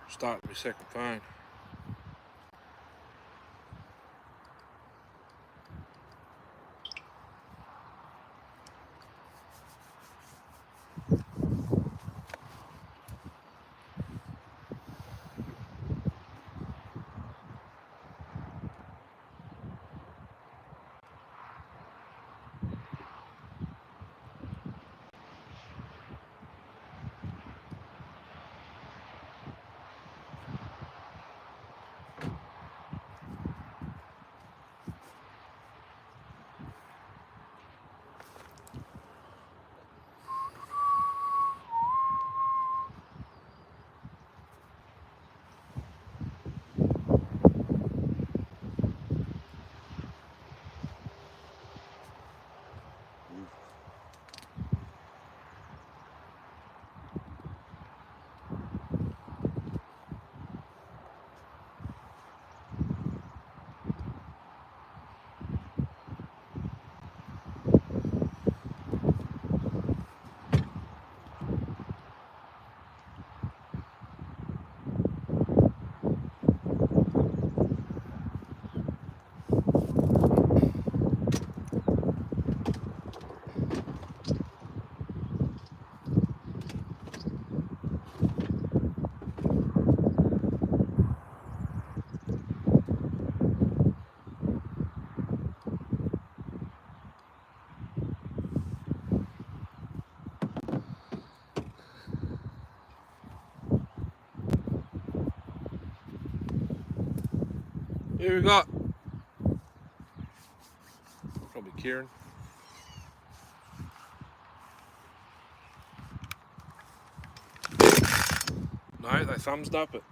Starting my second phone. Here we got probably Kieran. No, they thumbs up it.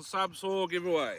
Subs or giveaway.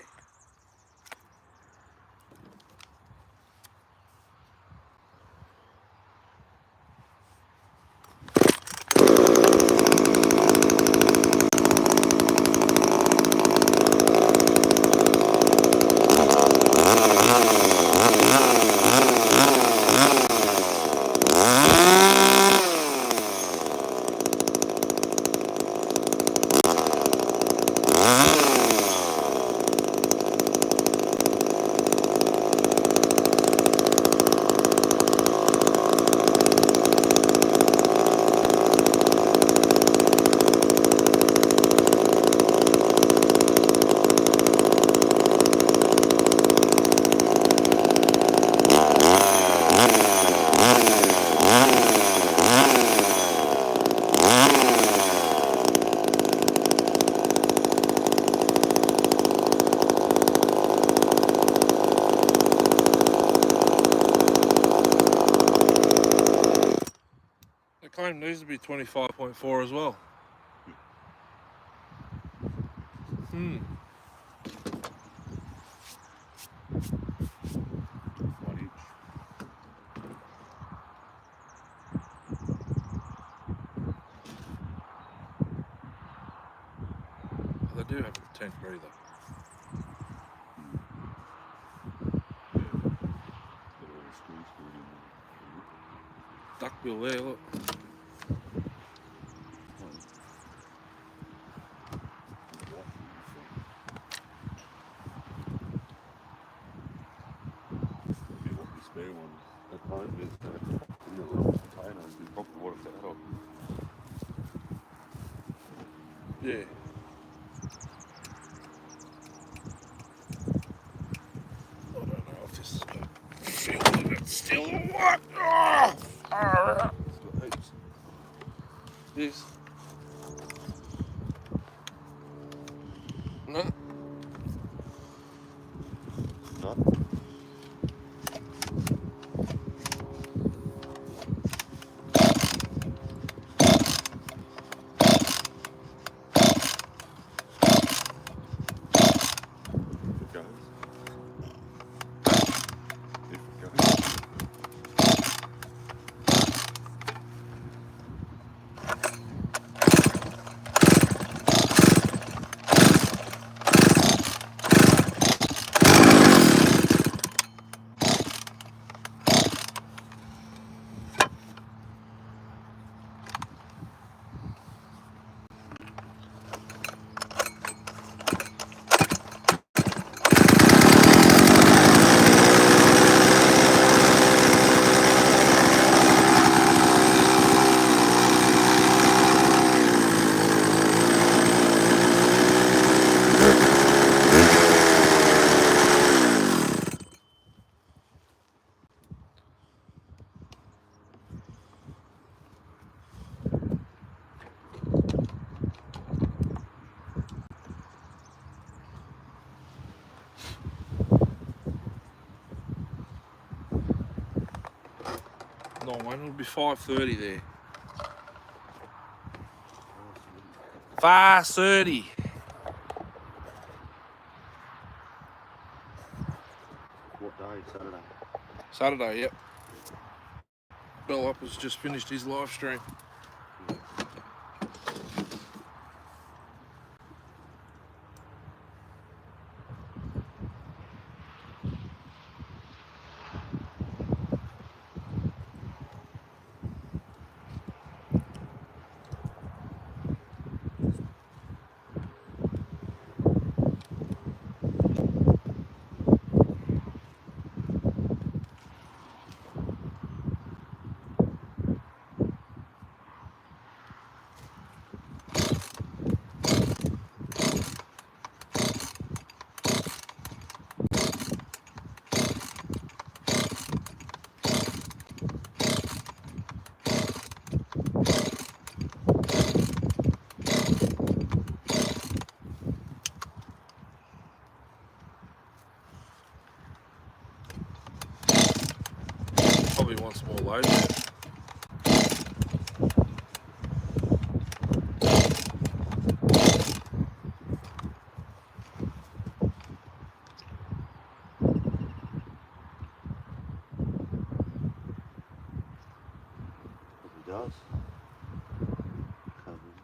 Claim needs to be 25.4 as well. They do have a 10 breather. Duckbill there, look. Yeah. I don't know if this is going to feel a bit still or what. Oh, Yes. No. Not. It goes. If it goes. No, man, it'll be 5:30 there. 5:30. What day? Saturday. Saturday, yep. Bell Up has just finished his live stream. Probably wants more load. Probably does. Covered.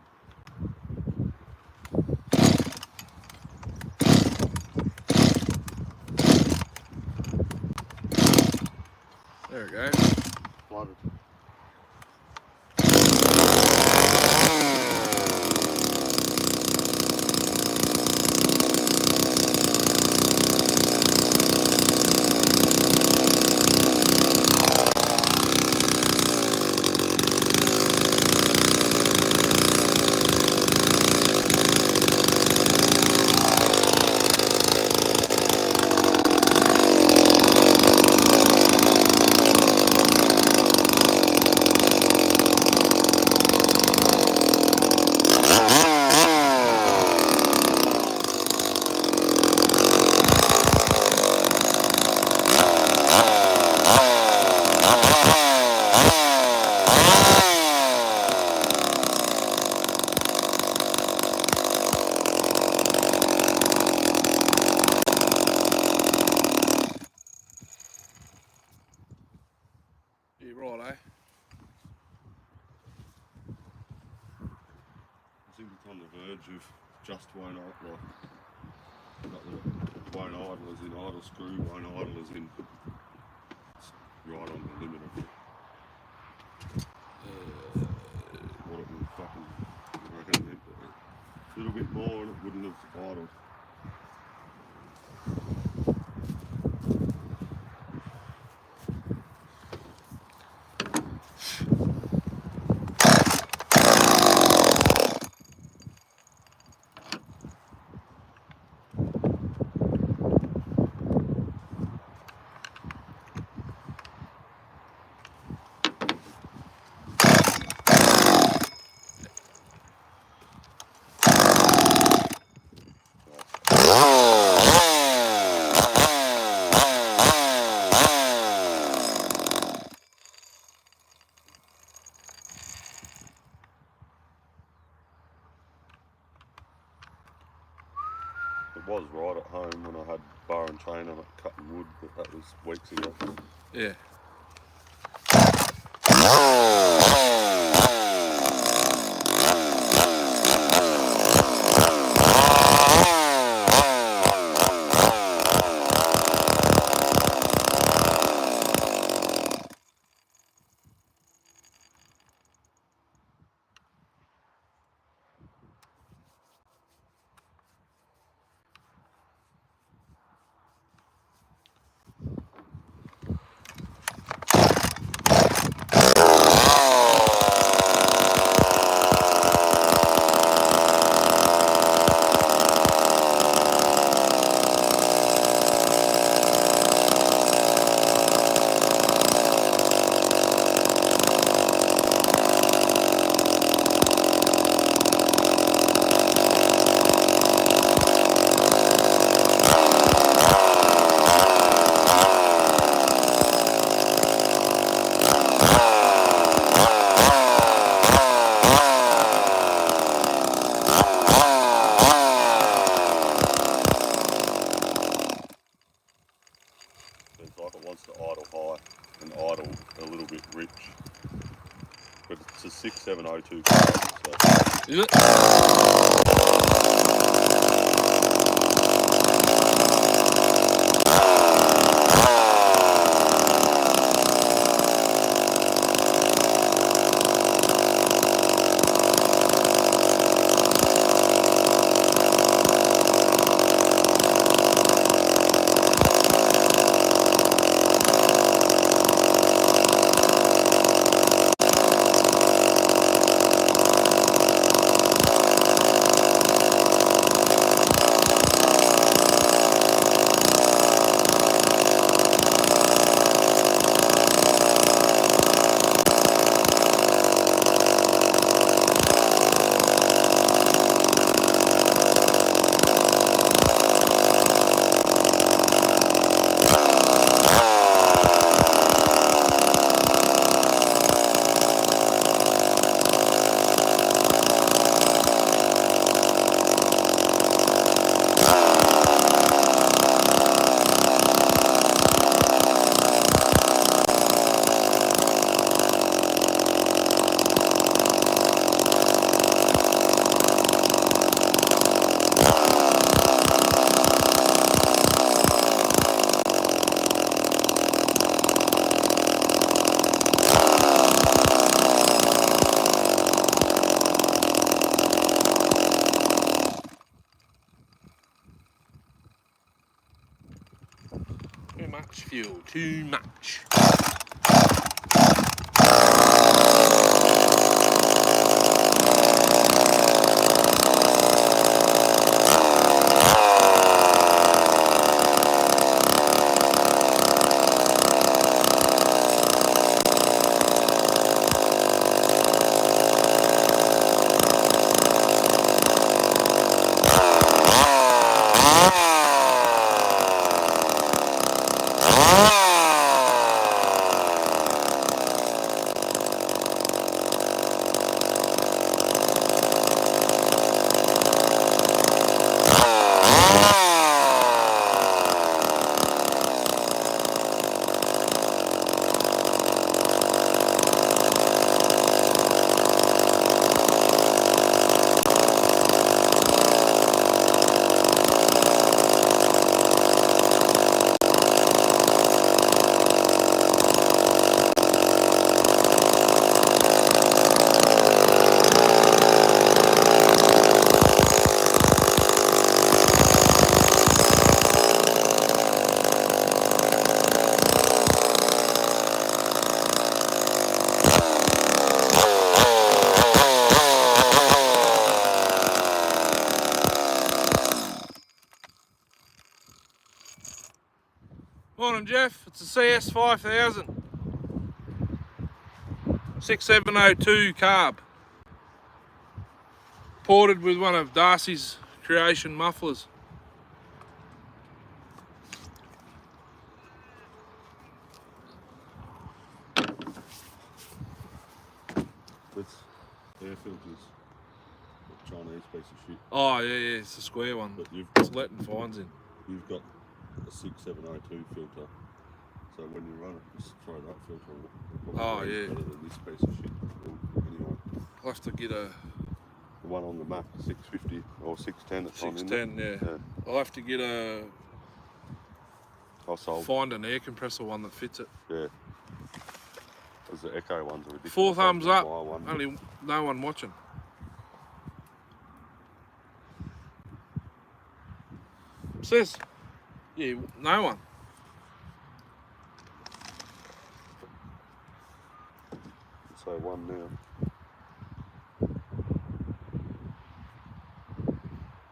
There we go. Flooded. Yeah, right, eh? I think it's on the verge of just won't idle. Not that it won't idle as in idle screw, won't idle as in it's right on the limit of what it will fucking, I reckon a little bit more and it wouldn't have idled. It was right at home when I had bar and chain on it cutting wood, but that was weeks ago. Yeah. Seems like it wants to idle high and idle a little bit rich. But it's a 6702 carb, so. Is it? Too much fuel, too much. Morning, Jeff. It's a CS 5000. 6702 carb. Ported with one of Darcy's creation mufflers. With air filters. Chinese piece of shit. Oh, yeah, it's the square one. But It's letting fines in. you've got a 6702 filter. So when you run it, just throw that filter on it. Oh, yeah. Better than this piece of shit. Anyway, I'll have to get a the one on the Mac, 650 or 610 at the time, 610, yeah. I'll have to get a... I sold. Find an air compressor one that fits it. Yeah. Because the Echo ones are ridiculous. 4 thumbs up. One. Only no one watching. Says, yeah, no one. So one now.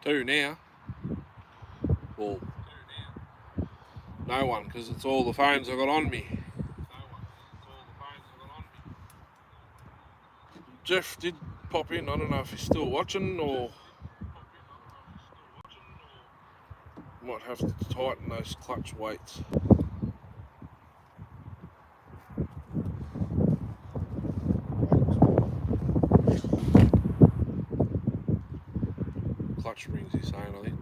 2 now. Well, no one, because it's all the phones I got on me. Jeff did pop in. I don't know if he's still watching or might have to tighten those clutch weights. Clutch springs, he's saying, I think.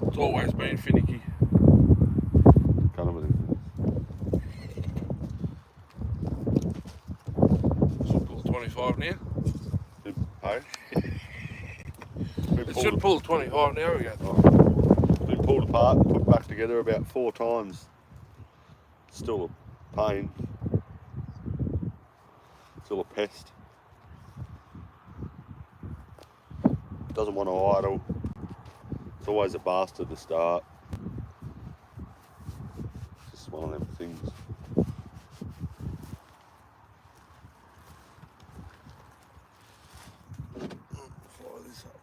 It's always been finicky. Kind of Should pull the 25 now. Hey? It should pull the 25 now. We go. It's been pulled apart and put back together about 4 times. Still a pain. Still a pest. Doesn't want to idle. It's always a bastard to start. It's just one of them things. Fire this up.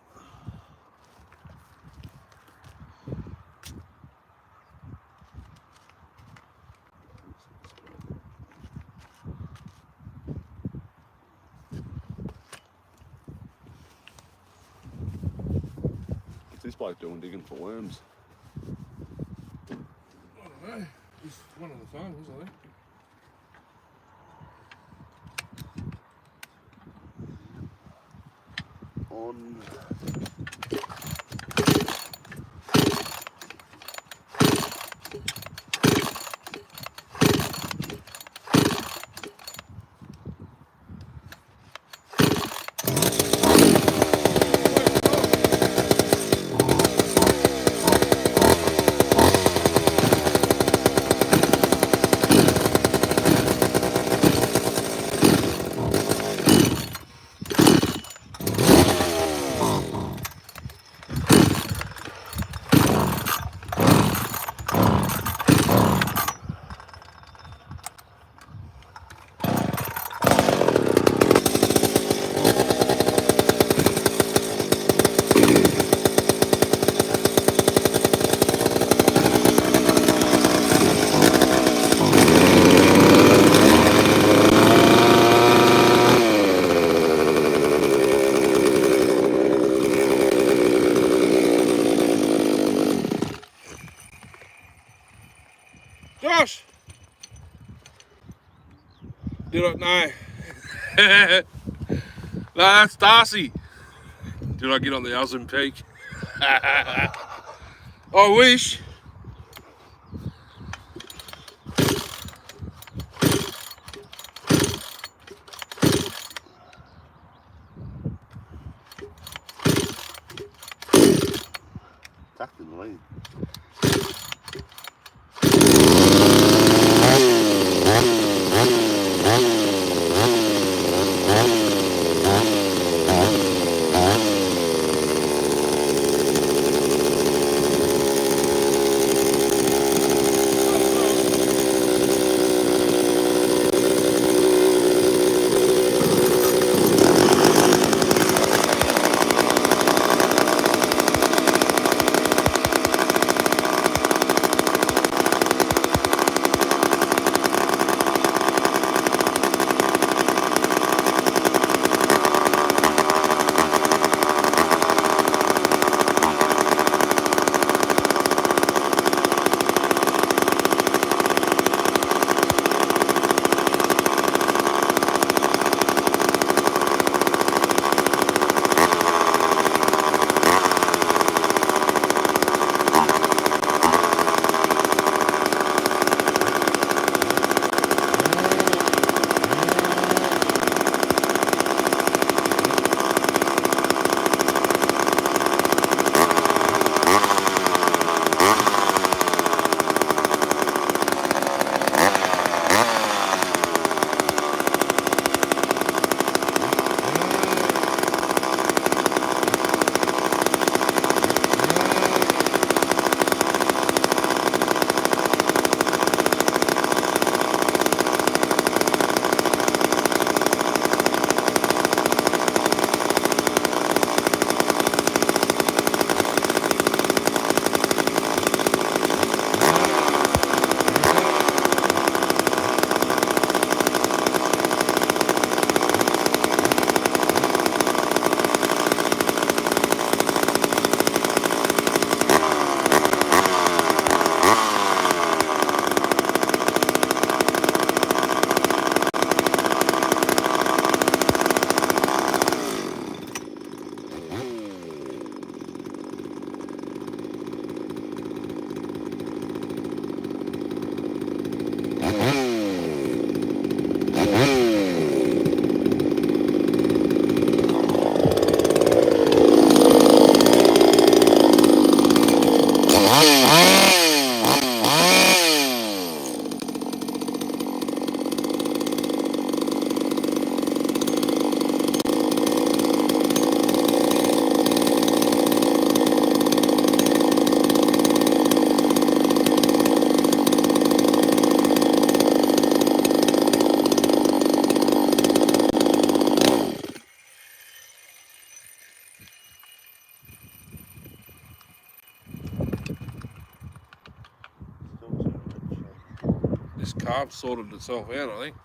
What's this bloke doing digging for worms? I don't know. It's one of the phones, I think. On. Josh! Did I? No. No, that's Darcy. Did I get on the Elson Peak? I wish. Tucked in the lead. This carb sorted itself out, I think.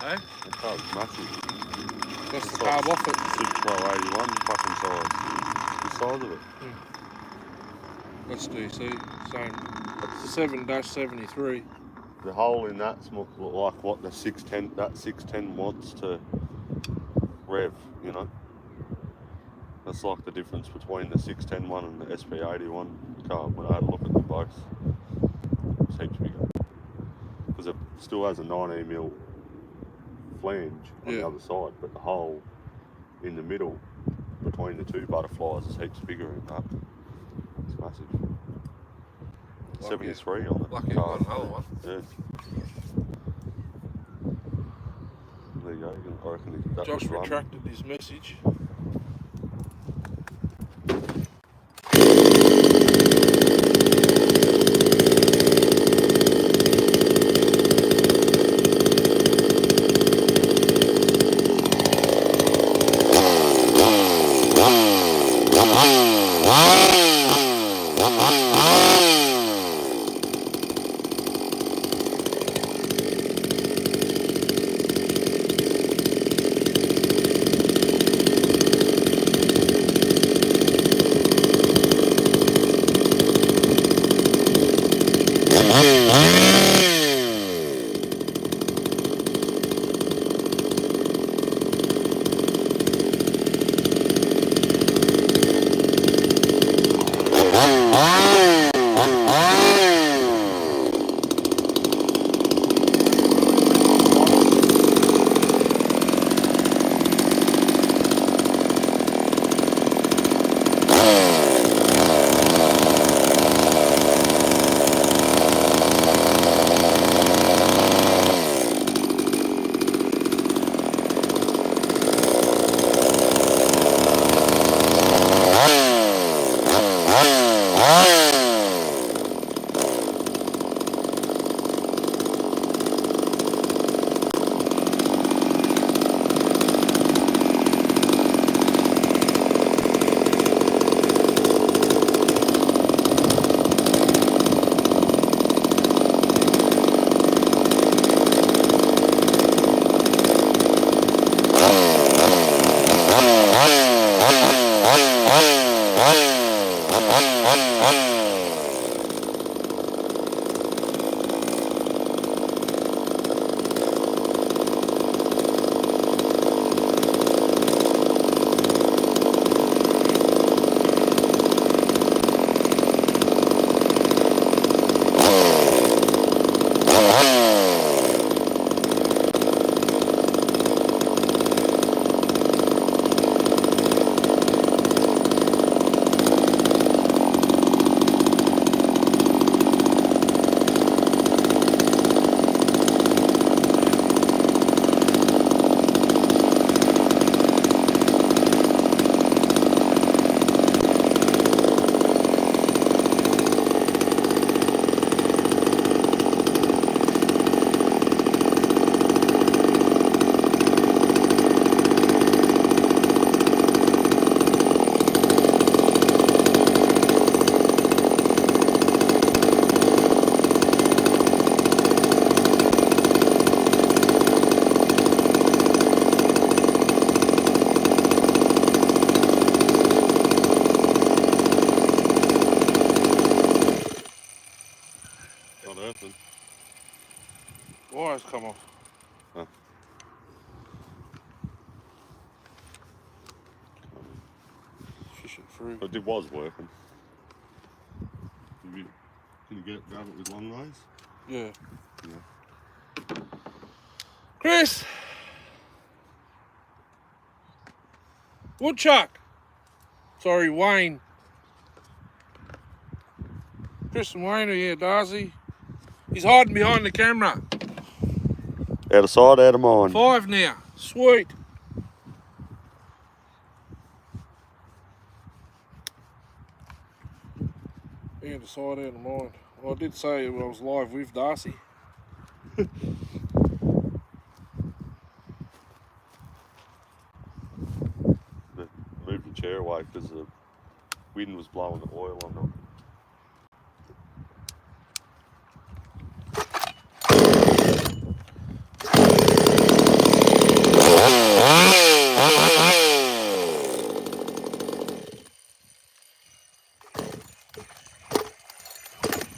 Hey? The car's massive. That's the carb off it. 61281 fucking size. The size of it. That's DC, same. 7-73. The hole in that's like what the 610 that 610 wants to rev, you know. That's like the difference between the 610 one and the SP81 carb when I had a look at them both. Seems to be good. Because it still has a 19mm flange on the other side, but the hole in the middle between the two butterflies is heaps bigger than that. It's massive. 73 on the lucky card. another one. Yeah. There you go. I reckon that Josh would run. retracted his message. Wires come off. Huh. Fish it through. But it was working. Can you grab it with long nose? Yeah. Yeah. Chris! Woodchuck! Sorry, Wayne. Chris and Wayne are here, Darcy. He's hiding behind the camera. Out of sight, out of mind. 5 now. Sweet. Out of sight, out of mind. Well, I did say I was live with Darcy. Move the chair away because the wind was blowing the oil on them.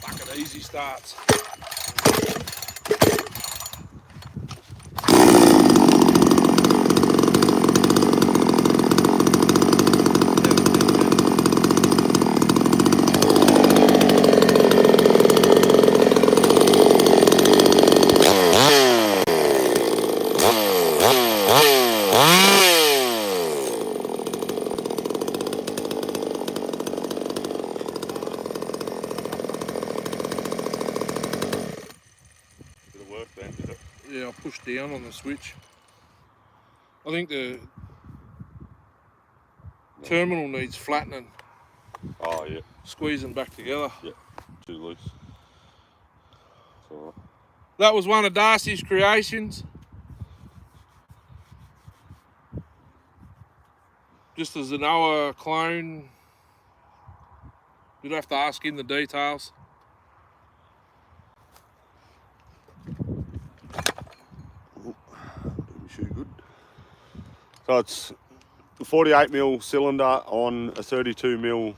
Fucking easy starts. push down on the switch. I think the terminal needs flattening. Oh, yeah. Squeezing back together. Yeah, too loose. It's alright. That was one of Darcy's creations. Just as an Oa clone. You'd have to ask him the details. Shoot good. So it's a 48mm cylinder on a 32mm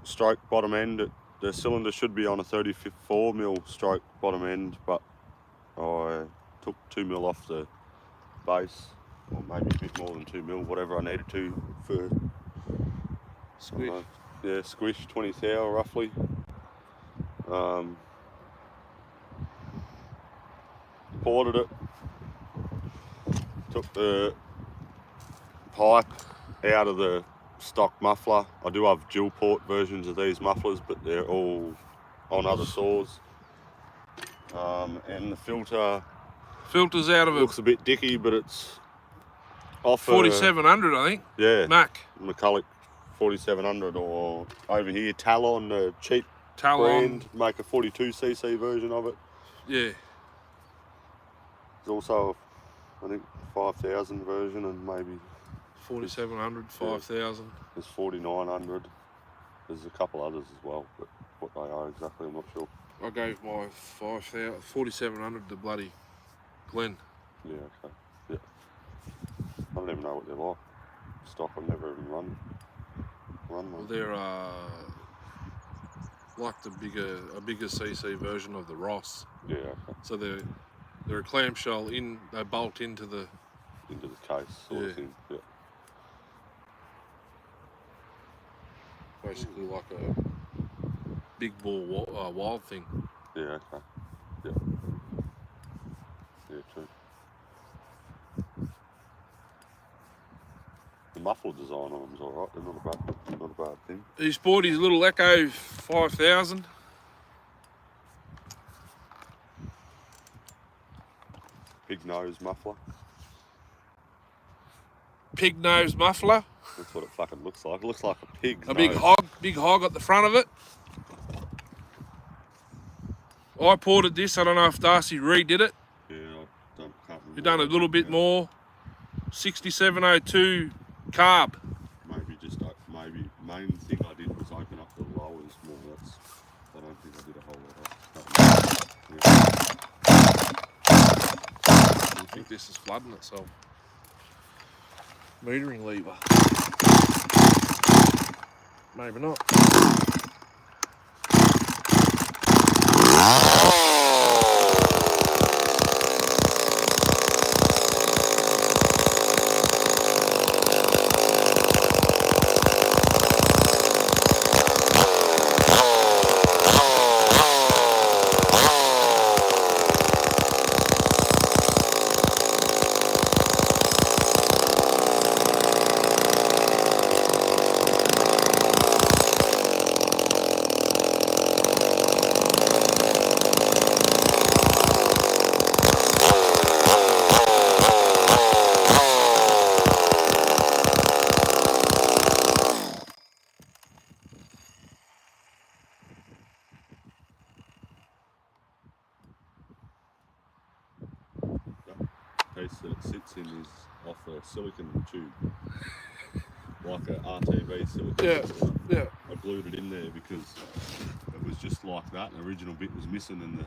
stroke bottom end. The cylinder should be on a 34mm stroke bottom end, but I took 2mm off the base, or maybe a bit more than 2mm, whatever I needed to for Squish. Yeah, squish 20 thou roughly. Ported it, took the pipe out of the stock muffler. I do have dual port versions of these mufflers, but they're all on other saws. And the Filter's out of looks a bit dicky, but it's off 4700, I think. Yeah, Mac. McCulloch 4700, or over here Talon, the cheap Talon. brand, make a 42cc version of it. Yeah. There's also, I think, 5000 version, and maybe 4700, 5000. there's 4900. There's a couple others as well, but what they are exactly, I'm not sure. I gave my 4700 to bloody Glenn. Yeah, okay. Yeah. I don't even know what they're like. Stock, I've never even run one. Well, they're like a bigger CC version of the Ross. Yeah, okay. So they're a clamshell they bolt into the case sort of thing. Yeah. Basically like a big ball wild thing. Yeah, okay. Yeah. Yeah, true. The muffler design on them's alright, they're not a bad thing. He's bought his little Echo 5000. Pig nose muffler. Pig nose muffler. That's what it fucking looks like. It looks like a pig's A nose. big hog at the front of it. I ported this. I don't know if Darcy redid it. Yeah, I can't remember. You've done a little bit more. 6702 carb. Maybe maybe main thing I did was open up the lowers more. I don't think I did a whole lot of. I think this is flooding itself. Metering lever. Maybe not. Piece that it sits in is off a silicon tube, like a RTV silicon. Yeah, yeah. I glued it in there because it was just like that. The original bit was missing, and the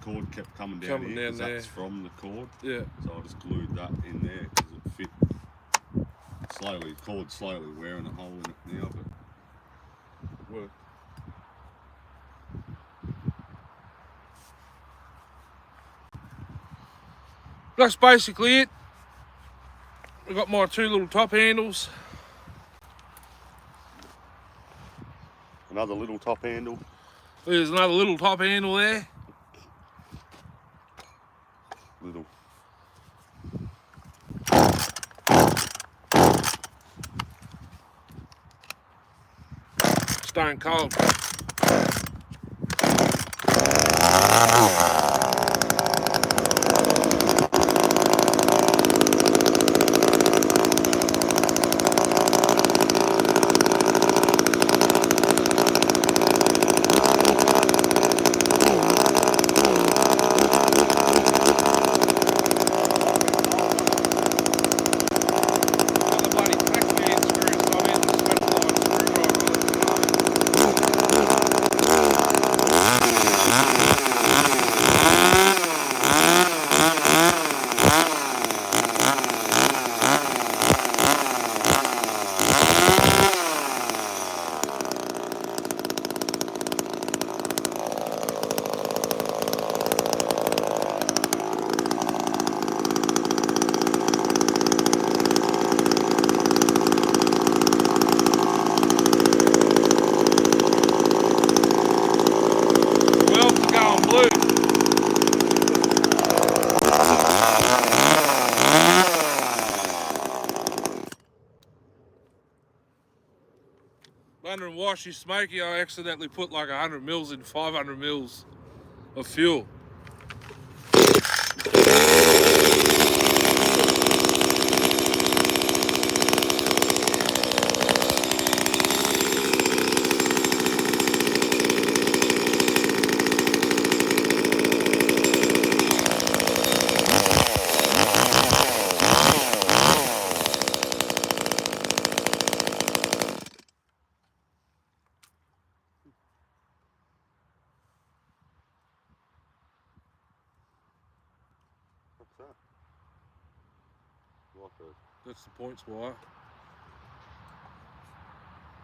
cord kept coming down here because that's from the cord. Yeah. So I just glued that in there because it fit slowly. The cord's slowly wearing a hole in it now, but it worked. That's basically it. I've got my two little top handles. Another little top handle. There's another little top handle there. Little. Stone cold. Wondering why she's smoky. I accidentally put like 100 mils in 500 mils of fuel. What's that? Like That's the points wire.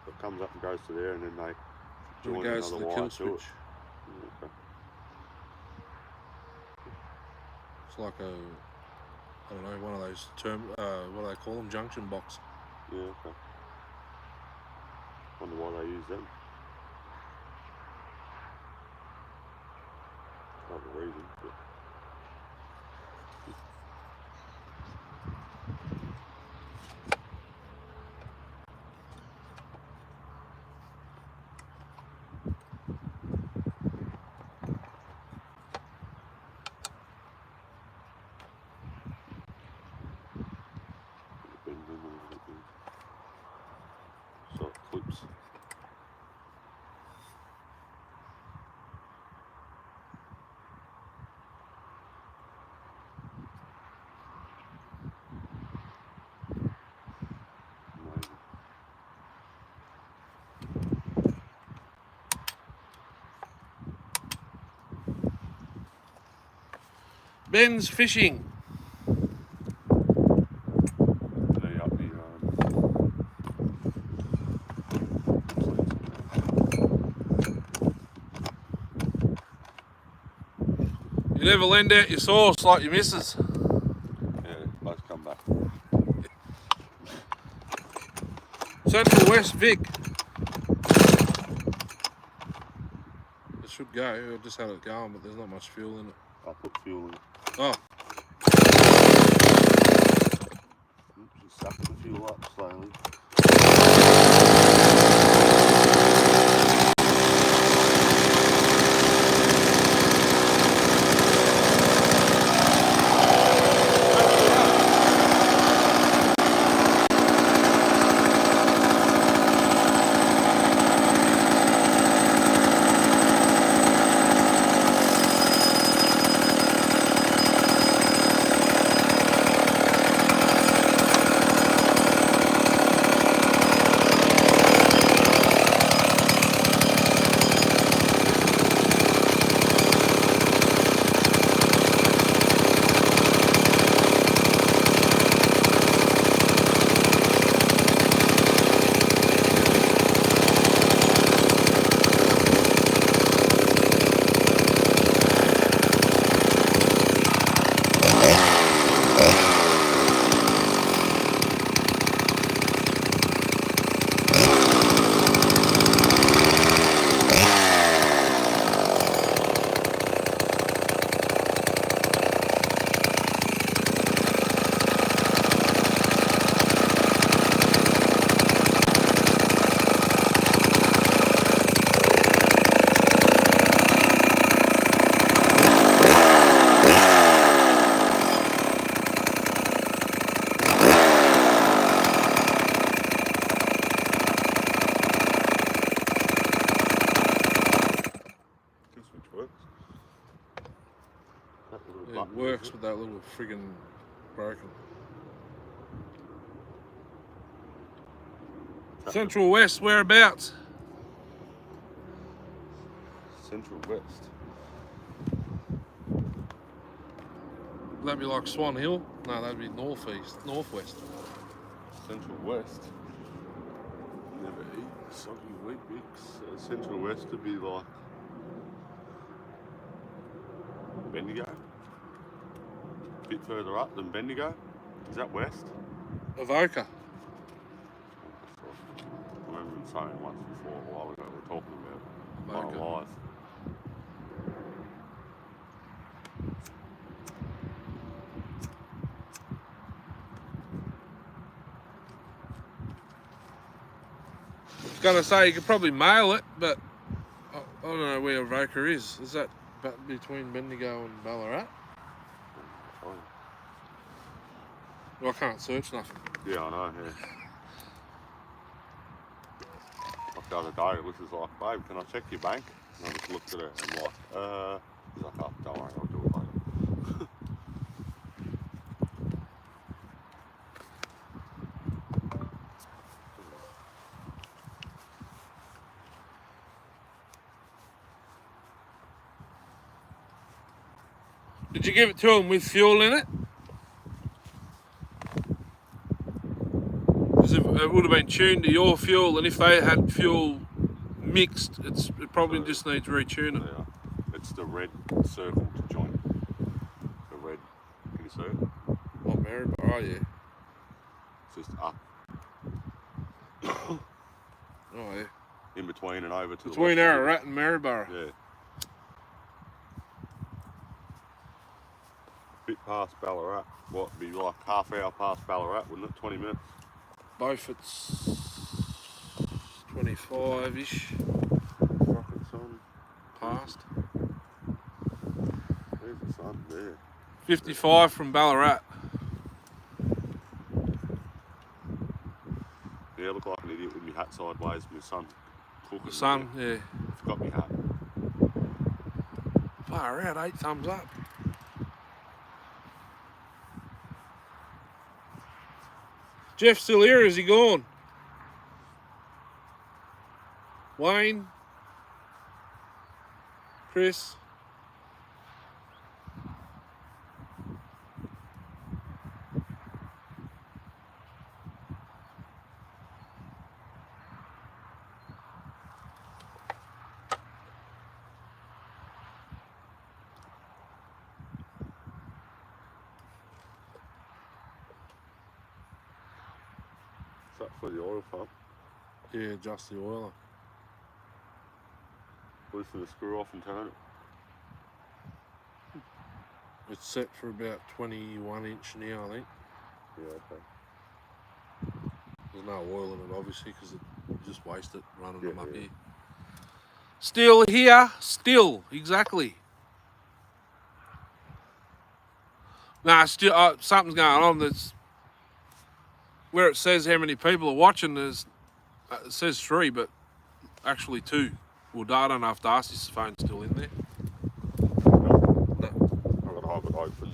it comes up and goes to there, and then they Then it join goes to another the wire kill to switch. it. Okay. It's like a, I don't know, one of those what do they call them? Junction box. Yeah, okay. Wonder why they use them. Not the reason, but bend them a little bit. So it clips. Amazing. Ben's fishing. They up the You never lend out your sauce like your missus. yeah, both come back. Central West Vic. It should go. I just had it going, but there's not much fuel in it. I'll put fuel in it. Oh, Just suck the fuel up slowly. it works with that little friggin' broken. Central West, whereabouts? Central West. Would that be like Swan Hill? No, that'd be northwest. Central West. Never eat soggy wheat bix. Central West would be like Bendigo. A bit further up than Bendigo. Is that west? Avoca. I remember him saying once before a while ago we were talking about Avoca. my life. Gonna say you could probably mail it, but I don't know where Avoca is. Is that between Bendigo and Ballarat? Oh, Well, I can't search nothing. yeah, I know, yeah. Like the other day, it was just like, babe, can I check your bank? And I just looked at her and I'm like, She's like, oh, don't worry, I'll do it later. Did you give it to them with fuel in it? Because it would have been tuned to your fuel, and if they had fuel mixed, it probably just needs retuning. Yeah, it's the red circle to joint. The red, can you see it? Oh, Maryborough, oh yeah. It's just up. Oh yeah. In between and over to between the left. Ararat and Maryborough. Yeah. Bit past Ballarat. What, be like half hour past Ballarat, wouldn't it? 20 minutes? Beaufort's 25-ish Fucking sun. past. There's the sun, there. 55 from Ballarat. Yeah, I look like an idiot with my hat sideways, my son cooking. The sun, yeah. Forgot my hat. Far out, 8 thumbs up. Jeff still here, or is he gone? Wayne? Chris? Is that for the oil pump? Yeah, just the oiler. Loosen the screw off and turn it. It's set for about 21 inch now, I think. Yeah, okay. There's no oil in it, obviously, because it just wasted running them up Yeah. here. Still here, still, exactly. Nah, still, something's going on. That's where it says how many people are watching. There's it says 3, but actually 2. Well, I don't know if Darcy's phone's still in there. No. I've got to have it open.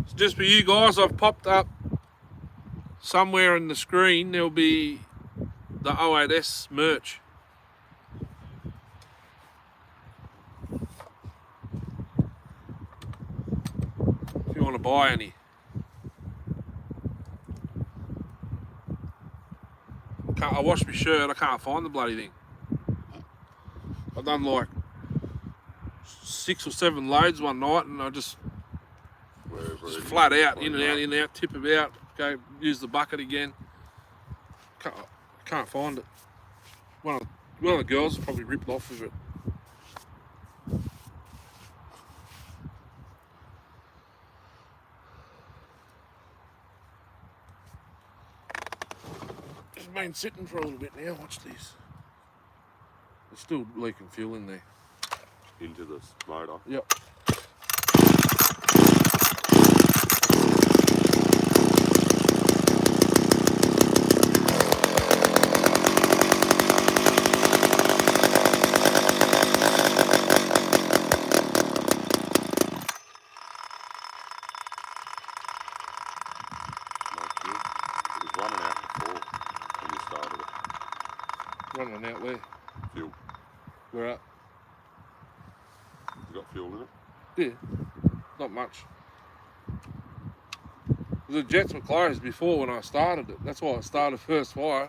It's just for you guys. I've popped up somewhere in the screen. There'll be the 08S merch. If you want to buy any. I washed my shirt, I can't find the bloody thing. I've done like 6 or 7 loads one night, and I just flat out, in and out, tip about, go use the bucket again. Can't find it. One of the girls has probably ripped off with it. It's been sitting for a little bit now. Watch this. It's still leaking fuel in there. Into this motor. Yep. Running out where? Fuel. Where at? You got fuel in it? Yeah, not much. The jets were closed before when I started it. That's why I started first fire.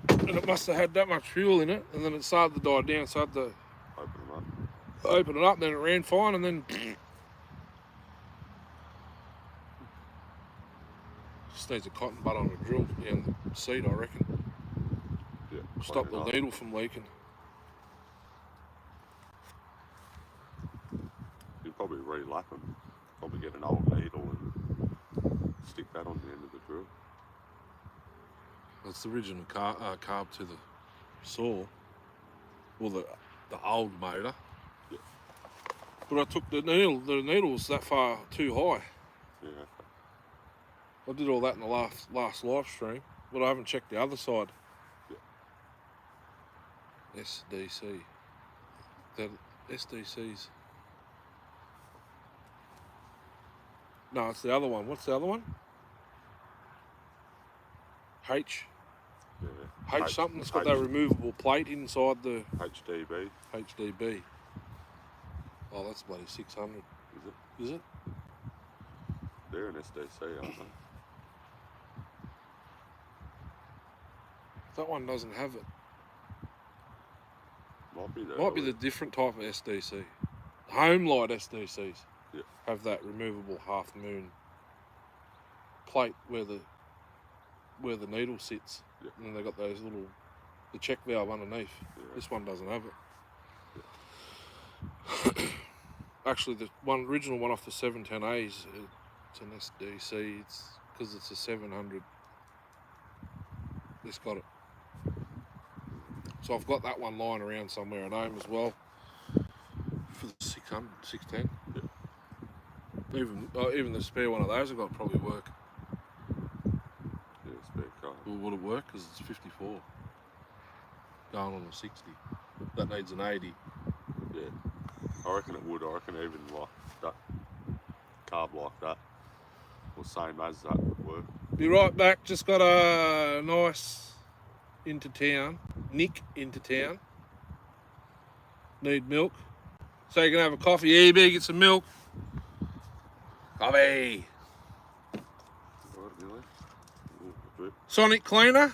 And it must have had that much fuel in it, and then it started to die down, so I had to open it up, then it ran fine, and then just needs a cotton butt on a drill down the seat, I reckon. Yeah. Stop the needle from leaking. You'd probably relap them. Probably get an old needle and stick that on That's the original carb to the saw, or the old motor. Yeah. But I took the needle. The needle was that far too high. Yeah. I did all that in the last live stream, but I haven't checked the other side. Yeah. SDC. The SDCs. No, it's the other one. What's the other one? H. Yeah. H something. It's got that removable plate inside the HDB. HDB. Oh, that's bloody 600. Is it? Is it? They're an SDC, aren't they? That one doesn't have it. Might be there. Might be the different type of SDC. Home light SDCs have that removable half moon plate where the needle sits, and they got those the check valve underneath. Yeah. This one doesn't have it. Yeah. Actually, the original one off the 710As, it's an SDC. It's because it's a 700. It's got it. So I've got that one lying around somewhere at home as well for the 600, 610. Yeah. Even the spare one of those I've got probably work. Yeah, spare car. Well, would it work? Because it's 54. Going on a 60. That needs an 80. Yeah. I reckon it would. I reckon even like that carb like that, or same as that, would work. Be right back. Just got a nice into town. Nick into town. Need milk. So you can have a coffee. Yeah, you better get some milk. Coffee. Right, really? Sonic cleaner.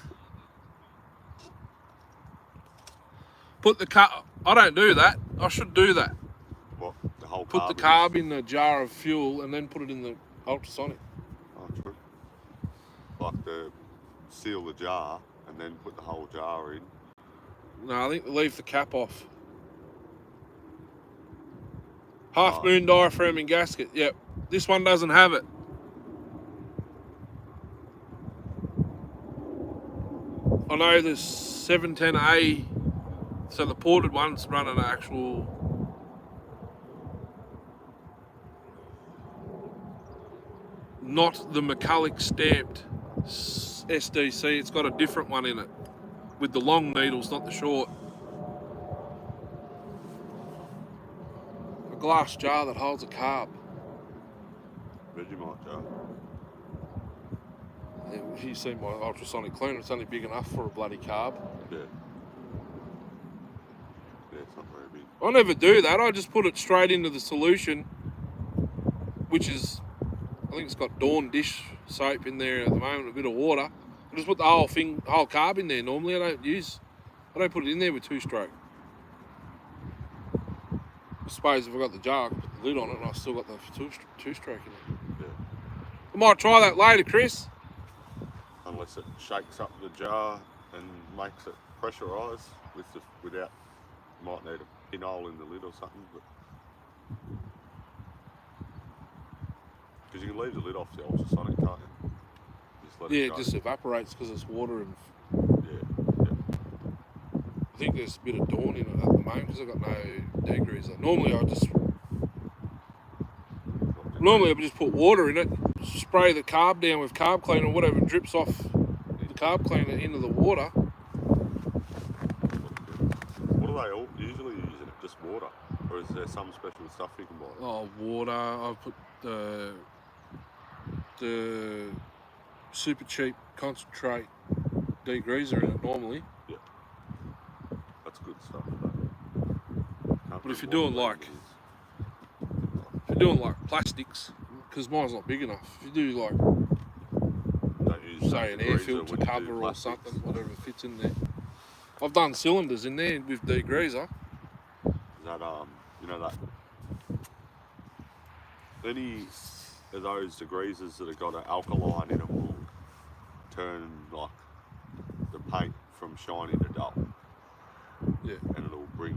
Put the carb. I don't do that. I should do that. What? The whole Put the carb in a jar of fuel and then put it in the ultrasonic. Oh, true. Like seal the jar and then put the whole jar in. No, I think leave the cap off. Half moon diaphragm and gasket. Yep. This one doesn't have it. I know the 710A, so the ported one's running an actual not the McCulloch stamped SDC. It's got a different one in it with the long needles, not the short. A glass jar that holds a carb. Vegemite jar. You see my ultrasonic cleaner, it's only big enough for a bloody carb. Yeah. Yeah, it's not very big. I never do that. I just put it straight into the solution, which is, I think it's got Dawn dish soap in there at the moment, a bit of water. I just put the whole carb in there normally. I don't put it in there with two-stroke. I suppose if I got the jar, I could put the lid on it and I still got the two-stroke in it. Yeah. I might try that later, Chris. Unless it shakes up the jar and makes it pressurise without, you might need a pinhole in the lid or something, but because you can leave the lid off the ultrasonic, can't you? It just evaporates because it's water and. Yeah. I think there's a bit of Dawn in it at the moment because I've got no degreaser. Normally I just put water in it, spray the carb down with carb cleaner, whatever drips off the carb cleaner into the water. What do they all usually use in it? Just water? Or is there some special stuff you can buy? Oh, water. I put the super cheap concentrate degreaser in it normally. Yeah. That's good stuff. But if you're doing like plastics, because mine's not big enough. If you do like, say, an air filter cover or something, whatever fits in there. I've done cylinders in there with degreaser. Is that you know that any of those degreasers that have got an alkaline in them will turn like the paint from shiny to dull. Yeah. And it'll bring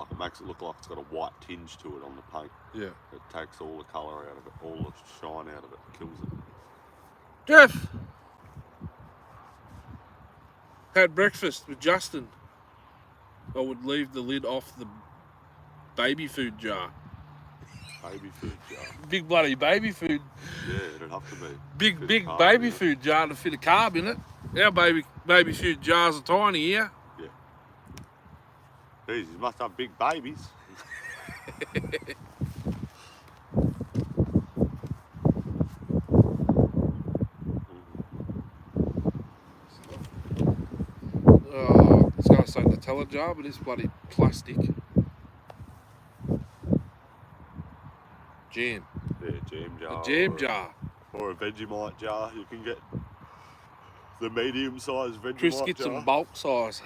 it makes it look like it's got a white tinge to it on the paint. Yeah. It takes all the colour out of it, all the shine out of it, kills it. Jeff! Had breakfast with Justin. I would leave the lid off the baby food jar. Baby food jar. Big bloody baby food. Yeah, it'd have to be. Big carb, baby yeah. food jar to fit a carb in it. Our baby food jars are tiny here. Yeah. Jeez, you must have big babies. I was going to say Nutella jar, but it's bloody plastic. Jam. Yeah, jam jar. A jam jar. Or a Vegemite jar. You can get the medium-sized Vegemite Chris gets jar. some bulk size.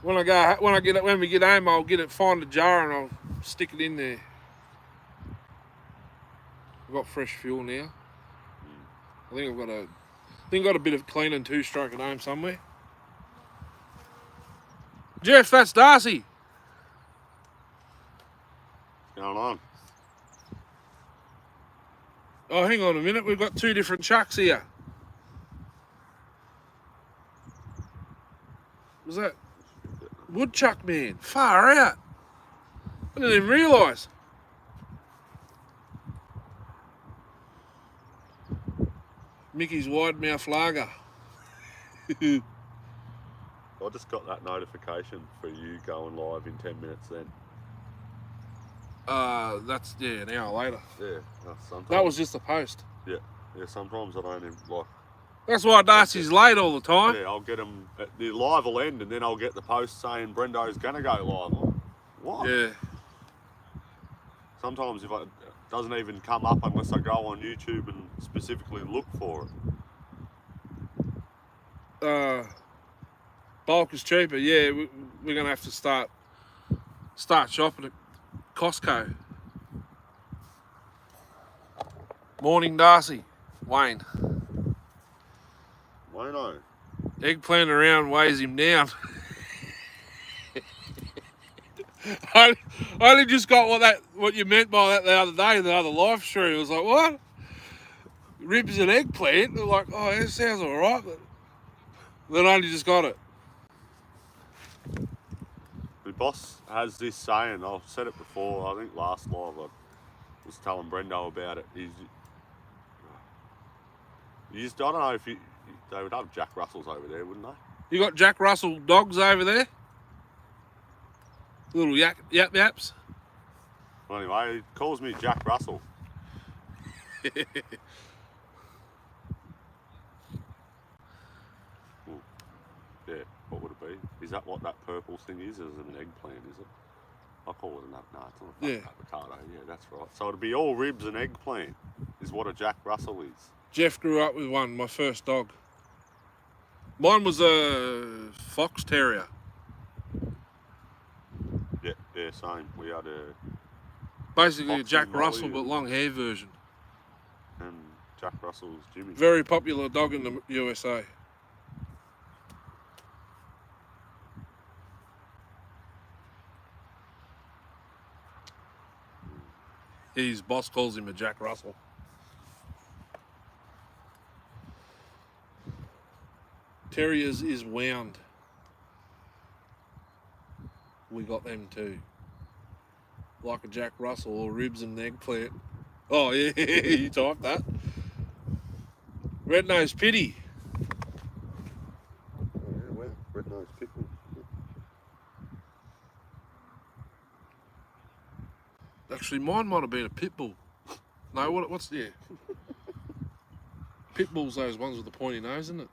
When we get home, I'll find a jar and I'll stick it in there. I've got fresh fuel now. I think I've got a bit of cleaning two-stroke at home somewhere. Jeff, that's Darcy. What's going on? Oh, hang on a minute. We've got two different chucks here. Was that woodchuck man? Far out. I didn't even realise. Mickey's wide mouth lager. I just got that notification for you going live in 10 minutes then. That's an hour later. Yeah, sometimes. That was just a post. Yeah, sometimes I don't even like. That's why Darcy's late all the time. Yeah, I'll get them. The live will end, and then I'll get the post saying Brendo's gonna go live. I'm, what? Yeah. Sometimes it doesn't even come up unless I go on YouTube and specifically look for it. Bulk is cheaper. Yeah, we're gonna have to start shopping at Costco. Morning, Darcy. Wayne. Wayno. Eggplant around weighs him down. I only just got what you meant by that the other day in the other live stream. I was like, what? Ribs and eggplant? They're like, oh, that sounds alright. Then I only just got it. My boss has this saying, I've said it before, I think last live I was telling Brendo about it. I don't know if they would have Jack Russells over there, wouldn't they? You got Jack Russell dogs over there? Little yap yaps. Well, anyway, he calls me Jack Russell. Yeah, what would it be? Is that what that purple thing is? Is it an eggplant, is it? I call it an no, it's not avocado. Yeah, that's right. So it'd be all ribs and eggplant is what a Jack Russell is. Jeff grew up with one, my first dog. Mine was a fox terrier. Yeah, same. We had a... Basically a Jack Russell, but long hair version. And Jack Russell's Jimmy. Very popular dog in the USA. His boss calls him a Jack Russell. Terriers is wound. We got them too. Like a Jack Russell or ribs and eggplant. Oh yeah, you typed that. Red Nose Pity. Yeah, Red Nose Pickle. Actually, mine might have been a pit bull. No, what's Pit bull's those ones with the pointy nose, isn't it?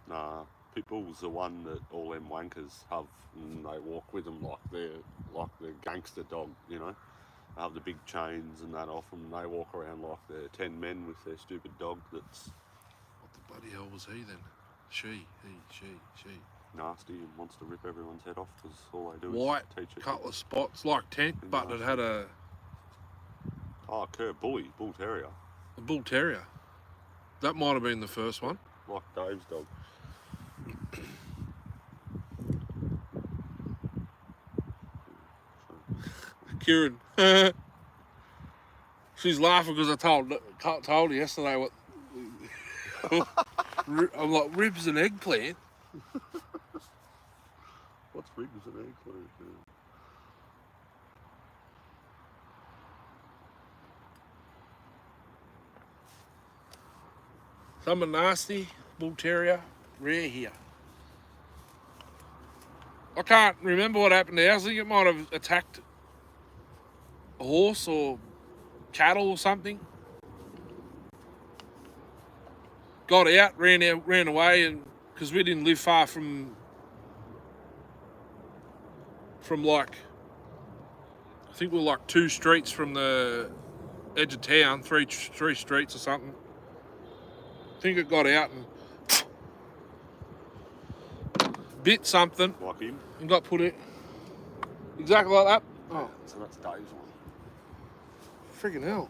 Nah, Pitbull's the one that all them wankers have, and they walk with them like they're gangster dog, you know. They have the big chains and that off them, and they walk around like they're 10 men with their stupid dog that's... What the bloody hell was he then? She. Nasty and wants to rip everyone's head off because all they do White, is teach it. couple of spots, like tent, but it had a... Oh, Bull Terrier. A bull terrier. That might have been the first one. Like Dave's dog. Kieran. She's laughing because I told her yesterday what. I'm like, ribs and eggplant. What's ribs and eggplant? Something nasty, bull terrier, rare here. I can't remember what happened there. I think it might have attacked a horse or cattle or something. Got out, ran away, and because we didn't live far from like, I think we're like 2 streets from the edge of town, three streets or something. I think it got out and bit something. Like him? And got put it exactly like that. Oh, so that's Dave's one. Friggin' hell.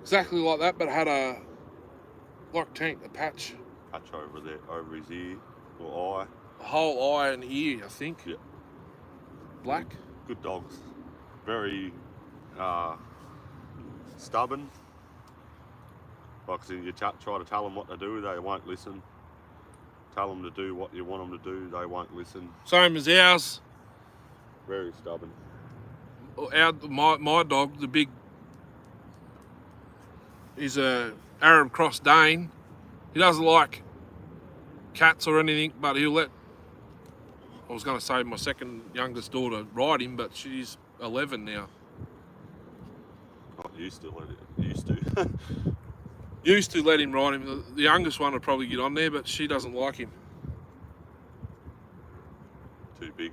Exactly like that, but had a patch. Patch over there, over his ear or eye. A whole eye and ear, I think. Yeah. Black. Good dogs. Very stubborn. Like, so you try to tell them what to do, they won't listen. Tell them to do what you want them to do, they won't listen. Same as ours. Very stubborn. My dog, the big, he's a Arab cross Dane. He doesn't like cats or anything, but he'll let. I was going to say my second youngest daughter ride him, but she's 11 now. Not used to let it. Used to. Used to let him ride him. The youngest one would probably get on there, but she doesn't like him. Too big.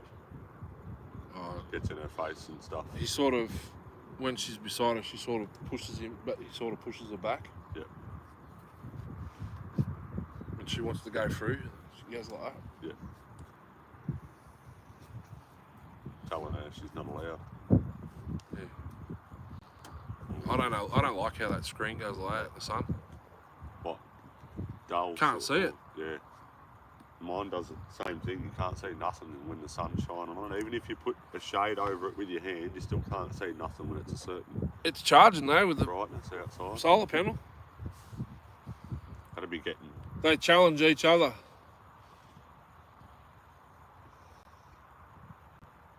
Gets in her face and stuff. He sort of, when she's beside her, she sort of pushes him, but he sort of pushes her back. Yeah. When she wants to go through, she goes like that. Yeah. Telling her she's not allowed. Yeah. I don't know. I don't like how that screen goes like that at the sun. What? Dull. Can't see it. Yeah. Mine does the same thing. You can't see nothing when the sun's shining on it. Even if you put a shade over it with your hand, you still can't see nothing when it's a certain It's charging though with the brightness outside. solar panel. That'd be getting. They challenge each other.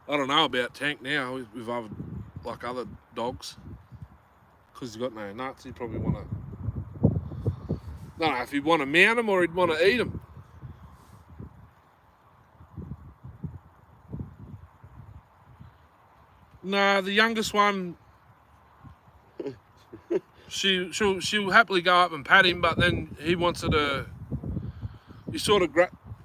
I don't know about Tank now with other dogs, because he's got no nuts. He'd probably want to. I don't know if he'd want to mount him or he'd want to eat him. No, the youngest one, she'll happily go up and pat him, but then he wants her to. He sort of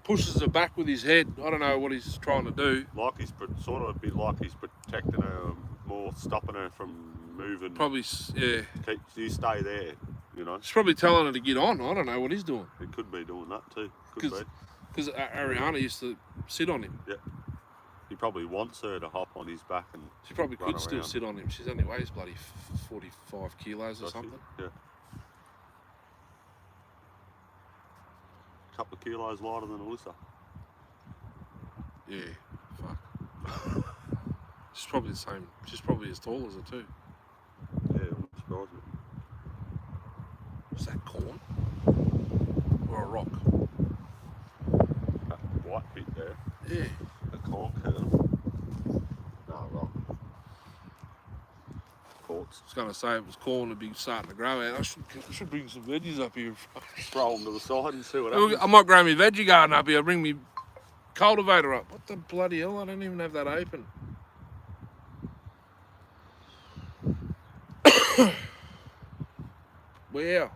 pushes her back with his head. I don't know what he's trying to do. Like he's sort of a bit like he's protecting her more, stopping her from moving. Probably, yeah. You stay there, you know. He's probably telling her to get on. I don't know what he's doing. He could be doing that too. Could be. Because Ariana used to sit on him. Yeah. He probably wants her to hop on his back and. She probably could around. still sit on him. She's only weighs bloody 45 kilos or something. Yeah. A couple of kilos lighter than Alyssa. Yeah, fuck. She's probably the same. She's probably as tall as her too. Yeah, it wouldn't surprise me. Is that corn? Or a rock? That white bit there. Yeah. A corn kernel. No, rock. Quartz. I was going to say if it was corn, it'd be starting to grow out. I should bring some veggies up here. Throw them to the side and see what happens. I might grow my veggie garden up here. Bring me cultivator up. What the bloody hell? I don't even have that open. Wow.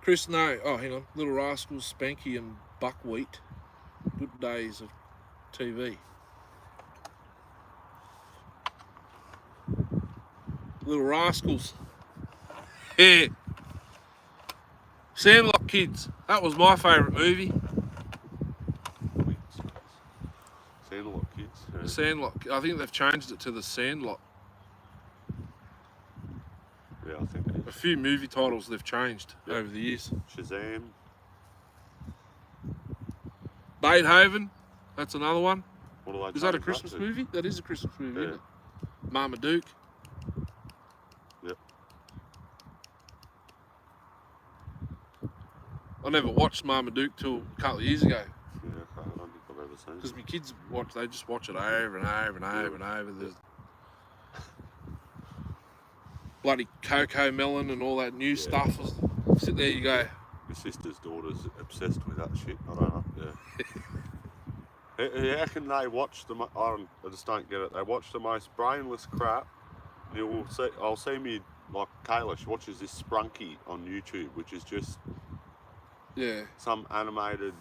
Chris, no. Oh, hang on. Little Rascals, Spanky and Buckwheat. Good days of TV. Little Rascals. Yeah. Sandlot Kids. That was my favourite movie. Sandlot Kids. Yeah. The Sandlot. I think they've changed it to the Sandlot. Yeah, I think it is. A few movie titles they've changed over the years. Shazam. Beethoven, that's another one. What do they Is that a change Christmas to? movie? That is a Christmas movie, Yeah. isn't it? Marmaduke. Yep. I never watched Marmaduke till a couple of years ago Yeah, okay. I don't think I've ever seen because it. my kids they just watch it over and over and over and over. There's bloody cocoa melon and all that new stuff. Sit there, you go. My sister's daughter's obsessed with that shit. I don't know. Yeah. How can they watch the? I just don't get it. They watch the most brainless crap. You will see. I'll see me like Kayla. She watches this Sprunky on YouTube, which is just some animated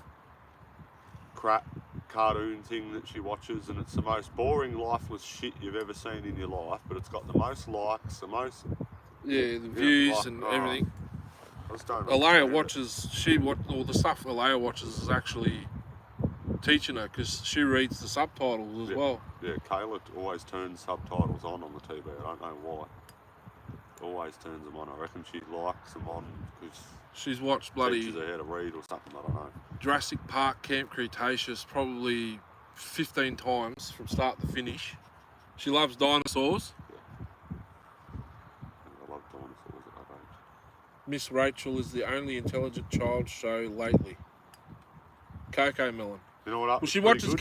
crap cartoon thing that she watches, and it's the most boring, lifeless shit you've ever seen in your life. But it's got the most likes, the most the views like, and everything. I just don't Alea understand watches. All the stuff Alea watches is actually teaching her because she reads the subtitles as well. Yeah, Kayla always turns subtitles on the TV. I don't know why. Always turns them on. I reckon she likes them on because she's watched bloody teaches her how to read or something. I don't know. Jurassic Park, Camp Cretaceous probably 15 times from start to finish. She loves dinosaurs. I love dinosaurs at that age. Miss Rachel is the only intelligent child show lately. Cocoa Melon. You know what? Well, she watches.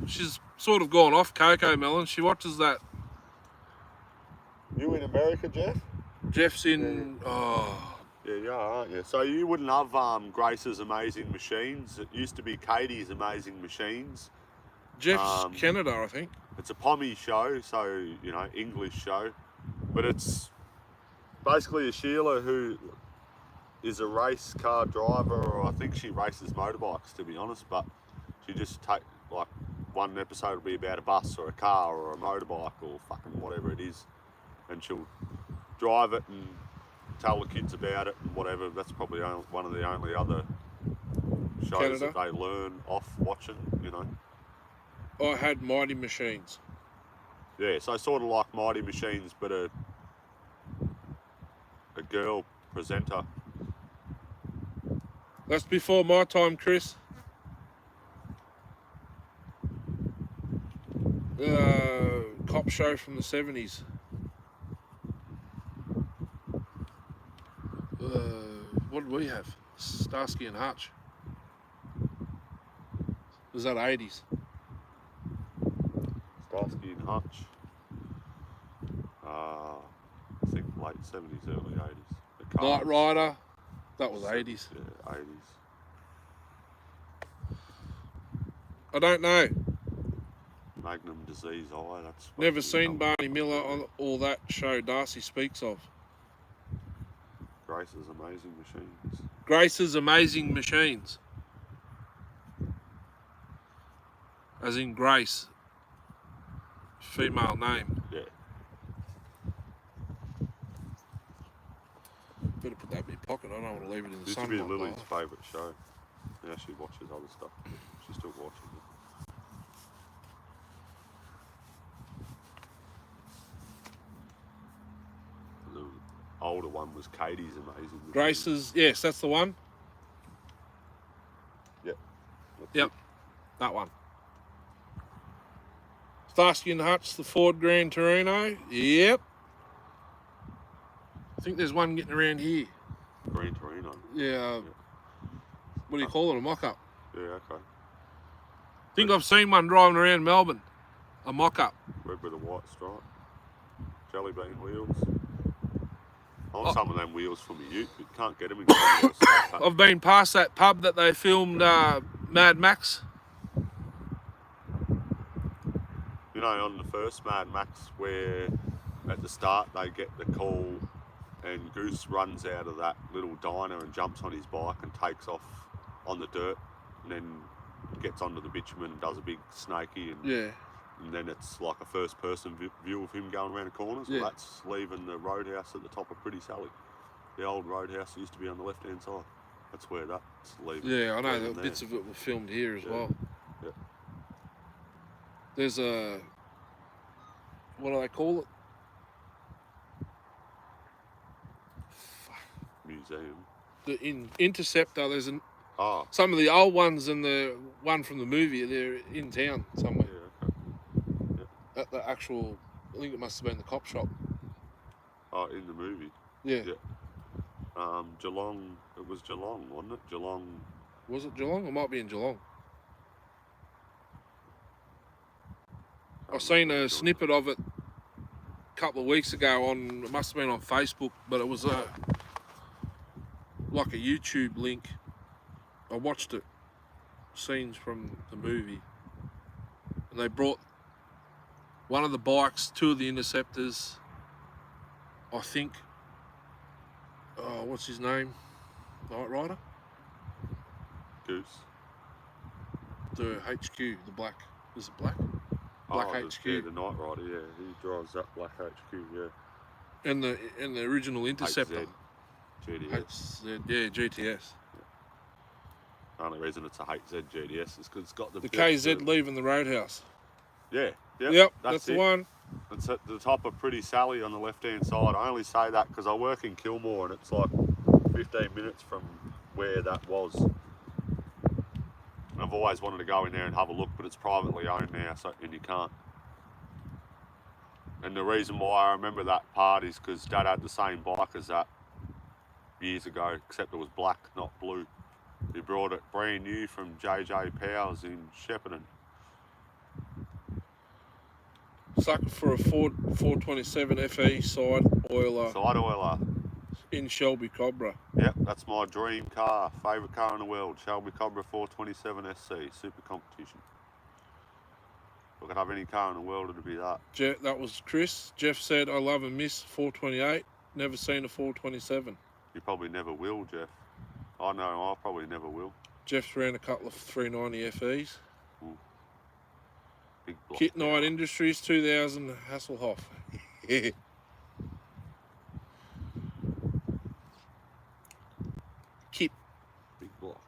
She's sort of gone off Cocoa Melon. She watches that. You in America, Jeff? Jeff's in. Yeah, you are, aren't you? So you wouldn't have Grace's Amazing Machines. It used to be Katie's Amazing Machines. Jeff's Canada, I think. It's a Pommy show, so English show, but it's basically a Sheila who is a race car driver, or I think she races motorbikes, to be honest. But she just one episode will be about a bus or a car or a motorbike or fucking whatever it is, and she'll drive it and tell the kids about it and whatever. That's probably one of the only other shows that they learn off watching. I had Mighty Machines. Yeah, so sort of like Mighty Machines, but a girl presenter. That's before my time, Chris. Cop show from the 70s. What did we have? Starsky and Hutch. Was that 80s? Starsky and Hutch. I think late 70s, early 80s. Knight Rider. That was 80s. Yeah, 80s. I don't know. Magnum Disease Eye. That's never seen Barney Miller on all that show Darcy speaks of. Grace's Amazing Machines. Grace's Amazing Machines. As in Grace. Female name. Yeah. Better put that in my pocket. I don't want to leave it in the sun. Used to be Lily's favourite show. Now she watches other stuff. She still watches it. The older one was Katie's Amazing Machines. Grace's, yes, that's the one. Yep. Yep, that one. Starsky and Hutch, the Ford Gran Torino. Yep. I think there's one getting around here. Gran Torino. Yeah. What do you call it? A mock-up. Yeah, okay. I think I've seen one driving around Melbourne. A mock-up. Red with a white stripe. Jelly bean wheels. I want some of them wheels from a ute, but you can't get them in I've been past that pub that they filmed Mad Max. On the first Mad Max, where at the start they get the call and Goose runs out of that little diner and jumps on his bike and takes off on the dirt and then gets onto the bitumen and does a big snaky and then it's like a first person view of him going around the corners. Well, that's leaving the roadhouse at the top of Pretty Sally. The old roadhouse that used to be on the left hand side. That's where that's leaving. Yeah, I know that bits of it were filmed here as well. Yeah. There's a, what do they call it? Museum. In Interceptor, there's Oh, Some of the old ones and the one from the movie, they're in town somewhere. yeah, okay. At the actual, I think it must have been the cop shop. Oh, in the movie. Yeah. Yeah. Geelong. It was Geelong, wasn't it? Geelong. Was it Geelong? It might be in Geelong. I seen a snippet of it a couple of weeks ago on, it must have been on Facebook, but it was like a YouTube link. I watched it, scenes from the movie, and they brought one of the bikes, two of the interceptors, I think, what's his name? Night Rider? Goose. The HQ, the black. Is it black? Black HQ. Yeah, the Night Rider, yeah. He drives that black HQ, yeah. And the original interceptor. GTS. Yeah, GTS. The only reason it's a HZ GTS is because it's got the KZ leaving the roadhouse. Yeah, yep, that's the one. It's at the top of Pretty Sally on the left-hand side. I only say that because I work in Kilmore and it's like 15 minutes from where that was. I've always wanted to go in there and have a look, but it's privately owned now, and you can't. And the reason why I remember that part is because Dad had the same bike as that years ago, except it was black, not blue. He brought it brand new from JJ Powers in Shepparton. Sucker for a Ford 427 FE side oiler. Side oiler. In Shelby Cobra. Yep, that's my dream car, favourite car in the world. Shelby Cobra 427 SC, super competition. If I could have any car in the world, it'd be that. That was Chris. Jeff said, I love and miss 428. Never seen a 427. You probably never will, Jeff. I know, I probably never will. Jeff's ran a couple of 390 FEs. Ooh. Big block. Kit Knight Industries 2000 Hasselhoff. Kit. Big block.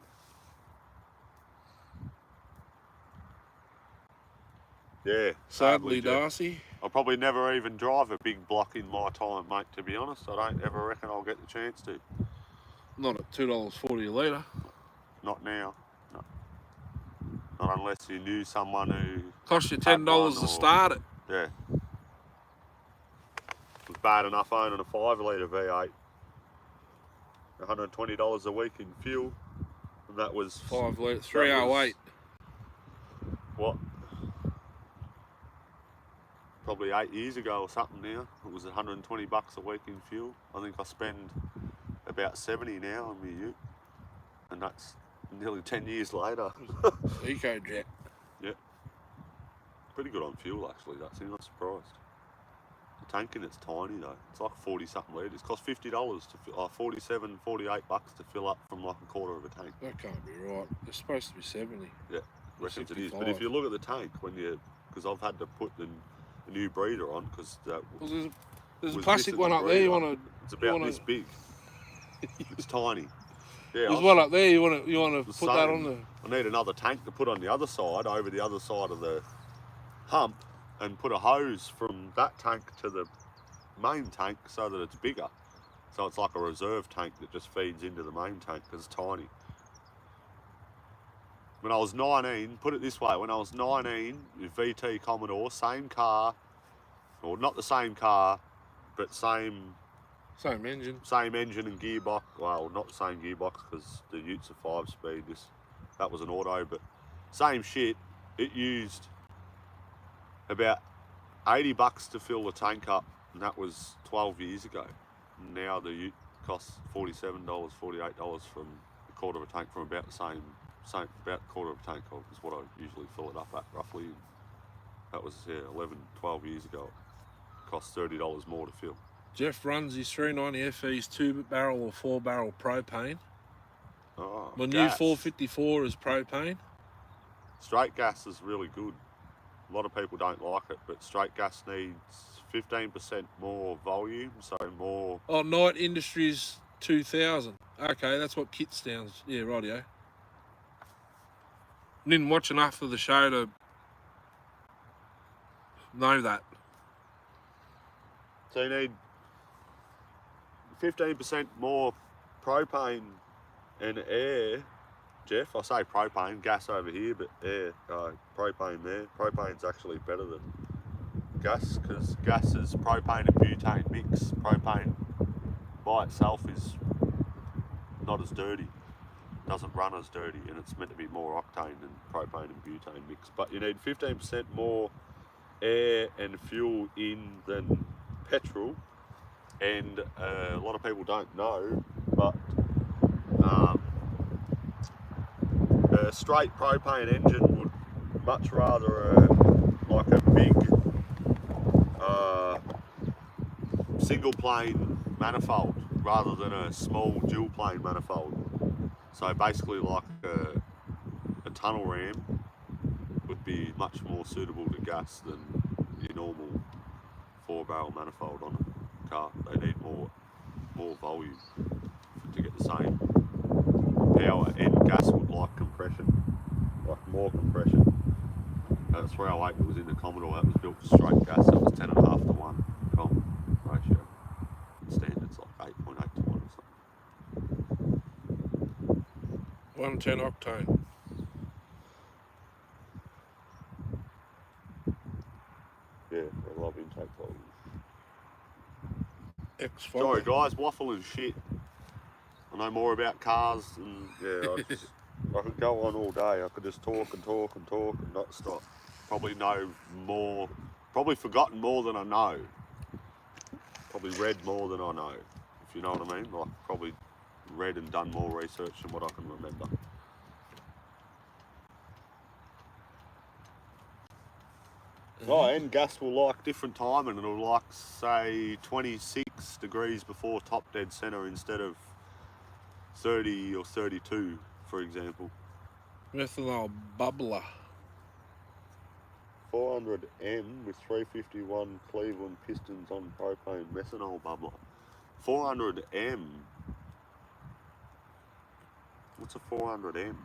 Yeah. Sadly, Darcy. I'll probably never even drive a big block in my time, mate, to be honest. I don't ever reckon I'll get the chance to. Not at $2.40 a litre. Not now. No. Not unless you knew someone who... Cost you $10 to start it. Yeah. It was bad enough owning a 5 litre V8. $120 a week in fuel. And that was... 5 litre, 308. What? Probably 8 years ago or something now. It was $120 a week in fuel. I think I spend about 70 now on my ute. And that's nearly 10 years later. EcoJet. Yeah. Pretty good on fuel actually, that's I'm not surprised. The tank in it's tiny though. It's like 40 something litres. It costs $50 to fill, 47, 48 bucks to fill up from like a quarter of a tank. That can't be right. It's supposed to be 70. Yeah, reckons it is. But if you look at the tank, because I've had to put the new breeder on, because there's a plastic one up there. You want to? It's about this big. It's tiny. Yeah, there's one up there. You want to put that on the? I need another tank to put on the other side, over the other side of the hump, and put a hose from that tank to the main tank so that it's bigger. So it's like a reserve tank that just feeds into the main tank because it's tiny. When I was 19, put it this way, when I was 19, with VT Commodore, same car, or not the same car, but same engine. Same engine and gearbox. Well, not the same gearbox because the Ute's a 5-speed. That was an auto, but same shit. It used about $80 to fill the tank up, and that was 12 years ago. Now the Ute costs $47, $48 from a quarter of a tank, from about the same about a quarter of a tank is what I usually fill it up at roughly. That was 11, 12 years ago. It costs $30 more to fill. Jeff runs his 390 FE's 2-barrel or 4-barrel propane. Oh, My gas. new 454 is propane. Straight gas is really good. A lot of people don't like it, but straight gas needs 15% more volume, so more... Oh, Knight Industries 2000. Okay, that's what Kit stands. Yeah, rightio. Didn't watch enough of the show to know that. So you need 15% more propane and air Jeff. I say propane, gas over here, but propane there. Propane's actually better than gas because gas is propane and butane mix. Propane by itself is not as dirty, doesn't run as dirty, and it's meant to be more octane than propane and butane mix. But you need 15% more air and fuel in than petrol, and a lot of people don't know, but a straight propane engine would much rather like a big single plane manifold rather than a small dual plane manifold. So basically like a tunnel ram would be much more suitable to gas than your normal 4-barrel manifold on a car. They need more volume to get the same power, and gas would like compression, like more compression. The 308 that was in the Commodore, that was built for straight gas, that was 10.5 to 1 ratio. Standard's like 8.8 to 1 or something. 110 octane. Yeah, I love intake volume. X5. Sorry guys, waffling shit. I know more about cars and I could go on all day. I could just talk and talk and talk and not stop. Probably know more, probably forgotten more than I know. Probably read more than I know, if you know what I mean. Like probably read and done more research than what I can remember. Oh, and gas will like different time, and it'll like say 26 degrees before top dead center instead of 30 or 32, for example. Methanol bubbler. 400M with 351 Cleveland pistons on propane methanol bubbler. 400M. What's a 400M?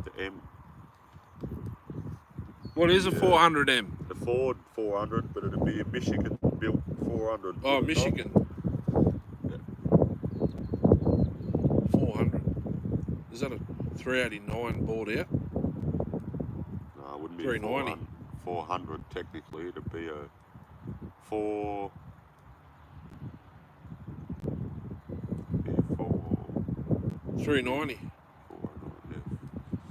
The M. What is a 400M? The Ford 400, but it'd be a Michigan built 400. Oh, Michigan. Yeah. 400. Is that a 389 bought out? No, it wouldn't be 390. 400 technically. It'd be a 4. 390.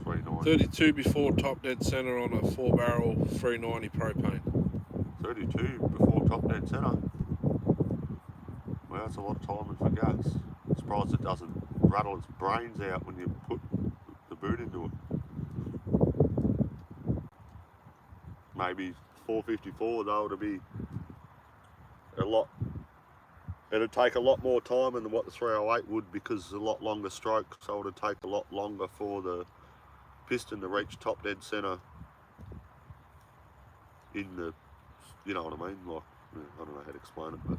390. 32 before top dead center on a 4-barrel 390 propane. 32 before top dead center. Well, that's a lot of timing for gas. I'm surprised it doesn't rattle its brains out when you put the boot into it. Maybe 454 though, to be a lot. It'd take a lot more time than what the 308 would because it's a lot longer stroke, so it'd take a lot longer for the piston to reach top dead center in the, you know what I mean? Like, I don't know how to explain it, but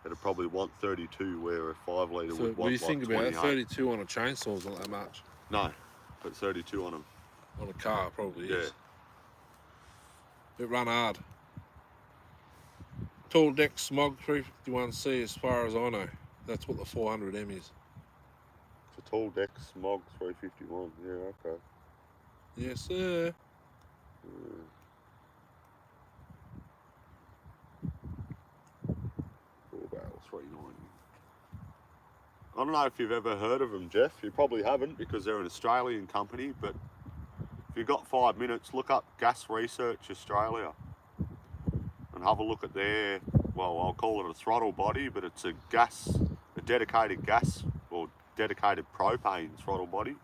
it'd probably want 32 where a 5 litre So would want what do you think like about 28. 32 on a chainsaw's not that much? No, but 32 on them. On a car probably is. Yeah. It run hard. Tall deck smog 351C as far as I know. That's what the 400M is. It's a tall deck smog 351. Yeah, okay. Yes, sir. 4-barrel 390. I don't know if you've ever heard of them, Jeff. You probably haven't because they're an Australian company, but if you've got 5 minutes, look up Gas Research Australia and have a look at their, well, I'll call it a throttle body, but it's a dedicated gas or dedicated propane throttle body.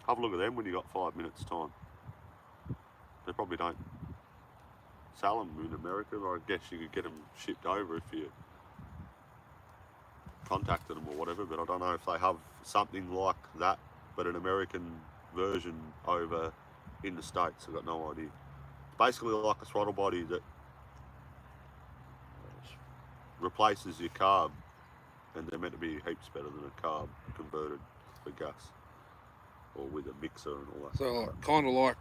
Have a look at them when you've got 5 minutes time. They probably don't sell them in America, or I guess you could get them shipped over if you contacted them or whatever, but I don't know if they have something like that, but an American version over in the States. I've got no idea. It's basically like a throttle body that replaces your carb, and they're meant to be heaps better than a carb converted for gas or with a mixer and all that. So kind of like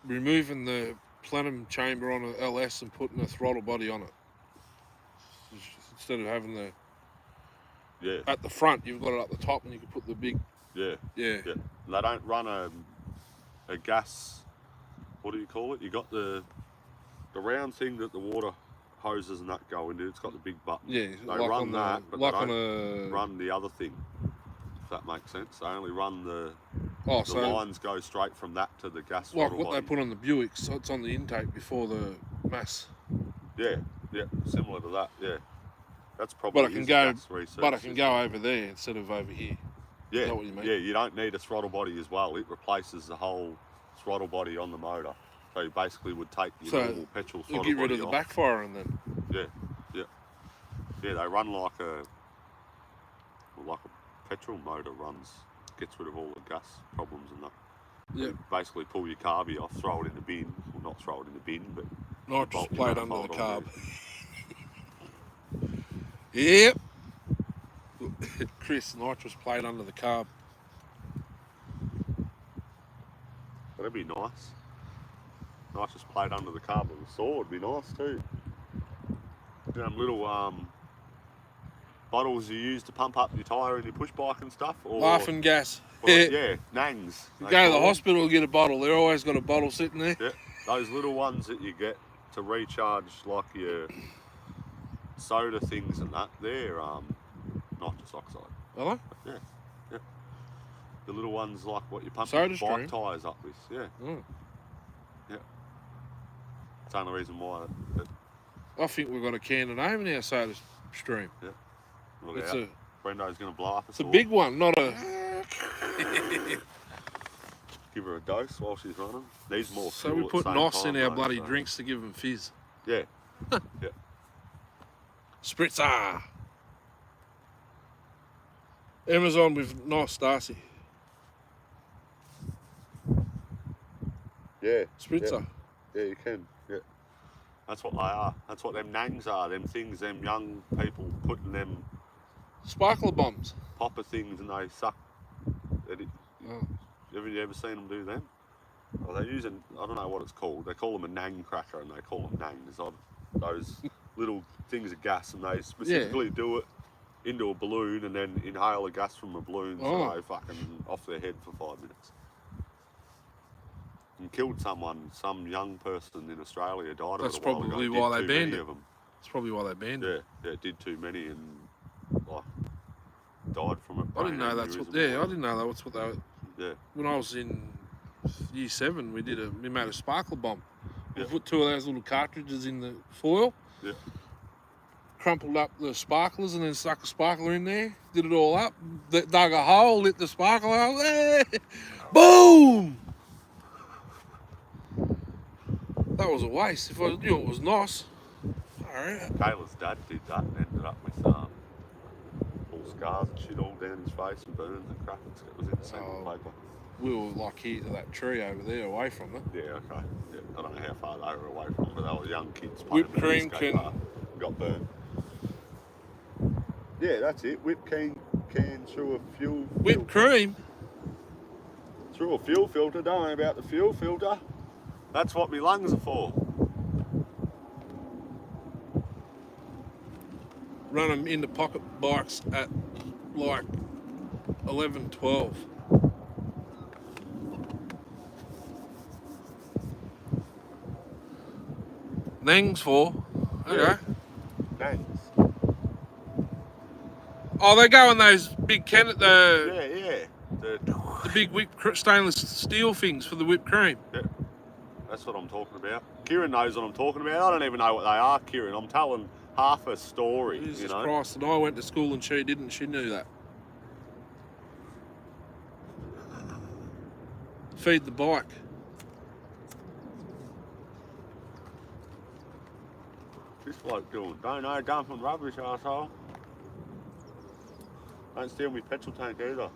removing the plenum chamber on an LS and putting a throttle body on it. Instead of having the at the front, you've got it up the top, and you can put the big Yeah. Yeah. Yeah. They don't run a gas. What do you call it? You got the round thing that the water hoses and that go into. It's got the big button. Yeah. They like run on that, the, but like they on don't a. run the other thing. If that makes sense. They only run the So lines go straight from that to the gas like throttle what body. they put on the Buicks, so it's on the intake before the mass. Yeah, yeah, similar to that. Yeah, that's probably But I can is go. a gas research But I can go system. over there instead of over here. Yeah, Is that what you mean? yeah. You don't need a throttle body as well. It replaces the whole throttle body on the motor. So you basically would take your normal petrol You throttle get rid body of the off. backfiring then. Yeah, yeah, yeah. They run like a petrol motor runs. Gets rid of all the gas problems and that. Yeah. You basically pull your carby off, throw it in the bin. Well, not throw it in the bin, but Nitrous bolt your plate under the manifold on carb. Yep. Chris, nitrous plate under the carb. That'd be nice. Nitrous plate under the carb of the saw would be nice too. Them little bottles you use to pump up your tyre and your push bike and stuff. Or, Laughing gas. yeah, nangs. You go to the hospital and get a bottle. They're always got a bottle sitting there. Yeah, those little ones that you get to recharge like your soda things and that, they're nitrous oxide. Are Yeah, yeah. The little ones like what you pump Soda your stream? bike tyres up with. Yeah, they? yeah. It's the only reason why. I think we've got a Canon name in our soda stream. Yeah. Look It's out. Brendo's going to blow up. It's a big one, not a. Give her a dose while she's running. Needs more So fuel we at put the same NOS time, in our though, bloody so- drinks to give them fizz. Yeah. Yeah. Spritzer. Amazon with NOS, Darcy. Yeah. Spritzer. Yeah, you can. Yeah. That's what they are. That's what them nangs are. Them things, them young people putting them Sparkler bombs. popper things and they suck. Oh. Have you ever seen them do them? Well, they're using, I don't know what it's called. They call them a nang cracker and they call them nangs. Those little things of gas and they specifically do it into a balloon and then inhale the gas from a balloon so they fucking off their head for 5 minutes. And killed someone, some young person in Australia died of it. That's a while probably ago. why Did they too banned many it. of them. That's probably why they banned it. Yeah, it did too many and like died from it. I didn't know that's what. Yeah, I didn't know that's what they were. Yeah. When I was in year 7, we made a sparkler bomb. We Yeah. put 2 of those little cartridges in the foil. Yeah. Crumpled up the sparklers and then stuck a sparkler in there. Did it all up. Dug a hole, lit the sparkler out. Boom! That was a waste. If I knew it was NOS. Alright. Kayla's dad did that and ended up with all scars and shit all down his face and burns and crap. It was in the sample paper. We were like here to that tree over there, away from it. Yeah, okay. Yeah, I don't know how far they were away from it, but they were young kids playing Whipped cream can. Got burnt. Yeah, that's it. Whipped can through a fuel. Whipped cream? Through a fuel filter. Don't worry about the fuel filter. That's what my lungs are for. Run them into pocket bikes at like 11, 12. Nangs for? Okay. Yeah. Nangs. Oh, they go on those big Yeah. the big whipped stainless steel things for the whipped cream. Yeah. That's what I'm talking about. Kieran knows what I'm talking about. I don't even know what they are, Kieran. I'm telling half a story, Jesus you know. Christ, and I went to school and she didn't. She knew that. Feed the bike. This bloke doing, don't know, dumping rubbish, arsehole. Don't steal me petrol tank either.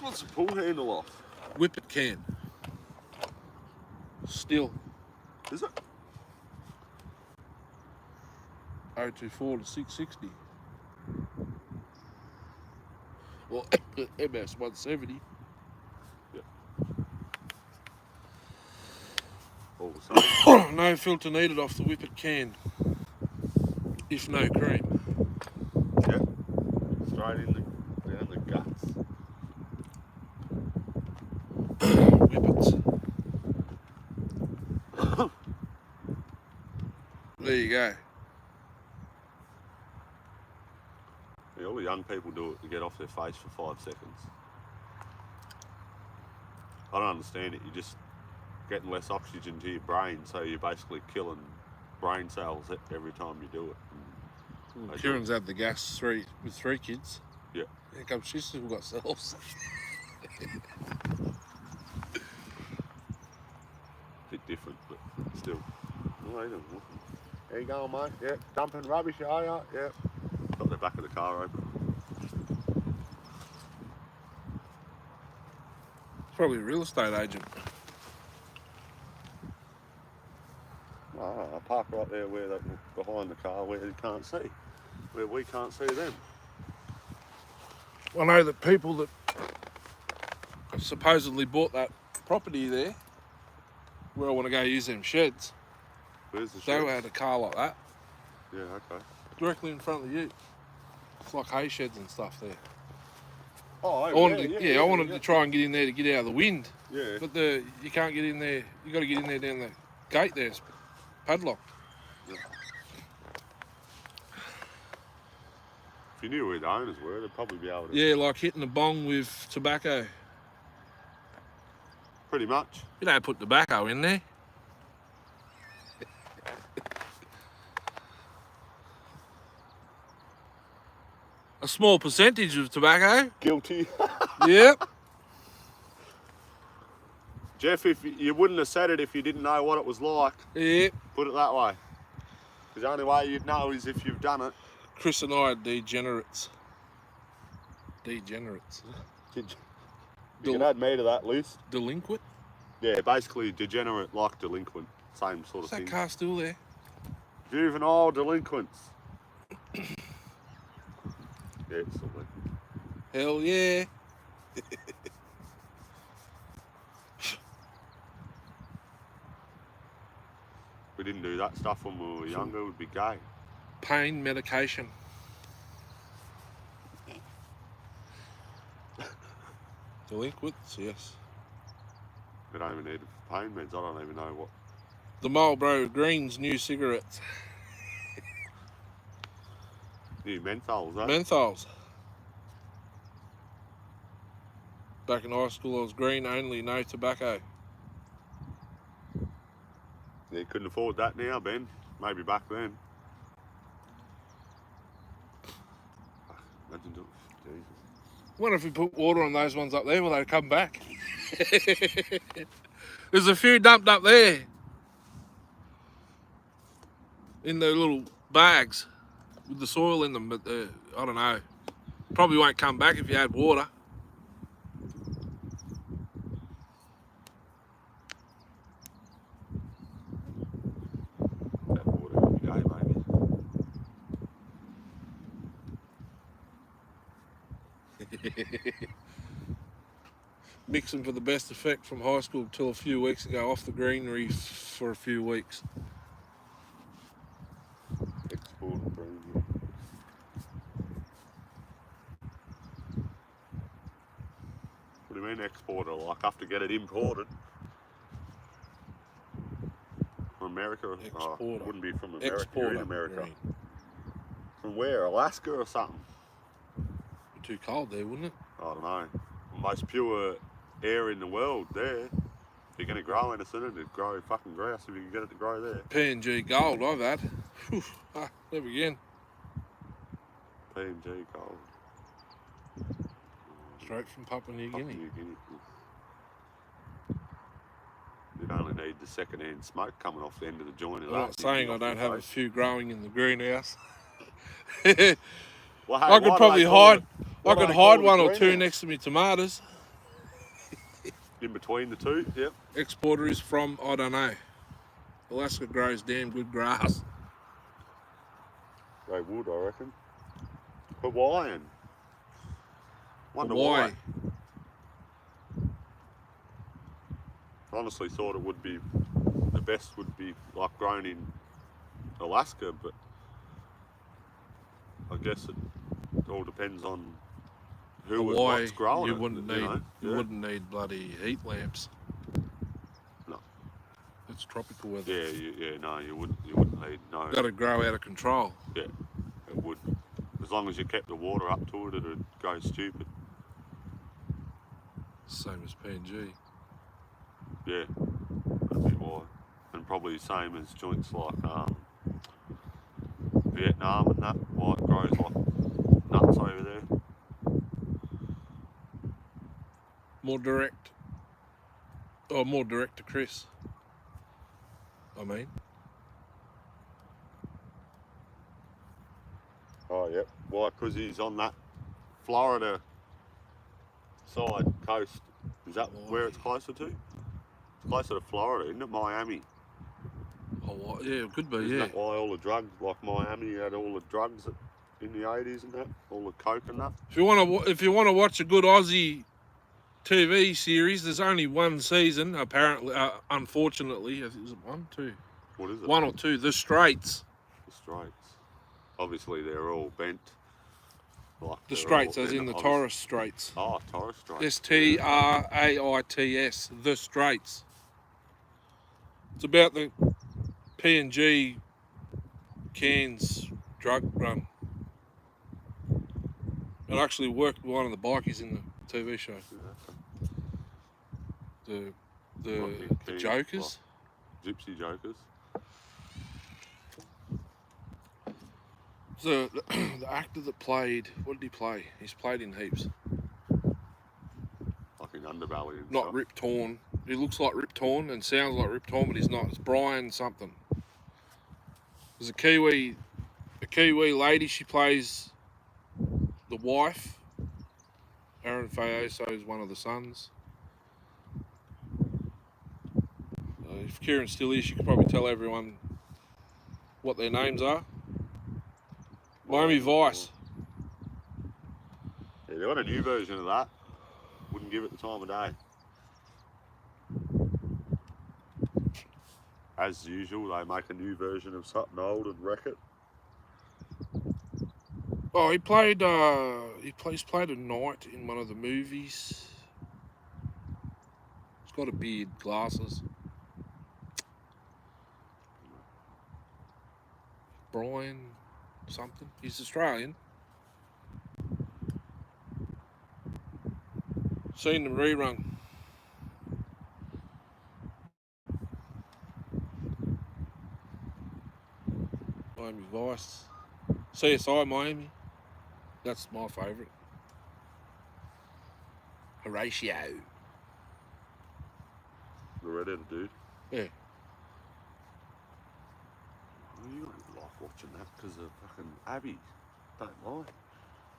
What's the pull handle off? Whip it can. Still. Is it? 024 to 660. Well, MS 170. Yeah. all the same. No filter needed off the whippet can. If no cream. Yeah. Straight in down the guts. Whippets. There you go. Yeah, all the young people do it to get off their face for 5 seconds. I don't understand it. You're just getting less oxygen to your brain, so you're basically killing brain cells every time you do it. Well, Kieran's had the gas with 3 kids. Yeah. Here comes she's still got cells. Bit different, but still. Oh, there you go, mate. Yeah, dumping rubbish, are you? Yeah. Got the back of the car open. Probably a real estate agent. I park right there where they behind the car where you can't see, where we can't see them. I know that people that supposedly bought that property there, where I want to go use them sheds, Where's the they shed? had a car like that, Yeah, okay. directly in front of the ute. It's like hay sheds and stuff there. Oh, I wanted to try and get in there to get out of the wind. Yeah. But you can't get in there. You got to get in there down the gate there. It's padlocked. Yeah. If you knew where the owners were, they'd probably be able to. Yeah, like hitting a bong with tobacco. Pretty much. You don't put tobacco in there. A small percentage of tobacco. Guilty. Yep. Jeff, if you wouldn't have said it if you didn't know what it was like. Yep. Put it that way. Because the only way you'd know is if you've done it. Chris and I are degenerates. Degenerates. You can add me to that list. Delinquent? Yeah, basically degenerate like delinquent. Same sort Is of that thing. car still there? Juvenile delinquents. Yeah, it's still there. Hell yeah. We didn't do that stuff when we were younger, we'd be gay. Pain medication. Delinquents, yes. We don't even need pain meds. I don't even know what. The Marlboro Green's new cigarettes. New menthols, that. Menthols. Back in high school I was green only, no tobacco. Yeah, you couldn't afford that now, Ben. Maybe back then. Imagine doing Jesus. Wonder if we put water on those ones up there, will they come back? There's a few dumped up there. In the little bags with the soil in them, but I don't know. Probably won't come back if you add water. That water every day, maybe. Mixing for the best effect from high school till a few weeks ago, off the greenery for a few weeks. Export and bring, yeah. What do you mean exporter? Like have to get it imported? From America? Oh, Exporter. it wouldn't be from America. Exporter. You're in America. Green. From where? Alaska or something? Too cold there, wouldn't it? I don't know. Most pure air in the world there. If you're going to grow anything, it'd grow fucking grass if you can get it to grow there. P&G Gold, I've had. Whew. Never again. P&G gold. Straight from Papua New Guinea. You'd only need the second-hand smoke coming off the end of the joint of I'm that. not saying I don't have a few growing in the greenhouse. Well, hey, I could probably hide. I could hide one or two greenhouse? next to me tomatoes. In between the two, yep. Exporter is from, I don't know. Alaska grows damn good grass. They would, I reckon. Hawaiian. Wonder Hawaii. why. Honestly thought it would be the best would be like grown in Alaska, but I guess it all depends on who and Hawaii, what's growing you it, wouldn't you need know? you Yeah. wouldn't need bloody heat lamps. No. It's tropical weather. Yeah, no, you wouldn't need no. Got to grow out of control. Yeah, it would. As long as you kept the water up to it, it'd go stupid. Same as PNG. Yeah, that'd be why. And probably the same as joints like Vietnam and that, why it grows like nuts over there. More direct. Or more direct to Chris. I mean. Oh, yeah. Why? Because he's on that Florida side coast. Is that where it's closer to? It's closer to Florida, isn't it? Miami. Oh, yeah, it could be, Isn't yeah. that why all the drugs, like Miami had all the drugs in the 80s and that? All the coke and that? If you want to watch a good Aussie TV series, there's only one season, apparently, unfortunately. Is it one, two? What is it? One or two. The Straits. The Straits. Obviously, they're all bent. Like The they're Straits, all, as in the obviously- Torres Straits. Oh, Torres Straits. Straits. The Straits. It's about the PNG Cairns drug run. It actually worked with one of the bikies in the TV show. The Key, Jokers. Gypsy Jokers. The actor that played, what did he play? He's played in heaps. Like in Underbelly and Not stuff. Rip Torn. He looks like Rip Torn and sounds like Rip Torn, but he's not. It's Brian something. There's a Kiwi lady. She plays the wife. Aaron Fayoso is one of the sons. If Kieran's still here, she could probably tell everyone what their names are. Miami Vice. Yeah, they got a new version of that. Wouldn't give it the time of day. As usual, they make a new version of something old and wreck it. Oh, he played a knight in one of the movies. He's got a beard, glasses. Brian something. He's Australian. Seen the rerun. Miami Vice. CSI Miami. That's my favourite. Horatio. The redheaded dude. Yeah. You don't like watching that because of fucking Abby. Don't lie.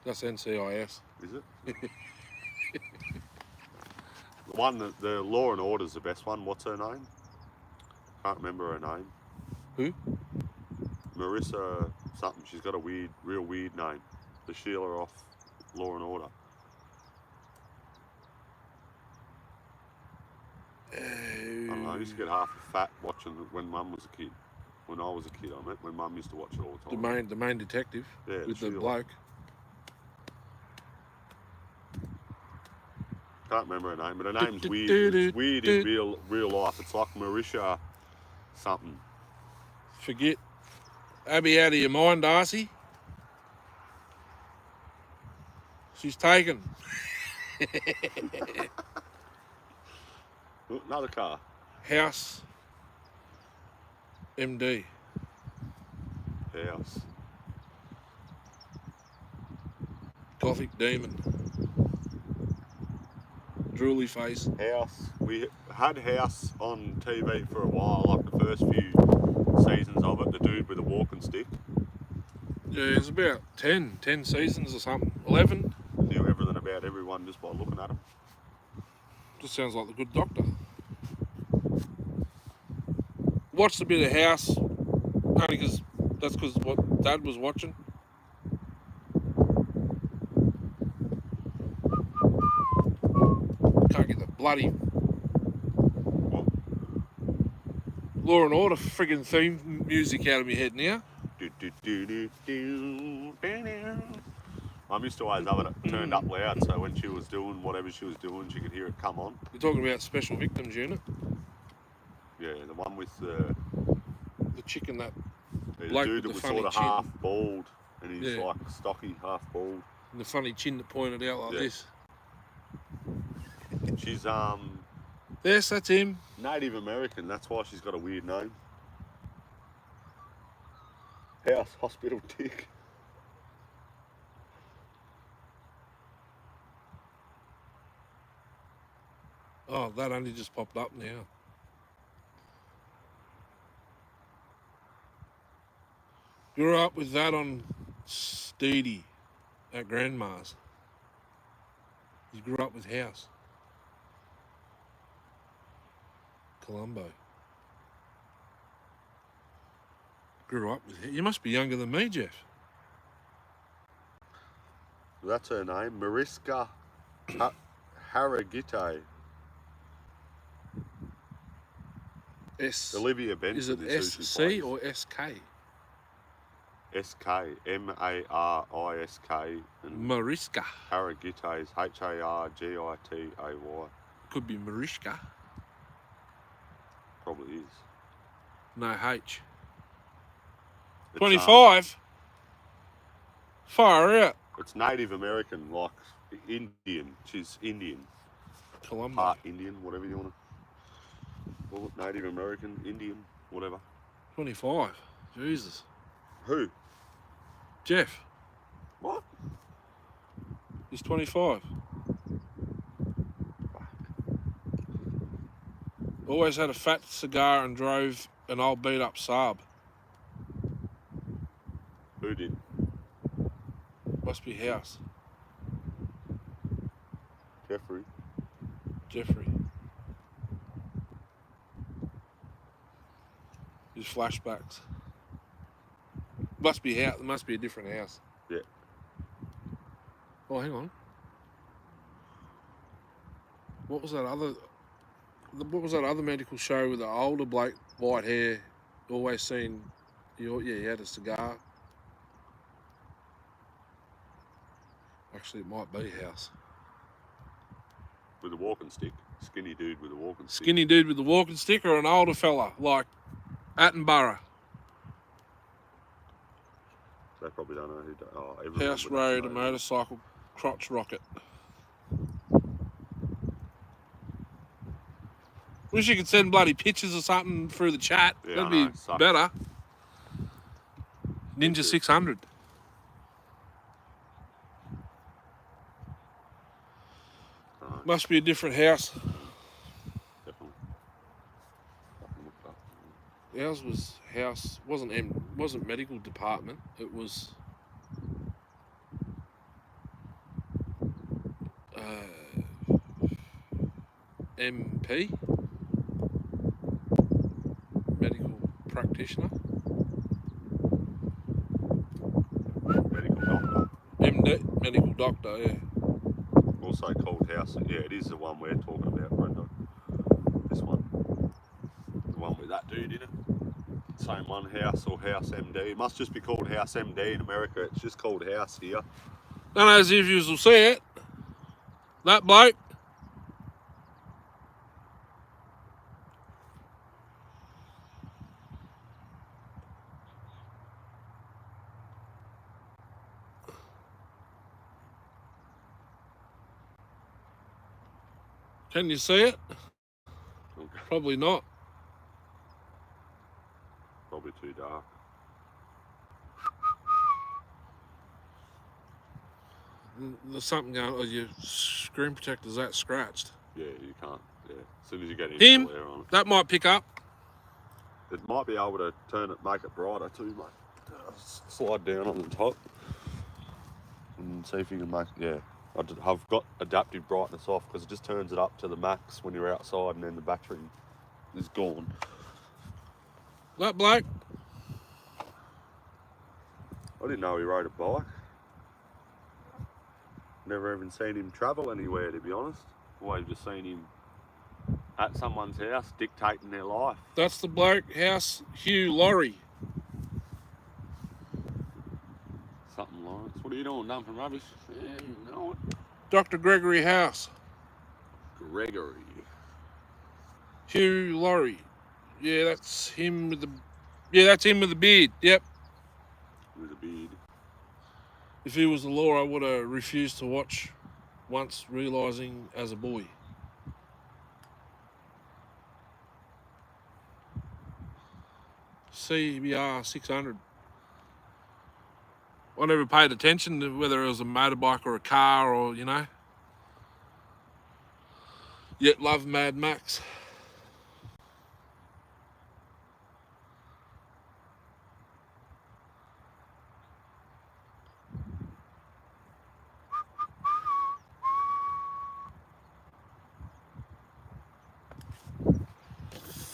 That's NCIS. Is it? The one that the Law and Order's the best one. What's her name? Can't remember her name. Who? Marissa something. She's got a real weird name. The Sheila off Law and Order. I don't know. I used to get half fat watching it when Mum was a kid. When I was a kid, I meant when Mum used to watch it all the time. The main detective. Yeah, with the Sheila. bloke. Can't remember her name, but her name's weird. It's weird in real life. It's like Marisha something. Forget. Abby out of your mind, Darcy. She's taken. Oh, another car. House. MD. House. Gothic demon. Drooly face. House. We had House on TV for a while, like the first few seasons of it. The dude with the walking stick. Yeah, it's about 10 seasons or something. 11. Knew everything about everyone just by looking at him. Just sounds like the good doctor. Watched a bit of House, only because that's because what Dad was watching. Can't get the bloody Law and Order friggin' theme music out of my head now. Mum used to always have it turned up loud, so when she was doing whatever she was doing, she could hear it come on. You're talking about Special Victims Unit? Yeah, the one with the chicken that... the bloke dude with that the was funny sort of chin. half bald, and he's Yeah. like stocky, half bald. And the funny chin that pointed out like Yeah. this. She's Yes, that's him. Native American. That's why she's got a weird name. House Hospital Tick. Oh, that only just popped up now. Grew up with that on Steedy at Grandma's. You grew up with House. Colombo. Grew up with it. You must be younger than me, Jeff. That's her name, Mariska Haragite. Olivia Benson. Is it is who she SC plays. or SK? SK, M-A-R-I-S-K. Mariska. Haragite is H-A-R-G-I-T-A-Y. Could be Mariska. Probably is. No H. It's, 25? Fire out. It's Native American, like Indian. She's Indian. Colombo. Part Indian, whatever you want to call it. Native American, Indian, whatever. 25. Jesus. Who? Jeff. What? He's 25. Always had a fat cigar and drove an old beat up Saab. Who did? Must be House. Jeffrey. Jeffrey. His flashbacks. Must be house. Must be a different house. Yeah. Oh, hang on. What was that other? What was that other medical show with the older bloke, white hair, always seen? He had a cigar. Actually, it might be House. With a walking stick. Skinny dude with a walking stick. Skinny dude with the walking stick, or an older fella like Attenborough. They probably don't know who. House rode a motorcycle crotch rocket. Wish you could send bloody pictures or something through the chat. Yeah, That'd I know, be sucks. better. Ninja Pictures. 600. Must be a different house. Definitely. Ours was house. Wasn't medical department. It was. MP. Medical practitioner. Medical doctor. MD. Medical doctor. Yeah. Also called House. Yeah, it is the one we're talking about, Brendo. This one. The one with that dude in it. Same one, House or House MD. It must just be called House MD in America. It's just called House here. Don't know as if you will see it. That bloke. Can you see it? Okay. Probably not. Probably too dark. There's something going on. Your screen protector's that scratched. Yeah, you can't. Yeah, as soon as you get in, Him? glare on it. That might pick up. It might be able to turn it, make it brighter too, mate. Slide down on the top and see if you can make it. Yeah, I've got adaptive brightness off because it just turns it up to the max when you're outside and then the battery is gone. That bloke. I didn't know he rode a bike. Never even seen him travel anywhere, to be honest. Always just seen him at someone's house dictating their life. That's the bloke, House Hugh Laurie. Something like. What are you doing? Dumping rubbish? Yeah, you know it. Dr. Gregory House. Gregory. Hugh Laurie. Yeah, that's him with the... Yeah, that's him with the beard. Yep. With a beard. If he was the law, I would have refused to watch once realising as a boy. CBR 600. I never paid attention to whether it was a motorbike or a car or, you know. Yet love Mad Max.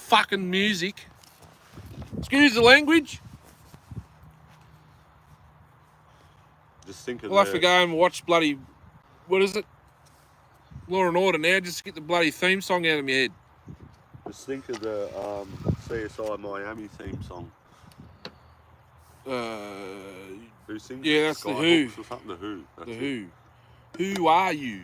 Fucking music. Excuse the language. Just think of I'll have to go and watch bloody... What is it? Law and Order now, just to get the bloody theme song out of my head. Just think of the CSI Miami theme song. Who sings? Yeah, that's the Who. Or something. The Who. That's The it. Who. Who are you?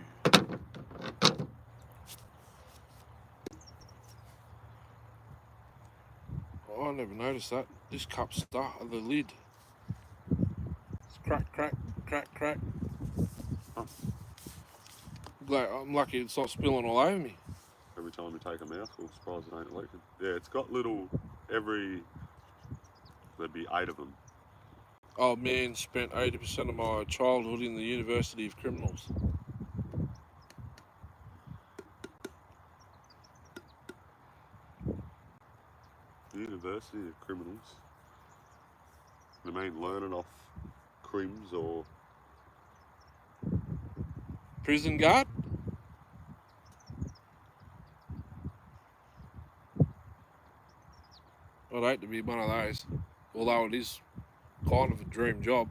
Oh, I never noticed that. This cup's stuck at the lid. It's crack, crack, crack, crack. Huh. I'm lucky it's not spilling all over me. Every time you take a mouthful, surprised it ain't leaking. Yeah, it's got little, there'd be 8 of them. Old man spent 80% of my childhood in the University of Criminals. University of Criminals. You mean learning off crims or... Prison guard? I'd hate to be one of those, although it is kind of a dream job.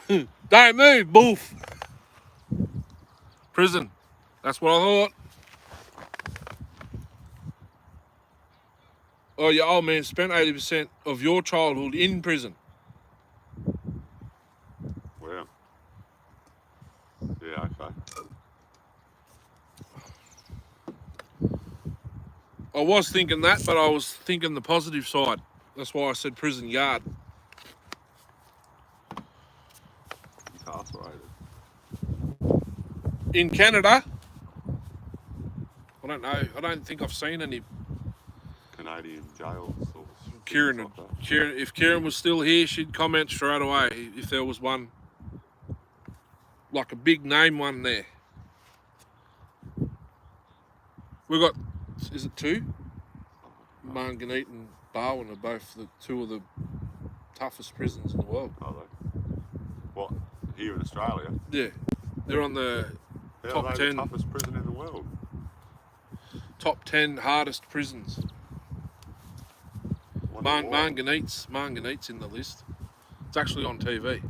Don't move, boof. Prison. That's what I thought. Oh, your old man spent 80% of your childhood in prison. Wow. Yeah, okay. I was thinking that, but I was thinking the positive side. That's why I said prison guard. Incarcerated. In Canada, I don't know. I don't think I've seen any. Canadian jails or Kieran, like that. if Kieran was still here, she'd comment straight away if there was one, like a big name one there. We've got, is it 2? Marnganite and Barwon are both the 2 of the toughest prisons in the world. Are they? What? Here in Australia? Yeah, they're on the How are top they 10. the toughest prison in the world? Top 10 hardest prisons. Marnganite's in the list. It's actually on TV.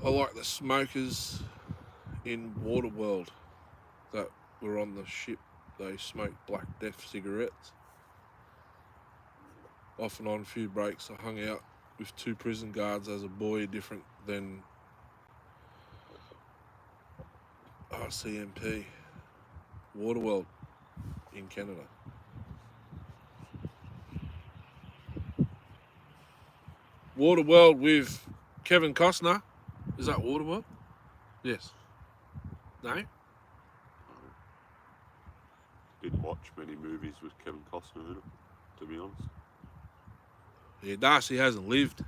I like the smokers in Waterworld that were on the ship. They smoked Black Death cigarettes. Off and on a few breaks, I hung out with 2 prison guards as a boy, different than RCMP. Waterworld in Canada. Waterworld with Kevin Costner. Is that Waterworld? Yes. No? Didn't watch many movies with Kevin Costner in it, to be honest. Yeah, Darcy hasn't lived.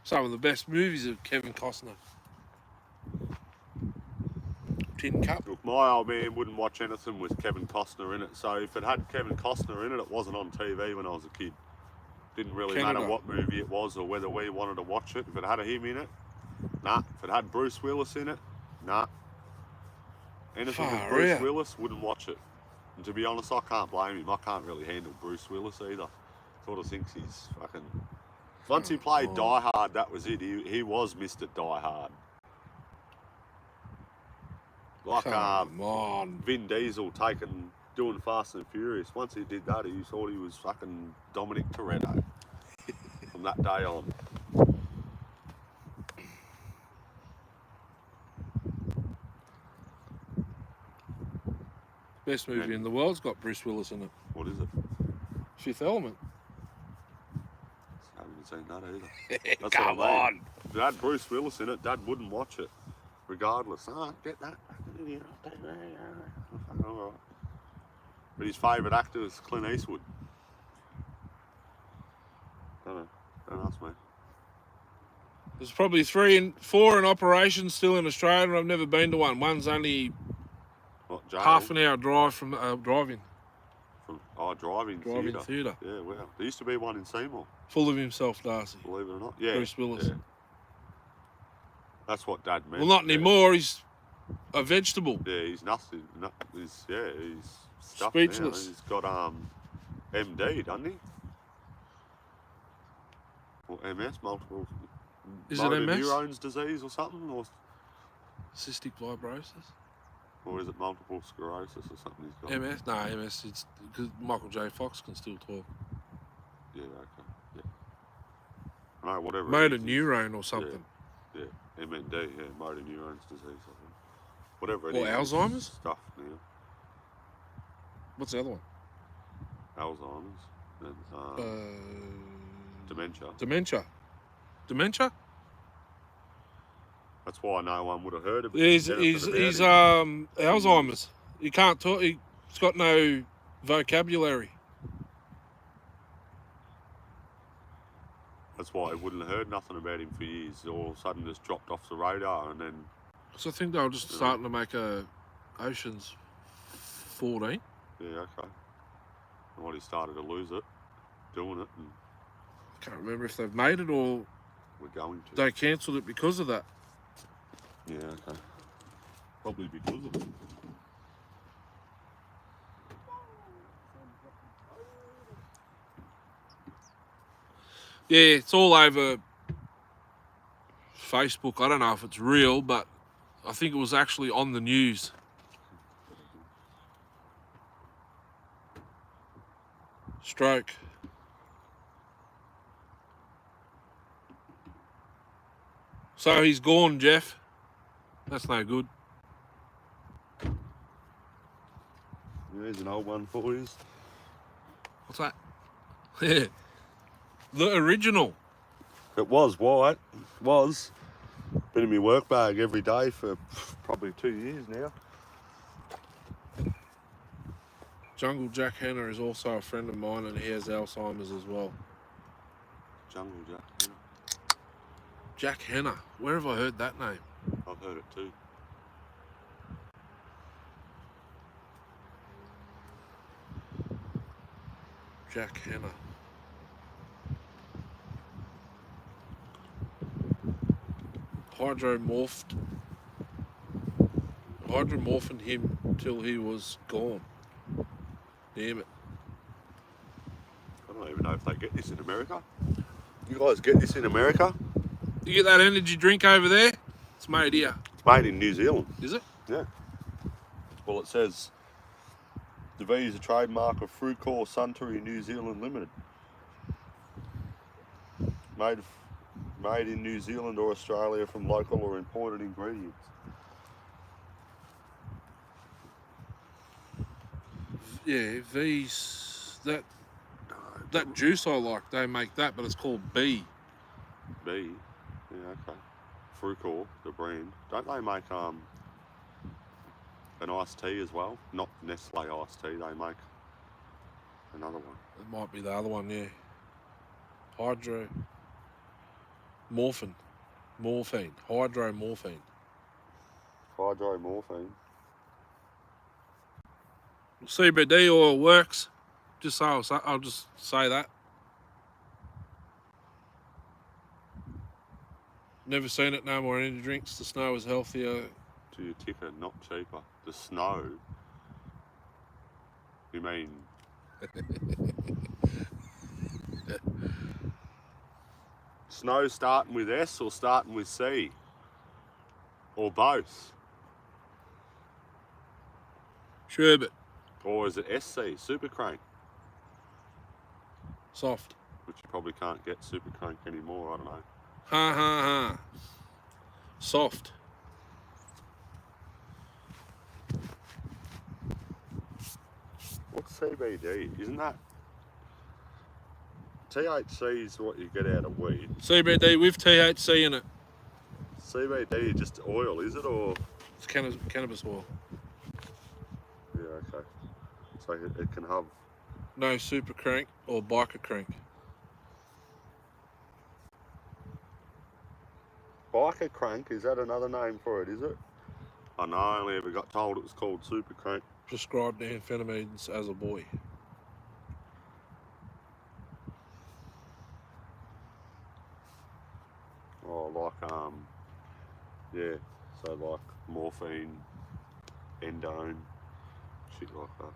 Some of the best movies of Kevin Costner. Tin Cup. Look, my old man wouldn't watch anything with Kevin Costner in it, so if it had Kevin Costner in it, it wasn't on TV when I was a kid. Didn't really Canada. matter what movie it was or whether we wanted to watch it. If it had him in it, nah. If it had Bruce Willis in it, nah. Anything with Far Bruce out. Willis, wouldn't watch it. And to be honest, I can't blame him. I can't really handle Bruce Willis either. Sort of thinks he's fucking... Once he played Die Hard, that was it. He was Mr. Die Hard. Like Come on. Vin Diesel doing Fast and Furious. Once he did that, he thought he was fucking Dominic Toretto. From that day on. Best movie in the world's got Bruce Willis in it. What is it? Fifth Element. I haven't seen that either. That's Come what I mean. on. If it had Bruce Willis in it, Dad wouldn't watch it. Regardless. Get that. Alright. But his favourite actor is Clint Eastwood. Don't ask me. There's probably 4 in operation still in Australia, and I've never been to one. One's only What, jail? half an hour drive from driving Driving theatre. Yeah, wow. There used to be one in Seymour. Full of himself, Darcy. Believe it or not. Yeah. Bruce Willis. Yeah. That's what Dad meant. Well, not anymore. He's a vegetable. Yeah, he's nothing. He's stuffed Speechless. Now. He's got MD, doesn't he? Or MS, multiple. Is it MS? Neurones disease or something, or Cystic fibrosis. is it multiple sclerosis or something he's got? MS? No, MS. It's because Michael J. Fox can still talk. Yeah, okay. Yeah. No, whatever. Motor neurone or something. Yeah, MND, yeah, motor neurons disease, I think. Whatever it Or is. Alzheimer's? Stuff now. What's the other one? Alzheimer's and dementia. Dementia? That's why no one would have heard of it. He's Alzheimer's. He can't talk. He's got no vocabulary. That's why I wouldn't have heard nothing about him for years. All of a sudden, just dropped off the radar, and then. So I think they were just starting to make a Ocean's 14. Yeah, okay. And what he started to lose it, doing it, and I can't remember if they've made it or we're going to. they cancelled it because of that. Yeah, okay. Probably because of it. Yeah, it's all over Facebook. I don't know if it's real, but I think it was actually on the news. Stroke. So he's gone, Jeff. That's no good. Yeah, here's an old one for you. What's that? Yeah. The original. It was white. It was. Been in my work bag every day for probably 2 years now. Jungle Jack Hanna is also a friend of mine, and he has Alzheimer's as well. Jungle Jack, yeah. Jack Hanna. Where have I heard that name? I've heard it too. Jack Hanna. Hydromorphed him till he was gone. Damn it. I don't even know if they get this in America. You guys get this in America? You get that energy drink over there? It's made here. It's made in New Zealand. Is it? Yeah. Well, it says the V is a trademark of Fruitcore Suntory New Zealand Limited. Made in New Zealand or Australia from local or imported ingredients. Yeah, V's that juice I like. They make that, but it's called B. B. Yeah, okay. Fruitcore, the brand. Don't they make an iced tea as well? Not Nestle iced tea. They make another one. It might be the other one. Yeah. Hydromorphine. Hydromorphine. CBD oil works. I'll just say that. Never seen it no more energy drinks. The snow is healthier. To your ticker, not cheaper. The snow. You mean? Snow starting with S or starting with C? Or both? Sherbet. Or is it SC, Super Crank? Soft. Which you probably can't get Super Crank anymore, I don't know. Ha ha ha. Soft. What's CBD? Isn't that... THC is what you get out of weed. CBD with THC in it. CBD just oil, is it, or...? It's cannabis oil. Yeah, okay. So it can have... No super crank or biker crank. Biker Crank, is that another name for it, is it? I know, I only ever got told it was called Super Crank. Prescribed amphetamines as a boy. Oh, like, yeah, so like morphine, endone, shit like that.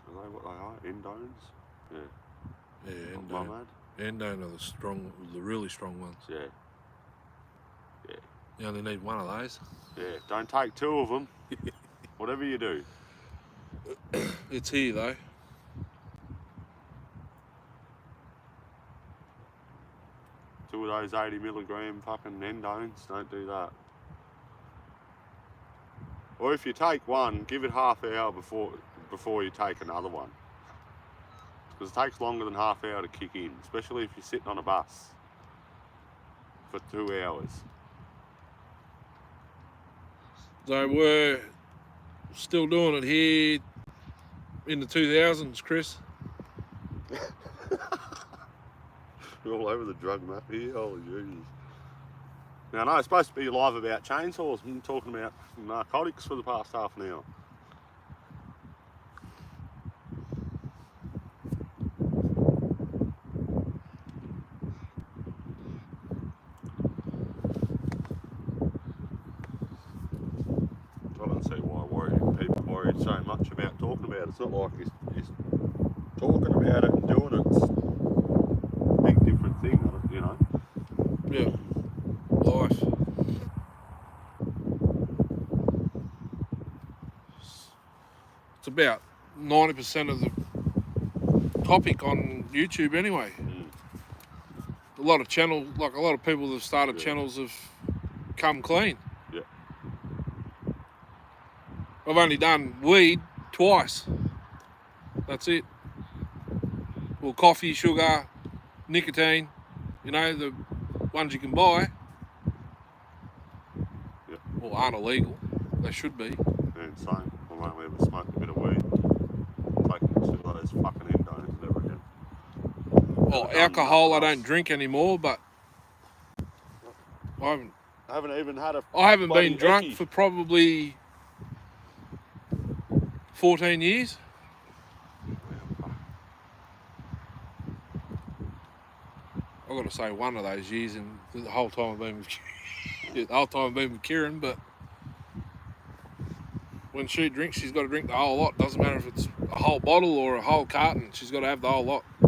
Are they what they are? Endones? Yeah. Yeah, Not endone. mad? Endone are the really strong ones. Yeah. Yeah. You only need one of those. Yeah, don't take two of them. Whatever you do. It's here though. Two of those 80 milligram fucking endones, don't do that. Or if you take one, give it half an hour before you take another one. Because it takes longer than half an hour to kick in, especially if you're sitting on a bus for 2 hours. They were still doing it here in the 2000s, Chris. We're all over the drug map here, holy Jesus. Now I know it's supposed to be live about chainsaws. I'm talking about narcotics for the past half an hour. I don't see why people worry so much about talking about it. It's not like he's talking about it and doing it. It's a big different thing, you know. Yeah. Life. It's about 90% of the topic on YouTube anyway. A lot of channels, like a lot of people that have started channels have come clean. Yeah. I've only done weed twice. That's it. Well, coffee, sugar, nicotine, you know, the ones you can buy. Yep. Well, aren't illegal. They should be. Yeah, insane. I've only ever smoked a bit of weed. Taking two of those fucking endones never again. Well, alcohol I don't drink anymore, but I haven't even had a... I haven't been drunk Eckie for probably 14 years. I've got to say one of those years, and the whole time I've been with Kieran, but when she drinks, she's got to drink the whole lot. Doesn't matter if it's a whole bottle or a whole carton, she's got to have the whole lot. I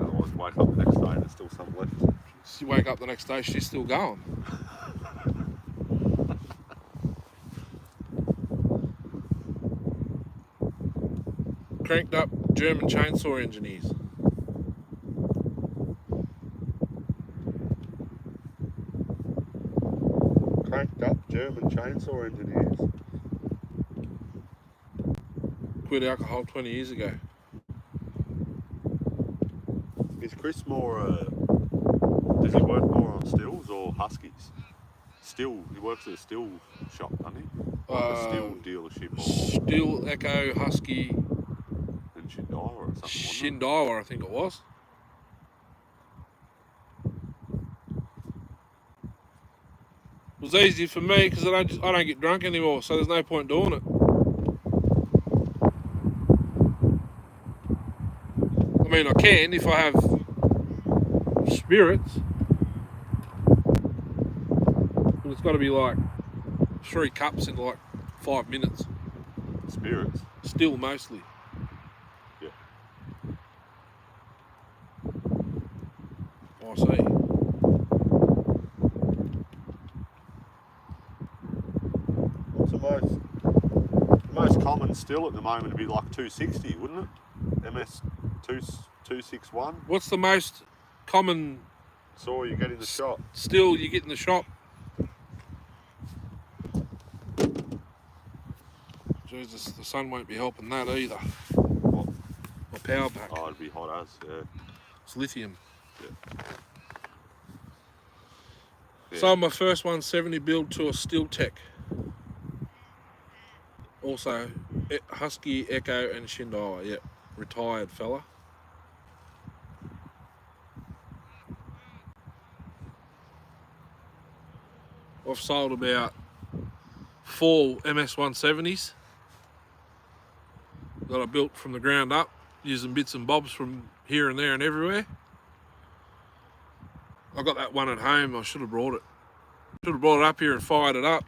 always wake up the next day and there's still some left. She wake up the next day, she's still going. Cranked up German chainsaw engineers. Cranked up German chainsaw engineers. Quit alcohol 20 years ago. Is Chris more, does he work more on stills or huskies? Still, he works at a still shop, doesn't he? Like a still dealership or... Still Echo Husky... in Shindawa or something, Shindawa, I think it was. It was easy for me because I don't get drunk anymore, so there's no point doing it. I mean, I can if I have spirits, but it's got to be like 3 cups in like 5 minutes. Spirits? Still mostly. Yeah. I see. and still at the moment it'd be like 260, wouldn't it? MS 261. What's the most common Saw you get in the shop. still you get in the shop? Jesus, the sun won't be helping that either. What? My power pack. Oh, it'd be hot as, yeah. It's lithium. Yeah. So my first 170 build to a Steel Tech. Also, Husky, Echo, and Shindaiwa. Yep, retired fella. I've sold about 4 MS170s that I built from the ground up, using bits and bobs from here and there and everywhere. I got that one at home. I should have brought it. Should have brought it up here and fired it up.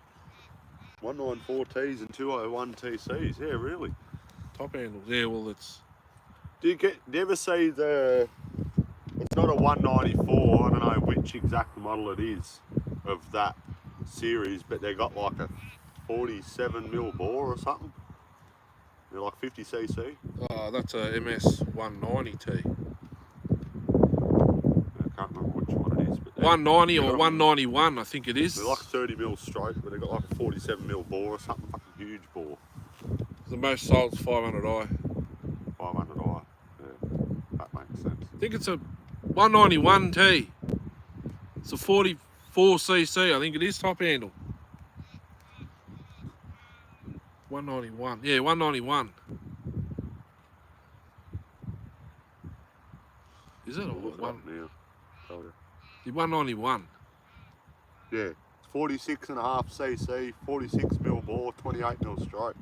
194Ts and 201 TCs. Yeah, really. Top handles. Yeah, well, it's... Do you ever see the... It's not a 194, I don't know which exact model it is of that series, but they got like a 47mm bore or something. They're like 50cc. Oh, that's a MS190T. I can't remember which one it is. But 190 or 191, I think it is. They're like 30mm stroke, but they've got like a 47mm bore or something, fucking huge bore. The most sold's 500i. 500i, yeah, that makes sense. I think it's a 191T. It's a 44cc, I think it is, top handle. 191, yeah, 191. Is it? Or Look it one? up now. Tell you. The 191. Yeah, it's 46.5cc, 46mm bore, 28mm stroke.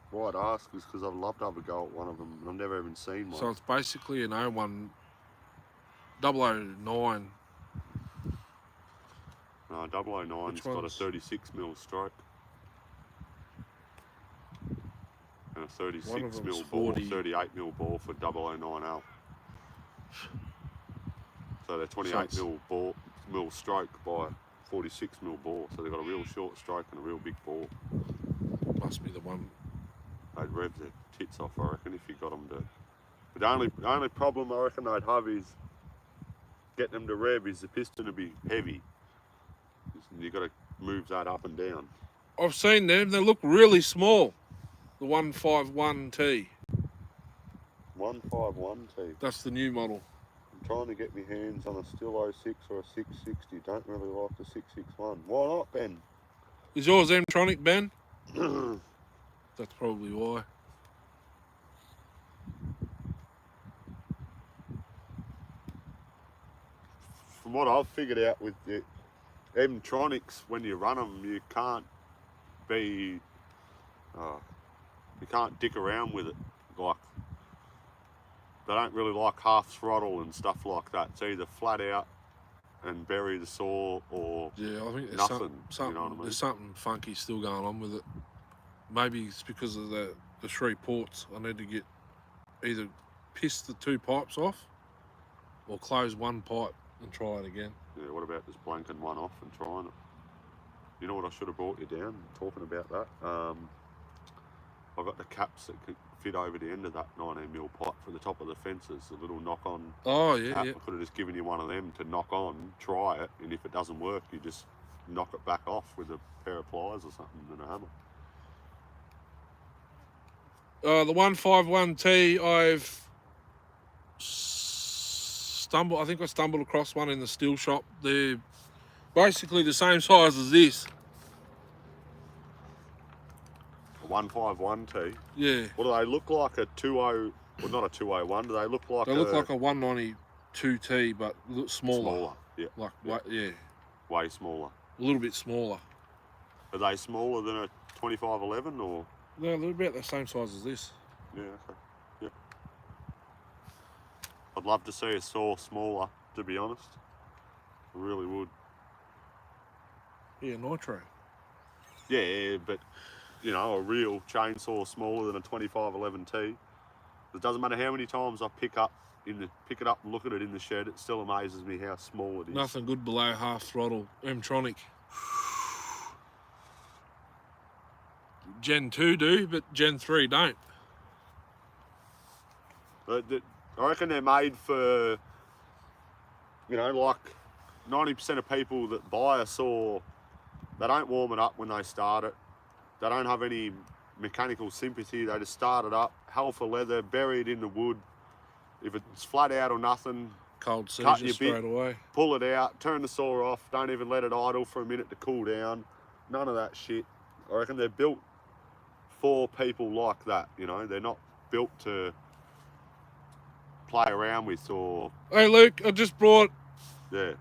Why I'd ask is because I'd love to have a go at one of them, and I've never even seen one. So it's basically an 01009. No, 009's got a 36mm stroke. And a 36mm bore, 38mm bore for 009L. So they're 28mm bore, mil stroke by 46mm bore. So they've got a real short stroke and a real big bore. Must be the one. They'd rev their tits off, I reckon, if you got them to. But the only problem I reckon they'd have is getting them to rev is the piston to be heavy. You've got to move that up and down. I've seen them. They look really small. The 151T. 151T. That's the new model. I'm trying to get my hands on a Still 06 or a 660. Don't really like the 661. Why not, Ben? Is yours M-tronic, Ben? That's probably why. From what I've figured out with the M-tronics, when you run them, you can't be, you can't dick around with it. Like, they don't really like half throttle and stuff like that. It's either flat out and bury the saw, or yeah, I think there's nothing. Something, you know what I mean? There's something funky still going on with it. Maybe it's because of the 3 ports. I need to get either piss the 2 pipes off or close 1 pipe and try it again. Yeah, what about just blanking one off and trying it? You know what I should have brought you down, talking about that? I've got the caps that could fit over the end of that 19mm pipe for the top of the fences, the little knock-on cap. Yeah. I could have just given you one of them to knock on, try it, and if it doesn't work, you just knock it back off with a pair of pliers or something and a hammer. The 151T, I think I stumbled across one in the steel shop. They're basically the same size as this. A 151T? Yeah. What do they look like? A 20, well, not a 201, do they look like They look like a 192T, but a little smaller. Smaller, yeah. Like, yeah. yeah. Way smaller. A little bit smaller. Are they smaller than a 2511 or? They're about the same size as this. Yeah, okay. Yeah. I'd love to see a saw smaller, to be honest. I really would. Yeah, nitro. Yeah, but, you know, a real chainsaw smaller than a 2511T. It doesn't matter how many times I pick it up and look at it in the shed, it still amazes me how small it is. Nothing good below half throttle. M-tronic. Gen 2 do, but Gen 3 don't. I reckon they're made for, you know, like 90% of people that buy a saw, they don't warm it up when they start it. They don't have any mechanical sympathy. They just start it up, hell for leather, bury it in the wood. If it's flat out or nothing, Cold cut seizure your straight bit, away. pull it out, turn the saw off, don't even let it idle for a minute to cool down. None of that shit. I reckon they're built for people like that, you know. They're not built to play around with or... Hey, Luke, I just brought Yeah.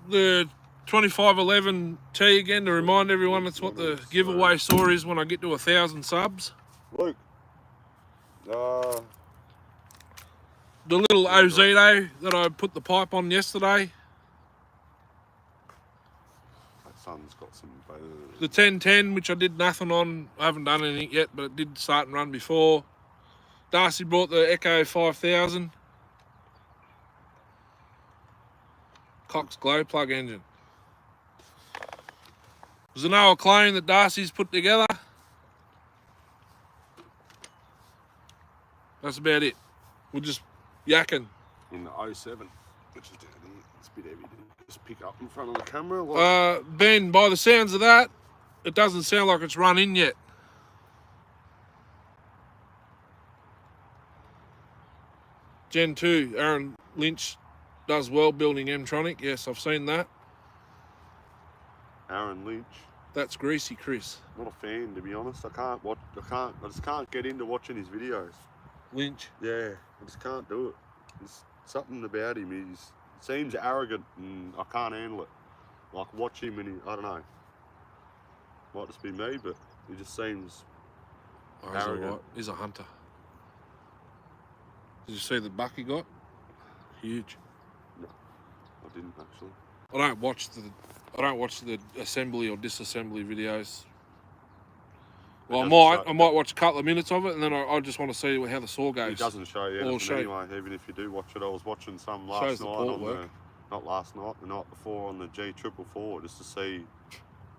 the 2511T again to remind everyone that's what the giveaway saw is when I get to 1,000 subs. Luke. The little Ozito that I put the pipe on yesterday. That sun's got some... The 1010, which I did nothing on. I haven't done anything yet, but it did start and run before. Darcy brought the Echo 5000. Cox glow plug engine. There's an old clone that Darcy's put together. That's about it. We're just yakking. In the 07, which is down here. It's a bit heavy to just pick up in front of the camera. Like... Ben, by the sounds of that, it doesn't sound like it's run in yet. Gen 2, Aaron Lynch does well building M-Tronic. Yes, I've seen that. Aaron Lynch. That's greasy, Chris. Not a fan, to be honest. I just can't get into watching his videos. Lynch. Yeah, I just can't do it. There's something about him. He seems arrogant, and I can't handle it. Like, watch him and I don't know. Might just be me, but he just seems arrogant. Right. He's a hunter. Did you see the buck he got? Huge. No, I didn't actually. I don't watch the assembly or disassembly videos. Well, I might watch a couple of minutes of it, and then I just want to see how the saw goes. It doesn't show you anything anyway, even if you do watch it. I was watching some last night on not last night, the night before on the G444, just to see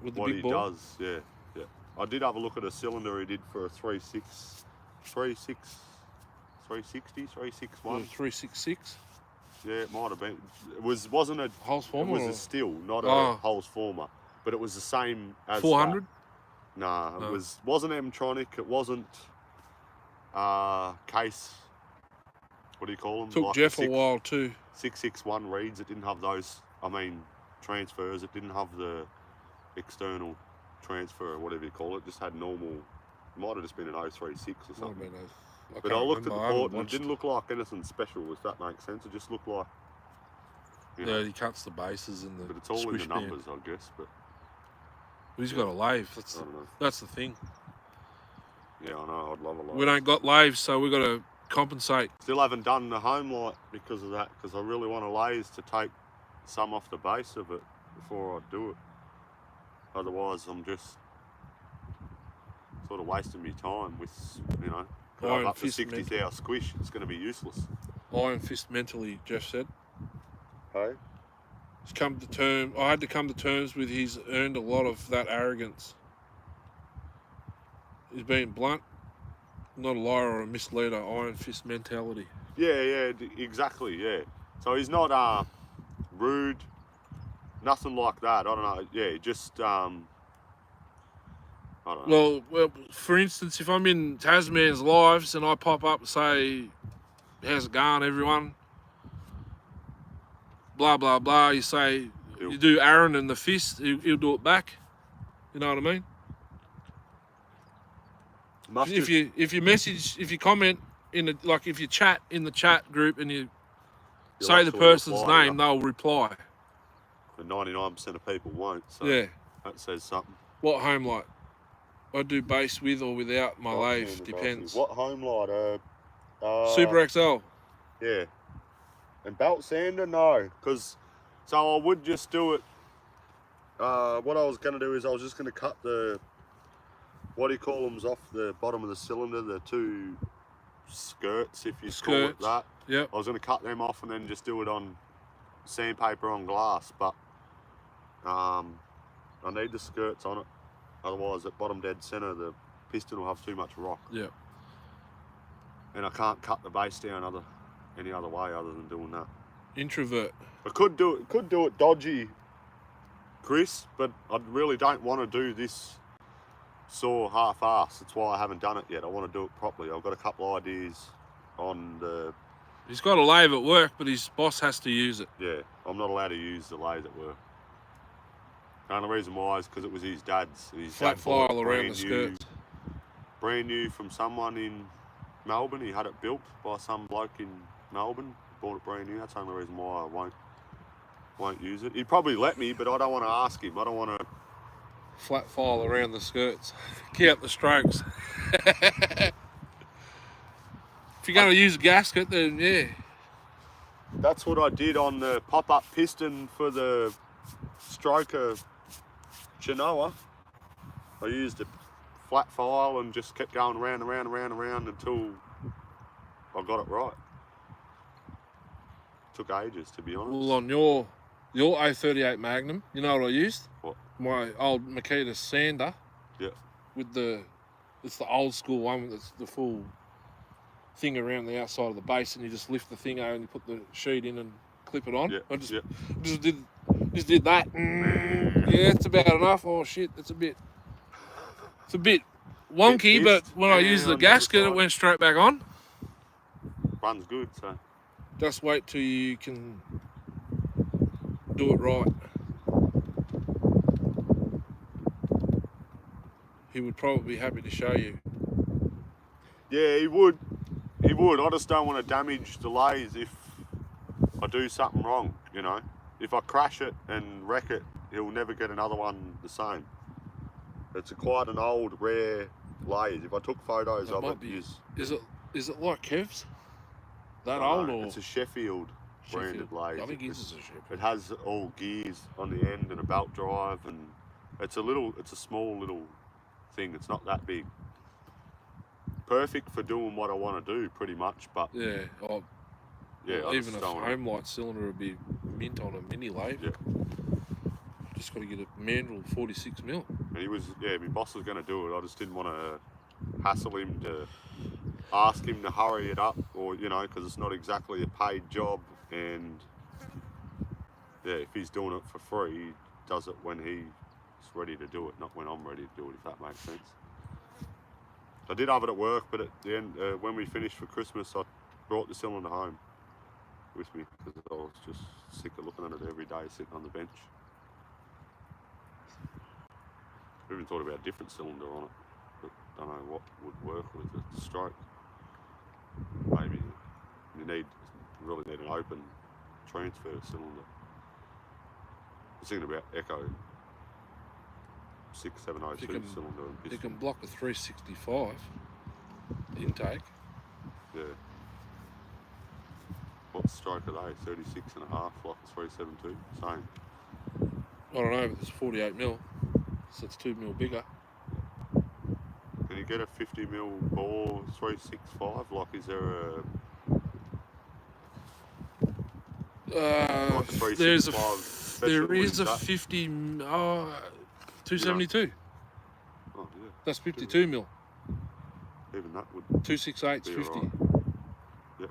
what he does. Yeah, yeah. I did have a look at a cylinder he did for a 360, 361. 366. Yeah, it might have been. It wasn't a Hulse former. It was a still, not a Hulse former, but it was the same as 400. Nah, it wasn't M-Tronic. It wasn't case. What do you call them? Took like Jeff a while too. 661 reads. It didn't have those. I mean, transfers. It didn't have the external transfer or whatever you call it. Just had normal. It might have just been an 036 or something. But I looked at the port and it didn't look like anything special, if that makes sense. It just looked like... Yeah, he cuts the bases and the... But it's all in the numbers, I guess. But he's got a lathe. That's the thing. Yeah, I know. I'd love a lathe. We don't got lathes, so we've got to compensate. Still haven't done the home light because of that, because I really want a lathe to take some off the base of it before I do it. Otherwise, I'm just sort of wasting my time with, you know... up to 60,000 squish, it's going to be useless. Iron fist mentally, Jeff said. Hey? I had to come to terms with he's earned a lot of that arrogance. He's being blunt, not a liar or a misleader. Iron fist mentality. Yeah, exactly, yeah. So he's not rude, nothing like that. I don't know, yeah, just... I don't know. Well, for instance, if I'm in Tasman's lives and I pop up and say, how's it going, everyone? Blah, blah, blah. You say, you do Aaron and the fist, he'll do it back. You know what I mean? If you comment if you chat in the chat group and you say the person's name, they'll reply. But 99% of people won't, so yeah. That says something. What home light? I do base with or without my lathe, depends. What home light? Super XL. Yeah. And belt sander? No, so I would just do it. What I was going to do is I was just going to cut the, what do you call them, off the bottom of the cylinder, the two skirts, if you call it that. Yep. I was going to cut them off and then just do it on sandpaper on glass, but I need the skirts on it. Otherwise, at bottom dead center, the piston will have too much rock. Yeah. And I can't cut the base down any other way other than doing that. Introvert. I could do it dodgy, Chris, but I really don't want to do this saw half-ass. That's why I haven't done it yet. I want to do it properly. I've got a couple ideas on the... He's got a lathe at work, but his boss has to use it. Yeah, I'm not allowed to use the lathe at work. The only reason why is because it was his dad's. His Flat dad bought file it around the skirts. brand new from someone in Melbourne. He had it built by some bloke in Melbourne. Bought it brand new. That's the only reason why I won't use it. He'd probably let me, but I don't want to ask him. I don't want to... Flat file around the skirts. Count the strokes. If you're going to use a gasket, then yeah. That's what I did on the pop-up piston for the Stroker Genoa. I used a flat file and just kept going around until I got it right. Took ages, to be honest. Well, on your 038 Magnum, you know what I used? What? My old Makita sander. Yeah. With it's the old school one that's the full thing around the outside of the base, and you just lift the thing over and you put the sheet in and clip it on. Yeah. I just did that. Yeah, it's about enough. Oh shit, it's a bit wonky, but when I used the gasket, it went straight back on. Runs good, so. Just wait till you can do it right. He would probably be happy to show you. Yeah, he would. He would. I just don't want to damage the lathe if I do something wrong, you know. If I crash it and wreck it, he'll never get another one the same. It's quite an old, rare lathe. If I took photos of it, is it like Kev's? That old, or it's a Sheffield branded lathe. I think it is a Sheffield. It has all gears on the end and a belt drive, and it's a small little thing. It's not that big. Perfect for doing what I want to do, pretty much. But yeah, even a home light cylinder would be mint on a mini lathe. Yeah. Just got to get a manual 46mm. And my boss was going to do it. I just didn't want to hassle him to ask him to hurry it up, or because it's not exactly a paid job. And yeah, if he's doing it for free, he does it when he's ready to do it, not when I'm ready to do it, if that makes sense. I did have it at work, but at the end, when we finished for Christmas, I brought the cylinder home with me because I was just sick of looking at it every day sitting on the bench. I even thought about a different cylinder on it, but don't know what would work with the stroke. Maybe you really need an open transfer cylinder. I was thinking about Echo 6702 cylinder and piston. You can block a 365 intake. Yeah. What stroke are they? 36 and a half, like a 372? Same. I don't know, but it's 48mm, so it's 2mm bigger. Can you get a 50mm bore 365? Like, is there a... there is a 50 272. Oh yeah. That's 52mm. Even that would 268 's 50. Right. Yeah.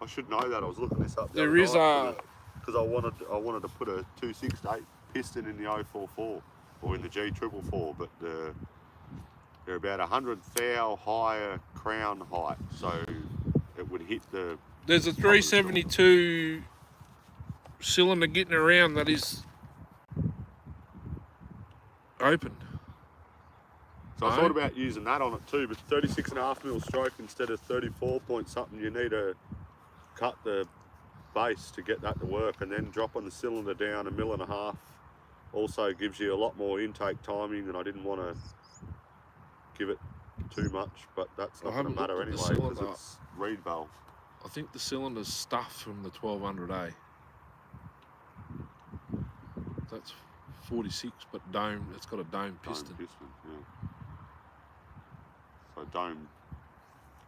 I should know that. I was looking this up. There is because I wanted to put a 268 piston in the 044 or in the G444, but they're about 100 thou higher crown height, so it would hit the... There's a 372 cylinder getting around that is open. So I thought about using that on it too, but 36.5mm stroke instead of 34 point something, you need to cut the base to get that to work, and then dropping the cylinder down 1.5 mm also gives you a lot more intake timing, and I didn't want to give it too much, but that's not going to matter anyway because it's reed valve. I think the cylinder's stuffed from the 1200A. That's 46, but dome. It's got a dome piston. Dome piston, yeah. So dome.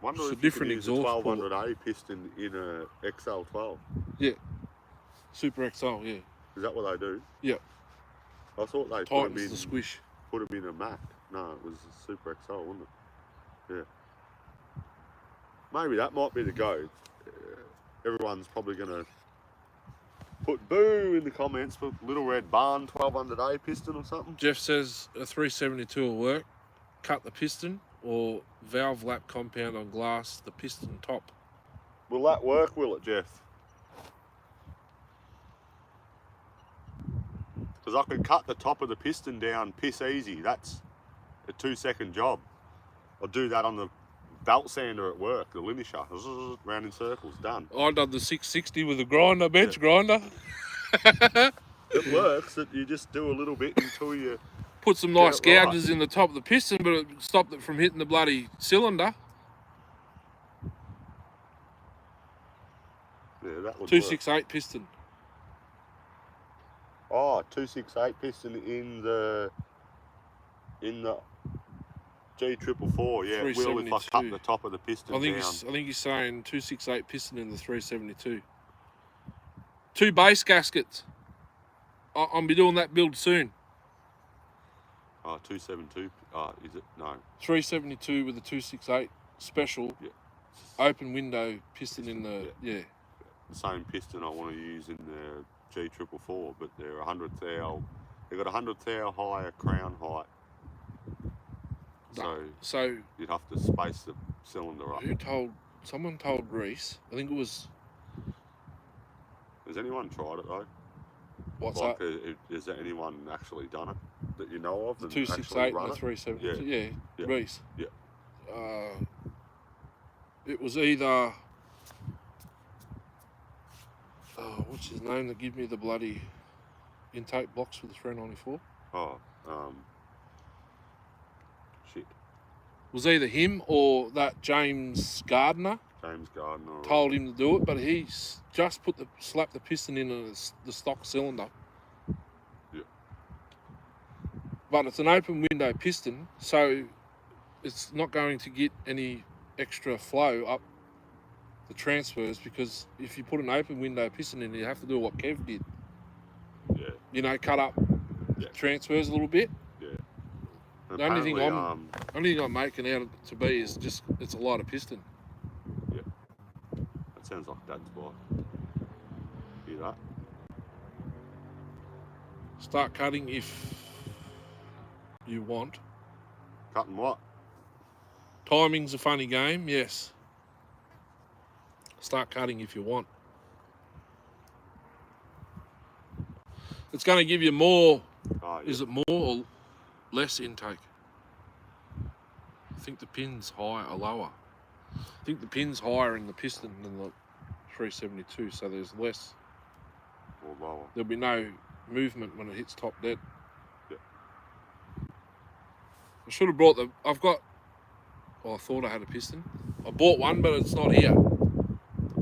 Wonder it's if a different you can use exhaust a 1200A piston in a XL12. Yeah. Super XL, yeah. Is that what they do? Yeah. I thought they tightens the squish. put them in a Mac. No, it was a Super XL, wasn't it? Yeah. Maybe that might be the go. Everyone's probably going to put boo in the comments for Little Red Barn 1200A piston or something. Jeff says a 372 will work. Cut the piston or valve lap compound on glass, the piston top. Will that work, will it, Jeff? Because I can cut the top of the piston down piss easy. That's a 2-second job. I'll do that on the belt sander at work, the linisher, round in circles, done. I done the 660 with a grinder, bench grinder. It works, that you just do a little bit until you Put some get nice it right. gouges in the top of the piston, but it stopped it from hitting the bloody cylinder. Yeah, that would 268 work. piston. Oh, 268 piston in the G444, yeah, it will if I cut the top of the piston down. I think he's saying 268 piston in the 372. 2 base gaskets. I'll be doing that build soon. Oh, 272, is it? No. 372 with a 268 special. Yeah. Open window piston in the, yeah. The same piston I want to use in the G444, but they're 100 thou. They've got 100 thou higher crown height. So you'd have to space the cylinder up. Someone told Reese, I think it was... Has anyone tried it though? What's like, that? Has anyone actually done it that you know of? The 268 and the 372? Yeah. Reese. Yeah. It was either... what's his name that gave me the bloody intake box for the 394? Shit. It was either him or that James Gardner. Told him to do it, but he's just slapped the piston in the stock cylinder. Yeah. But it's an open window piston, so it's not going to get any extra flow up the transfers, because if you put an open window piston in, you have to do what Kev did. Yeah. You know, cut up transfers a little bit. Yeah. The only thing I'm making out to be is just it's a lighter piston. Yeah. That sounds like Dad's bike. Hear that? Start cutting if you want. Cutting what? Timing's a funny game, yes. Start cutting if you want. It's going to give you more. Oh, yeah. Is it more or less intake? I think the pin's higher or lower. I think the pin's higher in the piston than the 372, so there's less. Or lower. There'll be no movement when it hits top dead. Yeah. I should have brought I thought I had a piston. I bought one, but it's not here.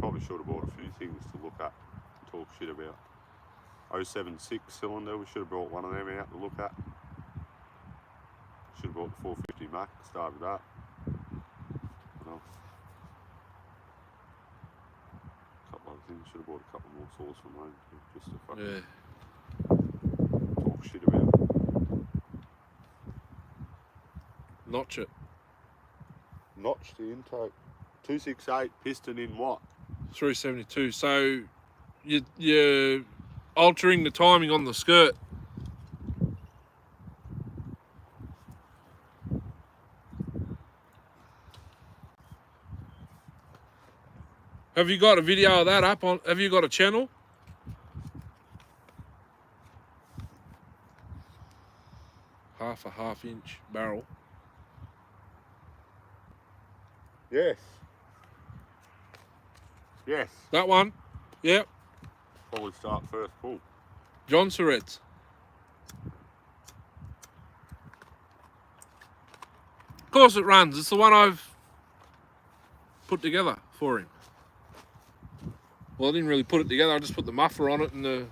Probably should have bought a few things to look at and talk shit about. 076 cylinder, we should have brought one of them out to look at. Should have brought the 450 Mac, started that. What else? A couple other things, should have bought a couple more saws from home too, just to fucking talk shit about. Notch it. Notch the intake. 268 piston in what? 372. So you're altering the timing on the skirt. Have you got a video of that up on? Have you got a channel? Half-inch barrel. Yes. Yes. That one? Yep. Probably start first pull. John Surretts. Of course it runs. It's the one I've put together for him. Well, I didn't really put it together. I just put the muffler on it and the...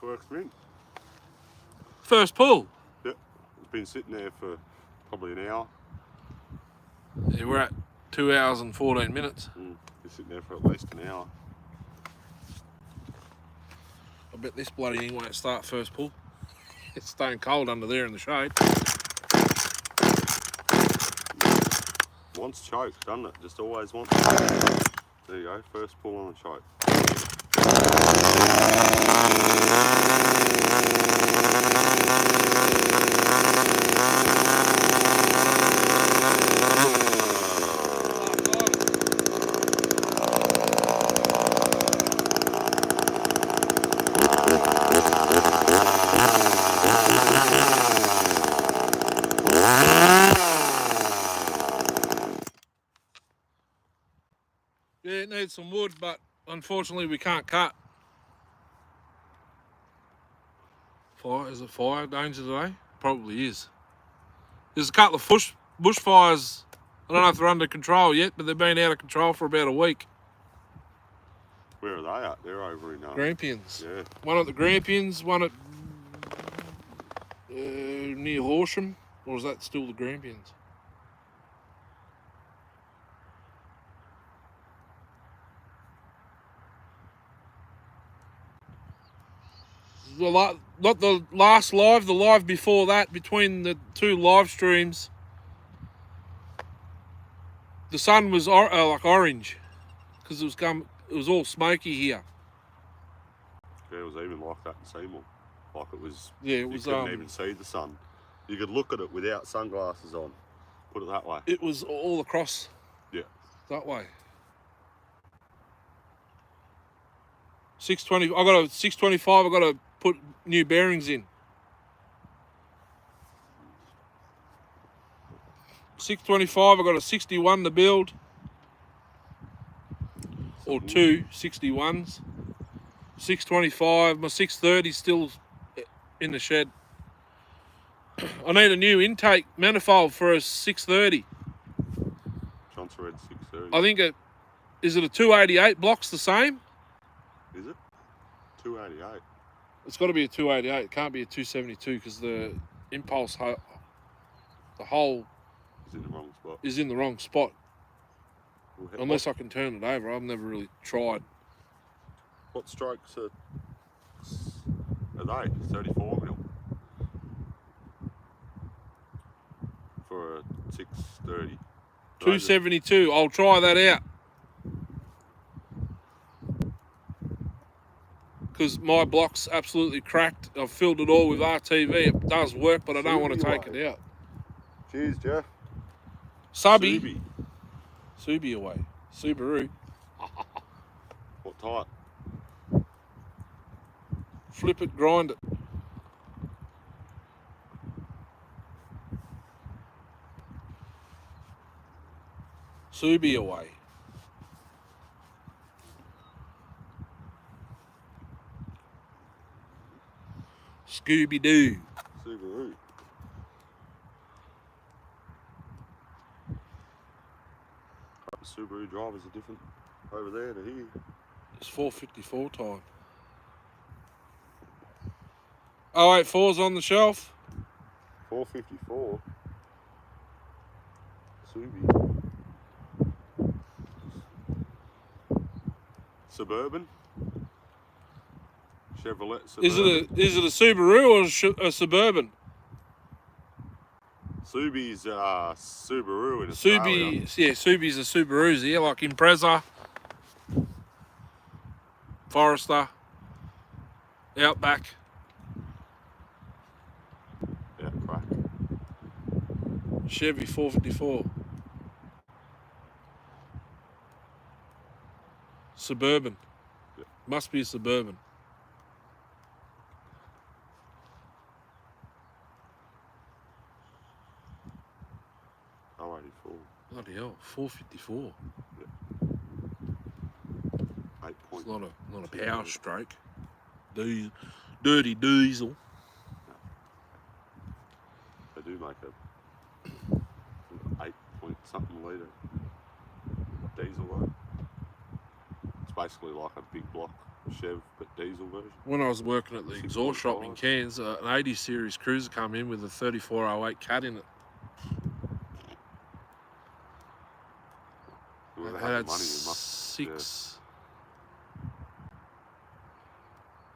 works mint. First pull. Yep. It's been sitting there for probably an hour. Yeah, we're at 2 hours and 14 minutes. Been sitting there for at least an hour. I bet this bloody thing won't start first pull. It's staying cold under there in the shade. Wants choke, doesn't it? Just always wants. There you go, first pull on the choke. Yeah, it needs some wood, but unfortunately we can't cut. Fire? Is it fire danger today? Probably is. There's a couple of bushfires. I don't know if they're under control yet, but they've been out of control for about a week. Where are they at? They're over in Grampians. Yeah. One at the Grampians, one at near Horsham, or is that still the Grampians? Not the last live, the live before that, between the two live streams, the sun was like orange because it was all smoky here. Yeah, it was even like that in Seymour. Like it was. Yeah, it was. You couldn't even see the sun. You could look at it without sunglasses on. Put it that way. It was all across. Yeah. That way. 620. I got a 625. I got to put new bearings in. 625. I got a 61 to build, or two 61s. 625. My 630 still in the shed. I need a new intake manifold for a 630. Johnson Red 630. I think is it a 288 blocks the same? Is it? 288. It's got to be a 288. It can't be a 272 because the impulse, the hole Is in the wrong spot. is in the wrong spot. Well, Unless I can turn it over. I've never really tried. What strokes are they? 34 mil for a 630. 272. I'll try that out. Because my block's absolutely cracked. I've filled it all with RTV. It does work, but I don't want to take it out. Cheers, Jeff. Subby. Subi away. Subaru. What type? Flip it, grind it. Subi away. Scooby-Doo. Subaru. Subaru drivers are different over there to here. It's 4:54 time. 084's on the shelf. 454. Subi. Suburban. Chevrolet Suburban. Is it a Subaru or a Suburban? Subi's Subaru in Australia. Subi's a Subarus here, like Impreza, Forester, Outback. Yeah, crack. Chevy 454. Suburban. Yeah. Must be a Suburban. Bloody hell, 454. Yeah. 8 It's not a power stroke. Dirty diesel. They do make a 8 point something litre diesel though. It's basically like a big block Chev, but diesel version. When I was working at the exhaust shop in 6.5. Cairns, an 80 series cruiser come in with a 3408 cat in it. Whoever It had the had money, you must.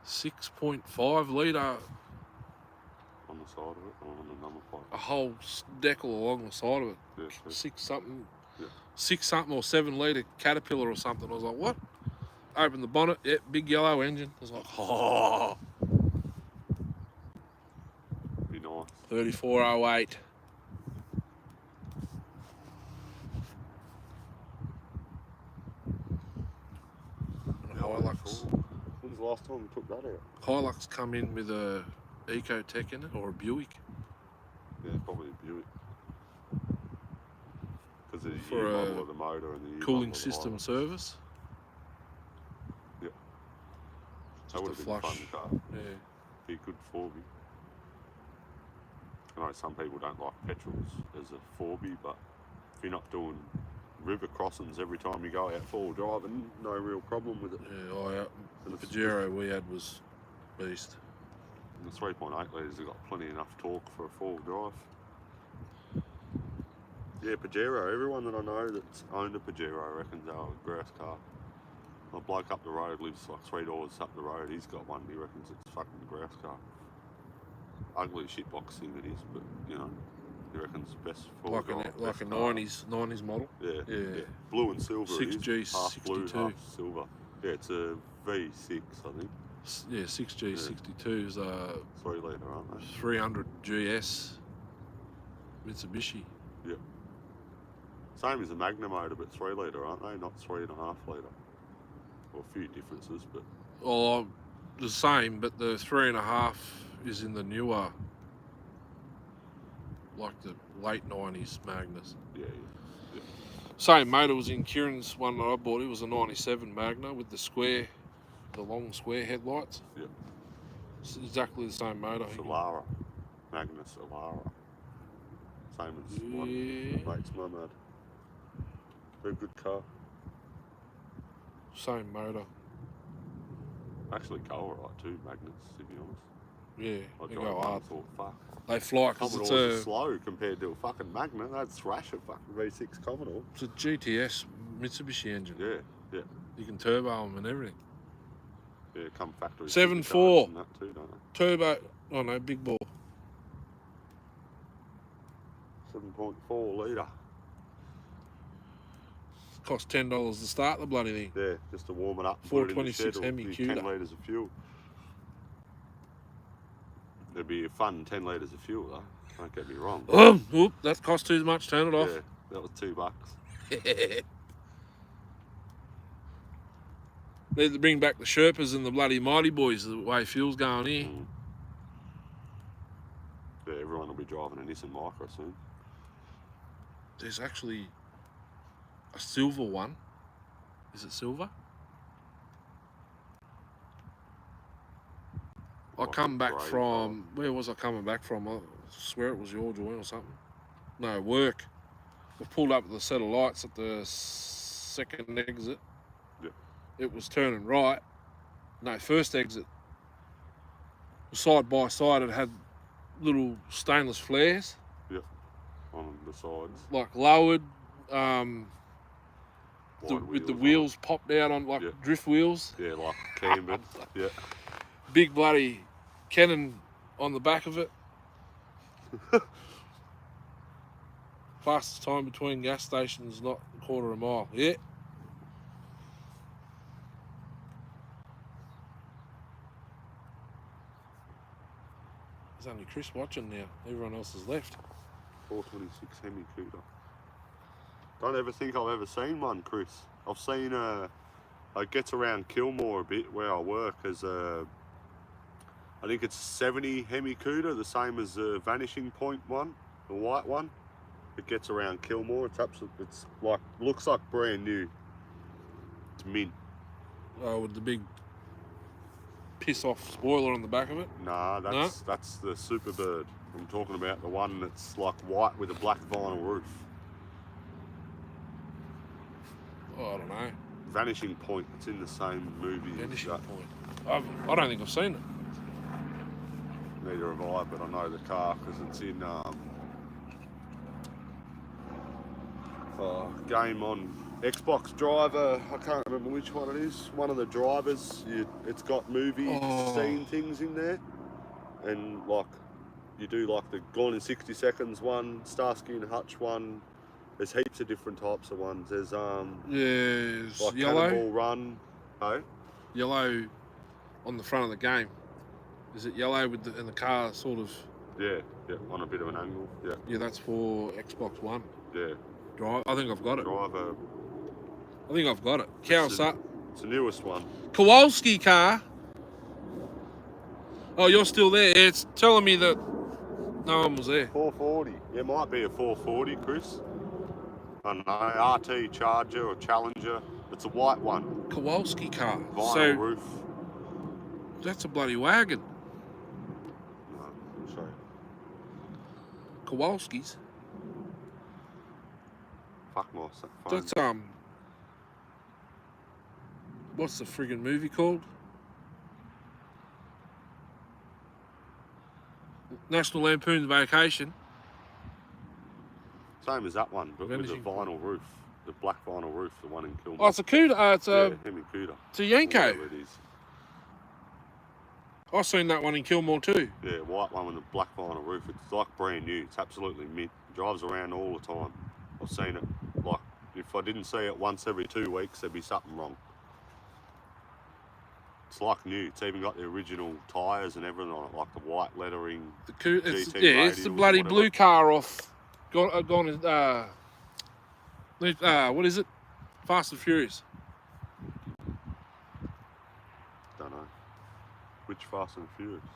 6.5 litre, On the side of it, or on the number plate. a whole decal along the side of it. Yeah, 6 something, Yeah. 6 something or 7 litre Caterpillar or something. I was like, what? Opened the bonnet, yeah, big yellow engine. I was like, oh, Be nice. 3408. Hilux. When's the last time we took that out? Hilux come in with a Ecotec in it, or a Buick. Yeah, probably a Buick. Because the For year a model of the motor and the year cooling model of the system Hilux. service. Yeah. Just That would a have been a flush. fun car. Yeah. Be good 4B. I know some people don't like petrols as a 4B, but if you're not doing river crossings every time you go out four-wheel driving, no real problem with it. Yeah, the Pajero we had was beast. And the 3.8 litres have got plenty enough torque for a four-wheel drive. Yeah, Pajero. Everyone that I know that's owned a Pajero reckons they're a grouse car. A bloke up the road lives like 3 doors up the road. He's got one. He reckons it's fucking a grouse car. Ugly shitbox thing it is, but you know, he reckons best for Like a 90s model. Yeah. Blue and silver. 6G half blue, 62. half silver. Yeah, it's a V6, I think. Yeah, 6G 62s are 3 litre, aren't they? 300 GS Mitsubishi. Yeah. Same as a Magna motor, but 3 litre, aren't they? Not 3.5 litre. Well, a few differences, but. Oh, the same, but the 3.5 is in the newer, like the late 90s Magnas. Yeah. Same motor was in Kieran's one that I bought. It was a 97 Magna with the long square headlights. Yeah. It's exactly the same motor. Solara. Magna Solara. Same as one mate's mum had. Very good car. Same motor. Actually go alright too, Magnets, to be honest. Yeah, I they drive go one hard. and thought, fuck. They fly because Commodores are slow compared to a fucking Magna. They'd thrash a fucking V6 Commodore. It's a GTS Mitsubishi engine. Yeah. You can turbo them and everything. Yeah, come factory. 7.4 and that too, don't they? turbo. Oh no, big ball. 7.4 litre. Cost $10 to start the bloody thing. Yeah, just to warm it up. 426 Hemi Hemi 10 litres of fuel. It'd be a fun 10 litres of fuel though. Don't get me wrong. Oop, that cost too much. Turn it off. Yeah, that was $2. Need to bring back the Sherpas and the bloody Mighty Boys the way fuel's going here. Yeah, everyone will be driving a Nissan Micra soon. There's actually a silver one. Is it silver? I come back from, where was I coming back from? I swear it was your joint or something. No, work. I pulled up with a set of lights at the second exit. Yeah. It was turning right. No, first exit. Side by side, it had little stainless flares. Yeah, on the sides. Like lowered, with the wheels popped out on like drift wheels. Yeah, like cambered. Yeah. Big bloody cannon on the back of it. Fastest time between gas stations, not a quarter of a mile. Yeah. There's only Chris watching now. Everyone else has left. 426 Hemi Cougar. Don't ever think I've ever seen one, Chris. I've seen it gets around Kilmore a bit where I work as a, I think it's 70 Hemi Cougar, the same as the Vanishing Point one, the white one. It gets around Kilmore. It's absolutely, it's like, looks like brand new. It's mint. Oh, with the big piss off spoiler on the back of it? Nah, that's the Superbird. I'm talking about the one that's like white with a black vinyl roof. Oh, I don't know. Vanishing Point. It's in the same movie. Vanishing Point. I don't think I've seen it. Neither have I, but I know the car because it's in game on Xbox Driver. I can't remember which one it is. One of the drivers. It's got movie scene things in there, and like you do like the Gone in 60 Seconds one, Starsky and Hutch one. There's heaps of different types of ones. There's like yellow. Cannonball Run. Oh, yellow on the front of the game. Is it yellow with and the car sort of? Yeah, on a bit of an angle. Yeah. Yeah, that's for Xbox One. Yeah. Drive. I think I've got it. Driver. I think I've got it. Kawasaki. It's the newest one. Kowalski car. Oh, you're still there. It's telling me that no one was there. 440. It might be a 440, Chris. I don't know. RT Charger or Challenger. It's a white one. Kowalski car. Vinyl roof. That's a bloody wagon. No, sorry. Kowalski's. Fuck my phone. That's what's the friggin' movie called? National Lampoon's Vacation. Same as that one, but Vanishing with the vinyl roof. The black vinyl roof, the one in Kilmore. Oh, it's a Cuda. It's a Hemi Cuda. It's a Yanko. Whatever it is. I've seen that one in Kilmore too. Yeah, white one with the black vinyl roof. It's like brand new. It's absolutely mint. Drives around all the time. I've seen it. Like, if I didn't see it once every 2 weeks, there'd be something wrong. It's like new. It's even got the original tyres and everything on it, like the white lettering. It's the bloody blue car off. What is it? Fast and Furious. Don't know. Which Fast and Furious?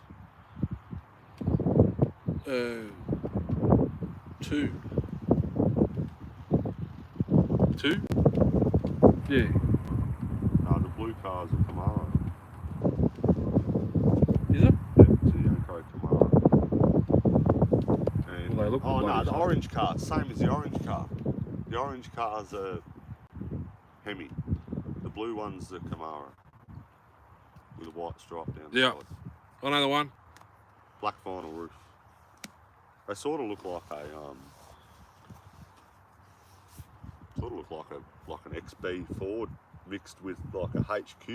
2. 2? Yeah. No, the blue car's a Camaro. Is it? Yeah, it's a Yanko Camaro. And, Well, they look the orange car. Same as the orange car. The orange car's a Hemi. The blue one's the Camaro. With a white stripe down the side. Another one. Black vinyl roof. They sort of look like an XB Ford mixed with like a HQ.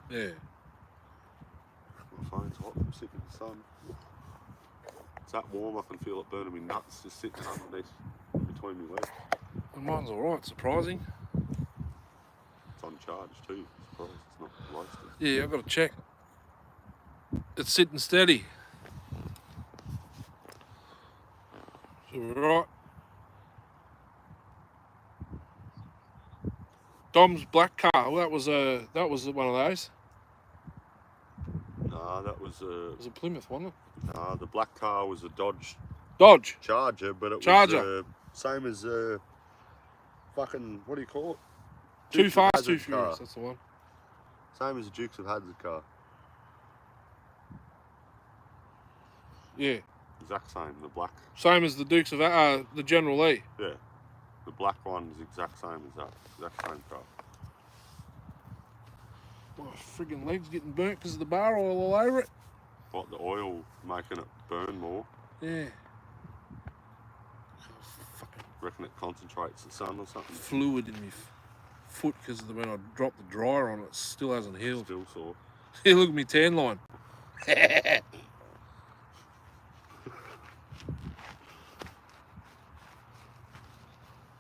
Yeah. My phone's hot. I'm sitting in the sun. It's that warm. I can feel it burning me nuts just sitting underneath between my legs. Well, mine's all right. Surprising. It's on charge too. Surprised it's not roasted. Yeah, I've got to check. It's sitting steady. So we're right. Dom's black car. Well, that was one of those. No, that was It was a Plymouth, wasn't it? no, the black car was a Dodge Dodge. Charger, but it Charger. was same as fucking, what do you call it? Too Dukes of Fast, Too Hazzard Furious. car. That's the one. Same as the Dukes of Hazzard car. Yeah. Exact same. The black. Same as the Dukes of the General Lee. Yeah. The black one is exact same as that. Exact same car. My friggin' legs getting burnt because of the bar oil all over it. What, the oil making it burn more? Yeah. Fucking Reckon it concentrates the sun or something? fluid in my foot because when I dropped the dryer on it, it still hasn't healed. Still sore. Yeah, look at me tan line.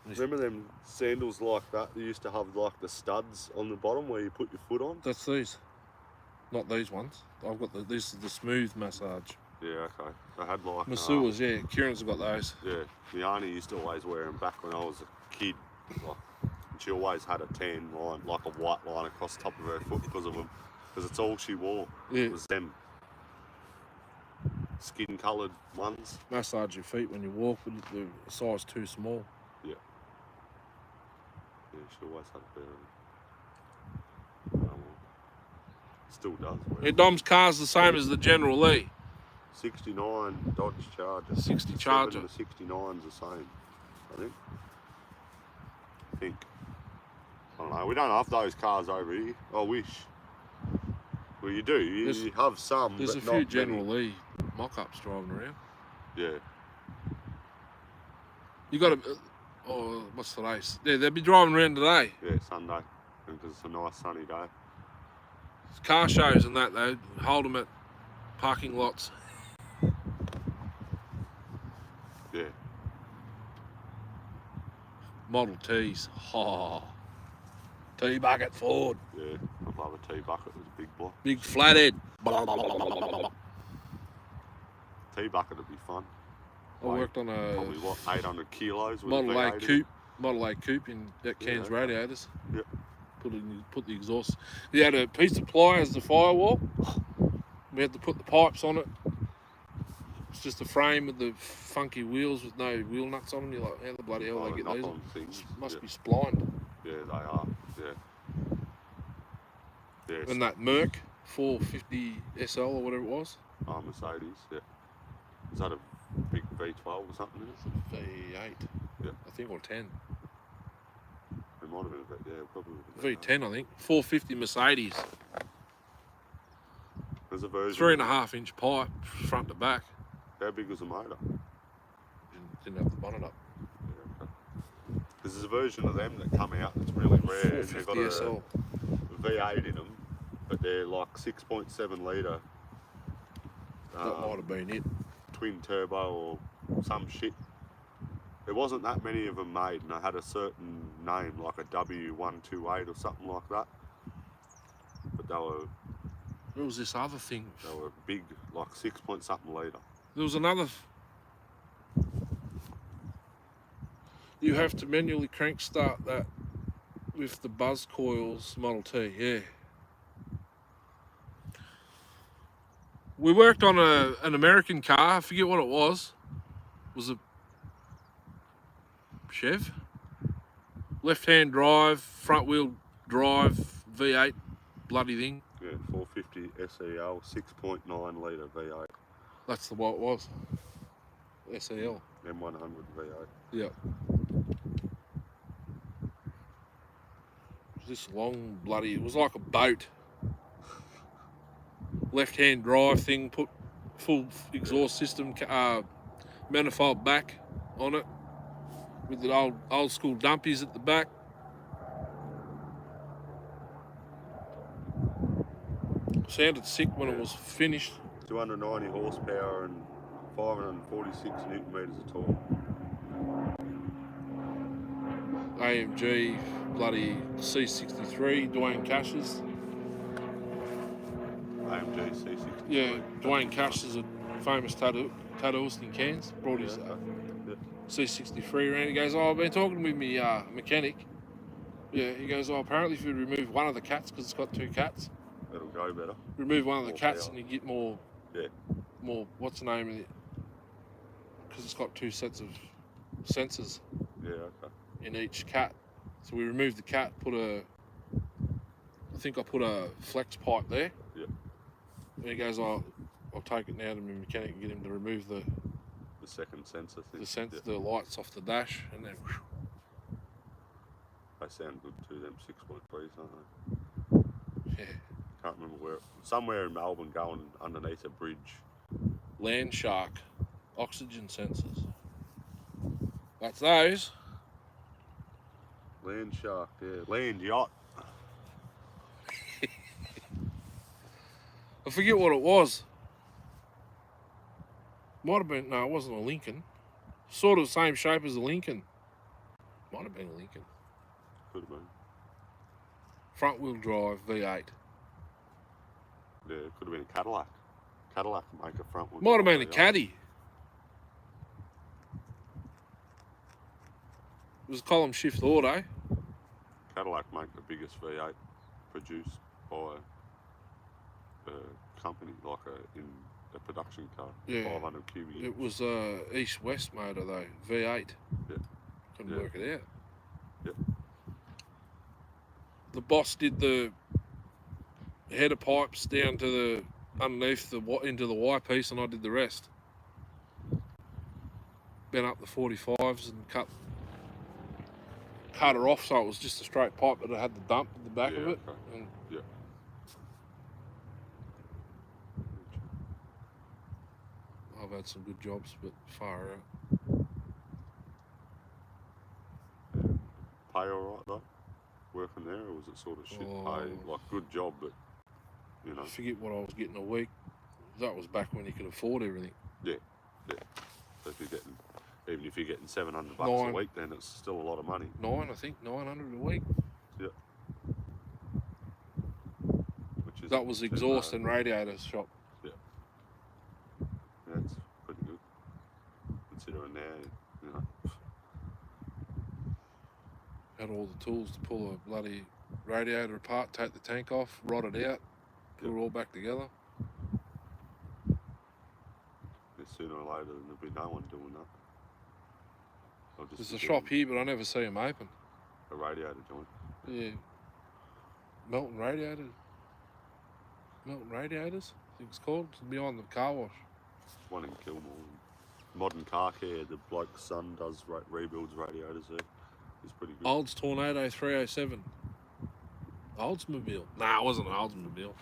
Remember them sandals like that? They used to have like the studs on the bottom where you put your foot on? That's these. Not these ones. I've got this is the smooth massage. Yeah, okay. They had like... Masua's, yeah. Kieran's got those. Yeah. My auntie used to always wear them back when I was a kid. Like, and she always had a tan line, like a white line across the top of her foot because of them. Because it's all she wore. Yeah. Was them skin-coloured ones. Massage your feet when you walk with the size too small. Yeah. Yeah, she always had a pair of them. Still does. Yeah, Dom's car's the same as the General Lee. 69 Dodge Charger. 60 Charger. The 69's the same, I think. I don't know No, we don't have those cars over here. I wish. Well, you do. You have some, There's but a few not General many. Lee mock-ups driving around. Yeah. You got to... oh, what's the race? Yeah, they'll be driving around today. Yeah, Sunday. Because it's a nice sunny day. Car shows and that, though. Hold them at parking lots. Yeah. Model Ts. Oh. T-bucket Ford. Yeah. I'd love a T-bucket with a big block. Big flathead. T-bucket would be fun. I worked on a Probably, what, 800 kilos with Model a A V8 coupe. Model A coupe in that Cairns okay. radiators. Yep. Put the exhaust. You had a piece of ply as the firewall. We had to put the pipes on it. It's just a frame with the funky wheels with no wheel nuts on them. You're like, how the bloody hell they get these? Things. Must be splined. Yeah, they are. Yeah. Yeah. And that Merc 450 SL or whatever it was. Oh, Mercedes. Yeah. Is that a big V12 or something? V8. Yeah. I think, or 10. It might have been a bit. Yeah, probably. V10, I think. 450 Mercedes. There's a version. 3.5-inch pipe, front to back. How big was the motor? Didn't have the bonnet up. Yeah, okay. There's a version of them that come out that's really rare. 450 They've got SL. a V8 in them, but they're like 6.7 litre. That might have been it. Twin turbo or some shit. There wasn't that many of them made, and they had a certain name, like a W128 or something like that. But they were What was this other thing? big, like 6-point-something litre. There was another. You have to manually crank start that with the buzz coils Model T, yeah. We worked on an American car, I forget what it was. It was a Chev? Left-hand drive, front-wheel drive, V8, bloody thing. Yeah, 450 SEL, 6.9 litre V8. That's what it was. SEL. M100 V8. Yeah. This long bloody, it was like a boat. Left-hand drive thing, put full exhaust system, manifold back on it, with the old school dumpies at the back. Sounded sick when it was finished. 290 horsepower and 546 newton metres of torque. AMG, bloody C63, Dwayne Cash's. AMG C63. Yeah, Dwayne Cash is a famous tattooist in Cairns. Brought his C63 around. He goes, oh, I've been talking with me mechanic. Yeah, he goes, oh, apparently if you remove one of the cats, because it's got 2 cats. It'll go better. Remove one of the cats and you get more, Yeah. more, what's the name of it? Because it's got 2 sets of sensors Yeah, okay. in each cat. So we removed the cat, I think I put a flex pipe there. Yeah. And he goes, I'll take it now to my mechanic and get him to remove the second sensor thing. the lights off the dash, and then whew. They sound good too, them 6.3s, aren't they? Yeah. Can't remember where. Somewhere in Melbourne going underneath a bridge. Land Shark oxygen sensors. That's those. Land Shark, yeah. Land Yacht. I forget what it was. Might have been, no, it wasn't a Lincoln. Sort of the same shape as a Lincoln. Might have been a Lincoln. Could have been. Front wheel drive V8. Yeah, it could have been a Cadillac. Cadillac make a front wheel. Might have been a V8. Caddy. It was column shift auto. Cadillac make the biggest V8 produced by a company, like in a production car. Yeah. 500 cubic. It was east-west motor though, V8. Yeah. Couldn't work it out. Yep. The boss did the header pipes down to the underneath into the Y piece, and I did the rest. Bent up the 45s and cut cut her off so it was just a straight pipe, but it had the dump at the back of it. Okay. And Yeah. I've had some good jobs, but far out. Pay all right though, working there, or was it sort of shit pay? Like good job, but you know. I forget what I was getting a week. That was back when you could afford everything. Yeah. So if you're getting, even if you're getting $700 a week, then it's still a lot of money. 900 a week. Yeah. Which is That was exhaust and radiators shop. Yeah. That's pretty good, considering now, you know. Had all the tools to pull a bloody radiator apart, take the tank off, rot it out, put it all back together. Yeah, sooner or later there'll be no one doing that. There's a shop here, but I never see them open. A radiator joint? Yeah. Melton Radiators, I think it's called. It's behind the car wash. One in Kilmore. Modern Car Care, the bloke's son does rebuilds radiators there. He's pretty good. Olds Tornado 307. Oldsmobile. Nah, it wasn't an Oldsmobile.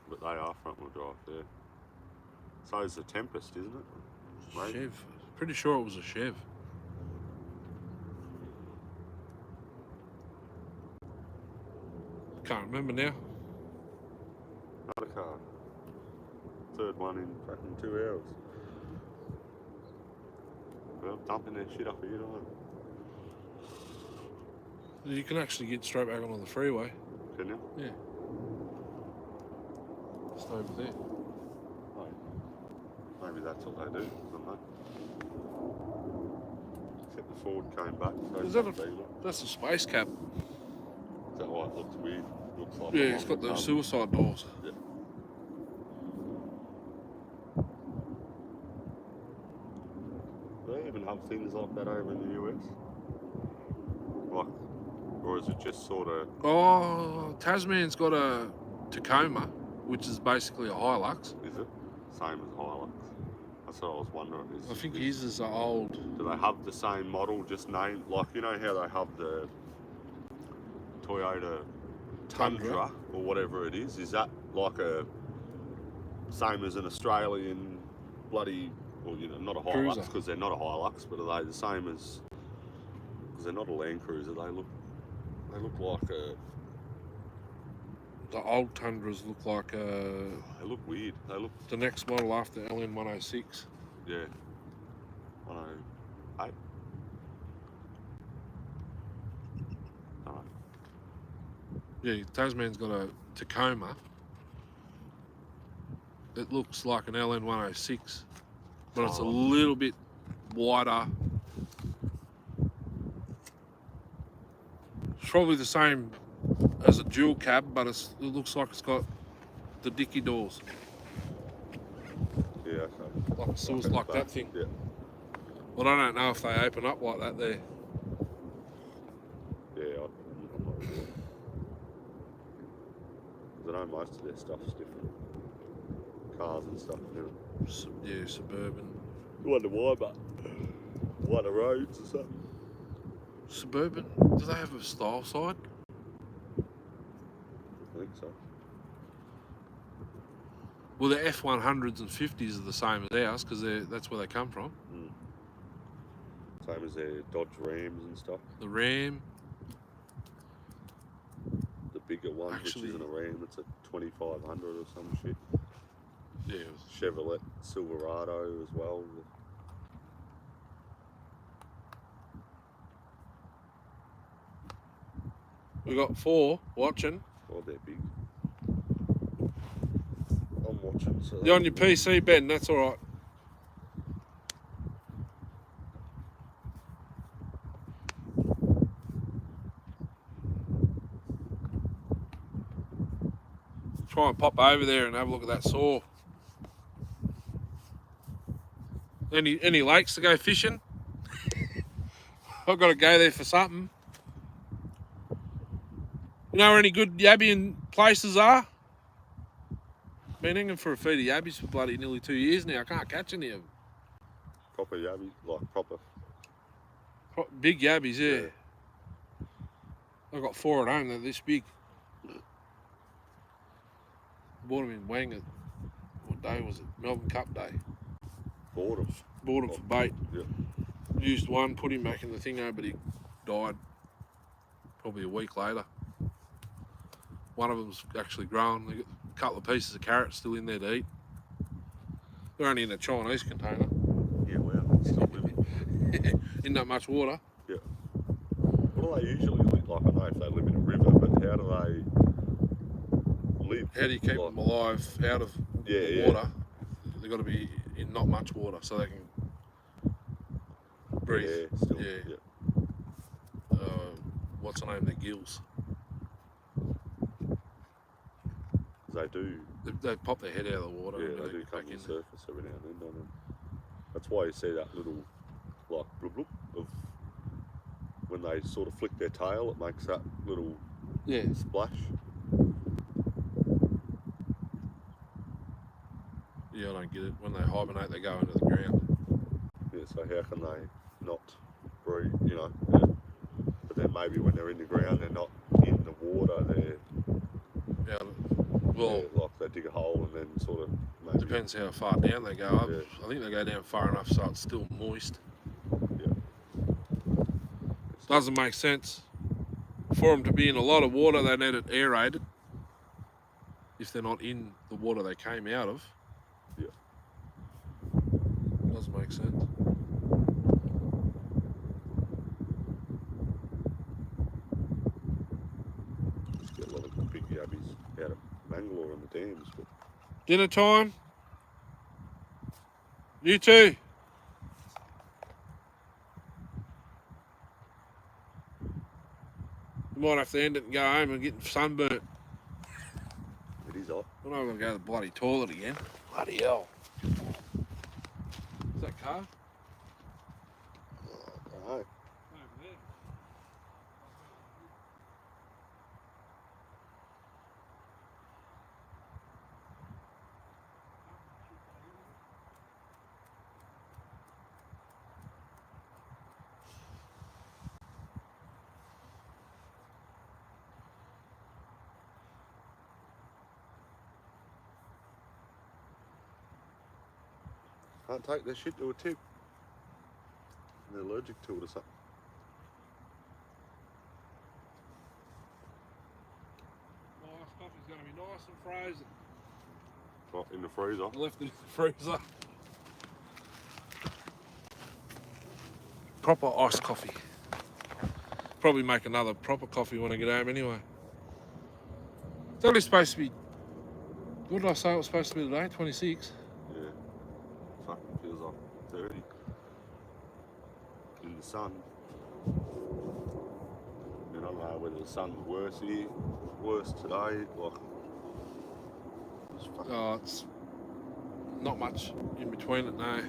But they are front wheel drive there. So is the Tempest, isn't it? Maybe. Chev. Pretty sure it was a Chev. Can't remember now. Another car. Third one in fucking 2 hours. Well, dumping their shit up here, don't they? You can actually get straight back onto the freeway. Can you? Yeah. Just over there. Right. Maybe that's what they do, don't they? Except the Ford came back. That's a space cab. Is that why it looks weird? Looks like Yeah, it's got those suicide doors. Yeah. Do they even have things like that over in the US? Like, or is it just sort of... Oh, Tasman's got a Tacoma, which is basically a Hilux. Is it? Same as Hilux? That's what I was wondering. I think his is an old... Do they have the same model, just named... Like, you know how they have the Toyota Tundra or whatever it is? Is that like a... Same as an Australian bloody... Well, you know, not a Hilux, because they're not a Hilux, but are they the same as... Because they're not a Land Cruiser, they look like a... The old Tundras look like a... They look weird. They look... The next model after LN106. Yeah. 108. No. Yeah, Tasman's got a Tacoma. It looks like an LN106, but it's a little bit wider. It's probably the same as a dual cab, but it looks like it's got the dicky doors. Yeah, okay. Like that thing. Yeah. Well, I don't know if they open up like that there. Yeah, I'm not sure. Because I know most of their stuff's different. Cars and stuff, you know. Yeah, Suburban. I wonder why, but like the roads or something. Suburban? Do they have a style side? I think so. Well, the F100s and 50s are the same as ours because that's where they come from. Mm. Same as their Dodge Rams and stuff. The Ram. The bigger one, which isn't a Ram, it's a 2500 or some shit. Yeah. Chevrolet Silverado as well. We got 4 watching. Oh, they're big. I'm watching. So You're on your PC, Ben, that's alright. Try and pop over there and have a look at that saw. Any lakes to go fishing? I've got to go there for something. You know where any good yabbying places are? Been hanging for a feed of yabbies for bloody nearly 2 years now. I can't catch any of them. proper yabby, like proper Big yabbies, yeah. I got 4 at home. They're this big. Bought them in Wang. What day was it? Melbourne Cup Day. Bought them. Bought him for bait. Yeah. Used one, put him back in the thingo, but he died probably a week later. One of them's actually grown. They got a couple of pieces of carrot still in there to eat. They're only in a Chinese container. Yeah, wow. It's not living. In that much water. Yeah. What do they usually live like? I know if they live in a river, but how do they live? How do you keep them alive out of the water? They've got to be in not much water so they can breathe. Yeah, still. Yeah. What's the name? Their gills. They do. They pop their head out of the water. Yeah, they do come to the surface every now and then, don't they? That's why you see that little, like, bloop bloop of when they sort of flick their tail, it makes that little splash. Yeah, I don't get it. When they hibernate, they go into the ground. Yeah, so how can they not breathe, you know? Yeah. But then maybe when they're in the ground, they're not in the water, they're... Yeah, well... Yeah, like they dig a hole and then sort of... Maybe, depends how far down they go. I think they go down far enough so it's still moist. Yeah. Doesn't make sense. For them to be in a lot of water, they need it aerated. If they're not in the water they came out of. Yeah. Doesn't make sense. Just get a lot of big yabbies out of Bangalore and the dams. But... Dinner time. You too. You might have to end it and go home and get sunburnt. It is hot. I'm not going to go to the bloody toilet again. Bloody hell. Is that car? I don't know. Can't take their shit to a tip. They're allergic to it or something. My iced coffee's going to be nice and frozen. Oh, in the freezer. I left it in the freezer. Proper iced coffee. Probably make another proper coffee when I get home anyway. It's only supposed to be... What did I say it was supposed to be today? 26? Yeah. Fucking feels like 30. In the sun. I don't know whether the sun's worse here, worse today. Like, it's not much in between it, no.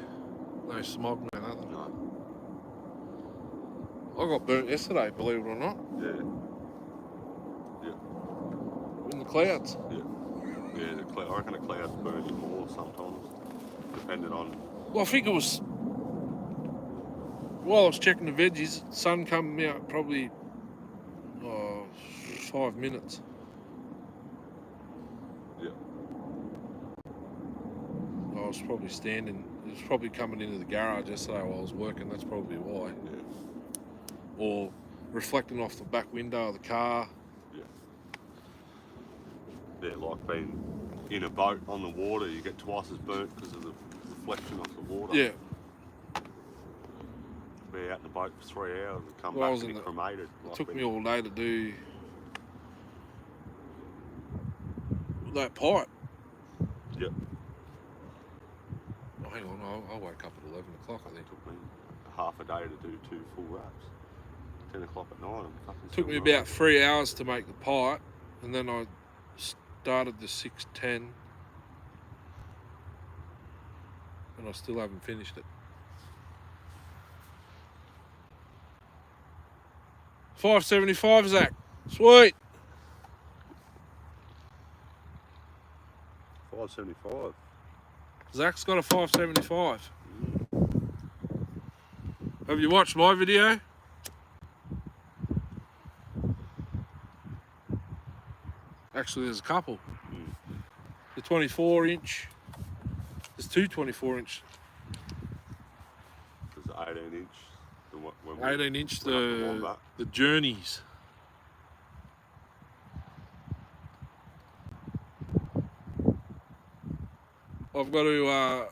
No smog, no nothing. No. I got burnt yesterday, believe it or not. Yeah. Yeah. In the clouds. Yeah. Yeah, I reckon the clouds burn you more sometimes, depending on... Well, I think it was... While I was checking the veggies, sun come out probably 5 minutes. Yeah. I was probably standing... It was probably coming into the garage yesterday while I was working, that's probably why. Yeah. Or reflecting off the back window of the car. Yeah. Yeah, like being in a boat on the water, you get twice as burnt because of the reflection off the water. Yeah. Be out in the boat for 3 hours and come Well, back and be cremated. It took me all day to do that pipe. Yep. Oh, hang on, I woke up at 11 o'clock, I think. It took me half a day to do 2 full wraps. 10 o'clock at night. It took me about 3 hours to make the pipe, and then I started the 610, and I still haven't finished it. 575, Zach. Sweet. 575. Zach's got a 575. Have you watched my video? Actually, there's a couple. Mm. The 24-inch. There's two 24-inch. There's 18-inch. 18-inch, went up the Wombat. the Journeys. I've got to.